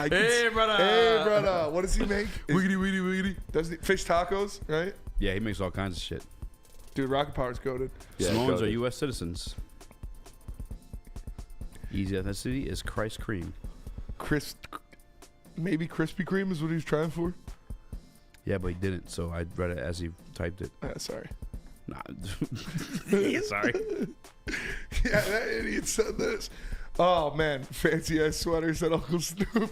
Hey, brother. Hey, brother. What does he make? Wiggity, wiggity, wiggity. Does he fish tacos, right? Yeah, he makes all kinds of shit. Dude, Rocket Power's goated. Yeah, Samoans go are to- U.S. citizens. Easy ethnicity is Christ Cream. Maybe Krispy Kreme is what he was trying for? Yeah, but he didn't, so I read it as he typed it. Sorry. Nah. Yeah, sorry. Yeah, that idiot said this. Oh, man. Fancy ass sweaters at Uncle Snoop.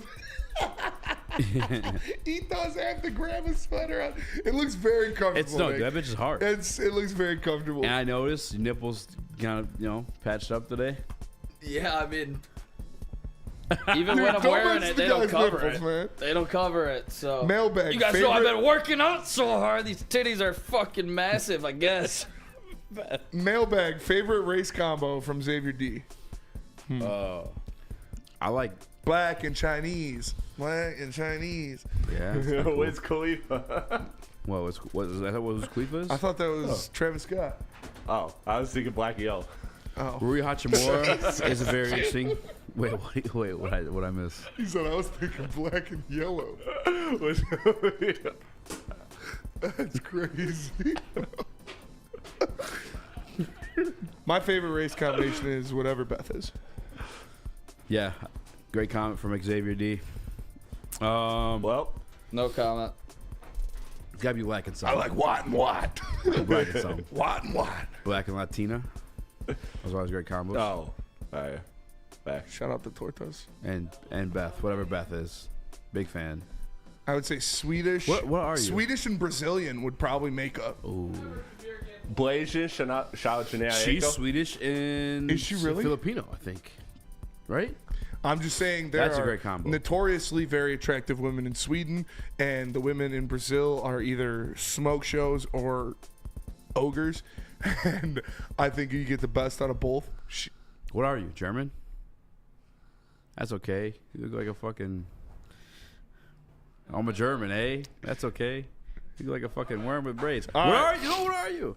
He does have the grandma sweater on. It looks very comfortable. It's no, Nick. that bitch is hard. It looks very comfortable. And I noticed your nipples kind of, patched up today. Yeah, I mean, even Dude, when I'm don't wearing mention it, the they don't guy's cover nipples, it. man. They don't cover it. So Mailbag. you guys know I've favorite- been working out so hard. These titties are fucking massive, I guess. Mailbag. Favorite race combo from Xavier D. I like. Black and Chinese. Black and Chinese. Yeah. that's kinda cool. Wiz Khalifa. What was that? What was Khalifa's? I thought that was Travis Scott. Oh, I was thinking Black Yo. Oh. Rui Hachimura is a very interesting. Wait, what I miss? He said I was thinking black and yellow. That's crazy. My favorite race combination is whatever Beth is. Yeah, great comment from Xavier D. Well, No comment. It's gotta be black and I something. like Watt and Watt. Black and something. Watt and Watt. Black and Latina. Those are always great combos. oh, yeah. Back. Shout out to Tortas. And Beth, whatever Beth is, big fan. I would say Swedish. What are you? Swedish and Brazilian would probably make up. Ooh, Blasian, shout out Janae she's Aiko. Swedish and Is she really? Filipino? I think. Right? I'm just saying there That's a are great combo. notoriously very attractive women in Sweden, and the women in Brazil are either smoke shows or ogres. And I think you get the best out of both. What are you? German? That's okay. You look like a fucking. I'm a German, eh? That's okay. You look like a fucking worm with braids. What are you? What are you?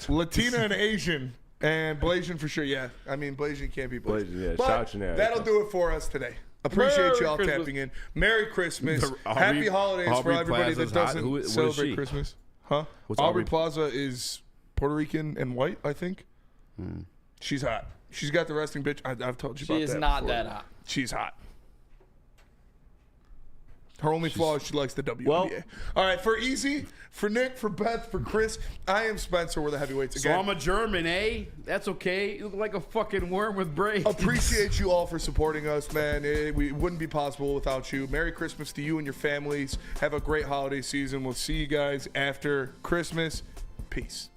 Latina and Asian. And Blasian for sure, yeah. I mean, Blasian can't be Blasian. Blasian, yeah. But Shout out Janae that'll Aiko. do it for us today. Appreciate Merry y'all Christmas. tapping in. Merry Christmas. Aubrey- Happy holidays for Aubrey everybody Plaza's that hot. doesn't What is celebrate she? Christmas. Huh? What's Aubrey Aubrey- Plaza is Puerto Rican and white, I think. She's hot. She's got the resting bitch. I've told you about that. She is not before. that hot. She's hot. Her only flaw is she likes the WNBA. Well- All right, for Easy, for Nick, for Beth, for Chris, I am Spencer. We're the heavyweights So again. I'm a German, eh? That's okay. You look like a fucking worm with braids. Appreciate you all for supporting us, man. It wouldn't be possible without you. Merry Christmas to you and your families. Have a great holiday season. We'll see you guys after Christmas. Peace.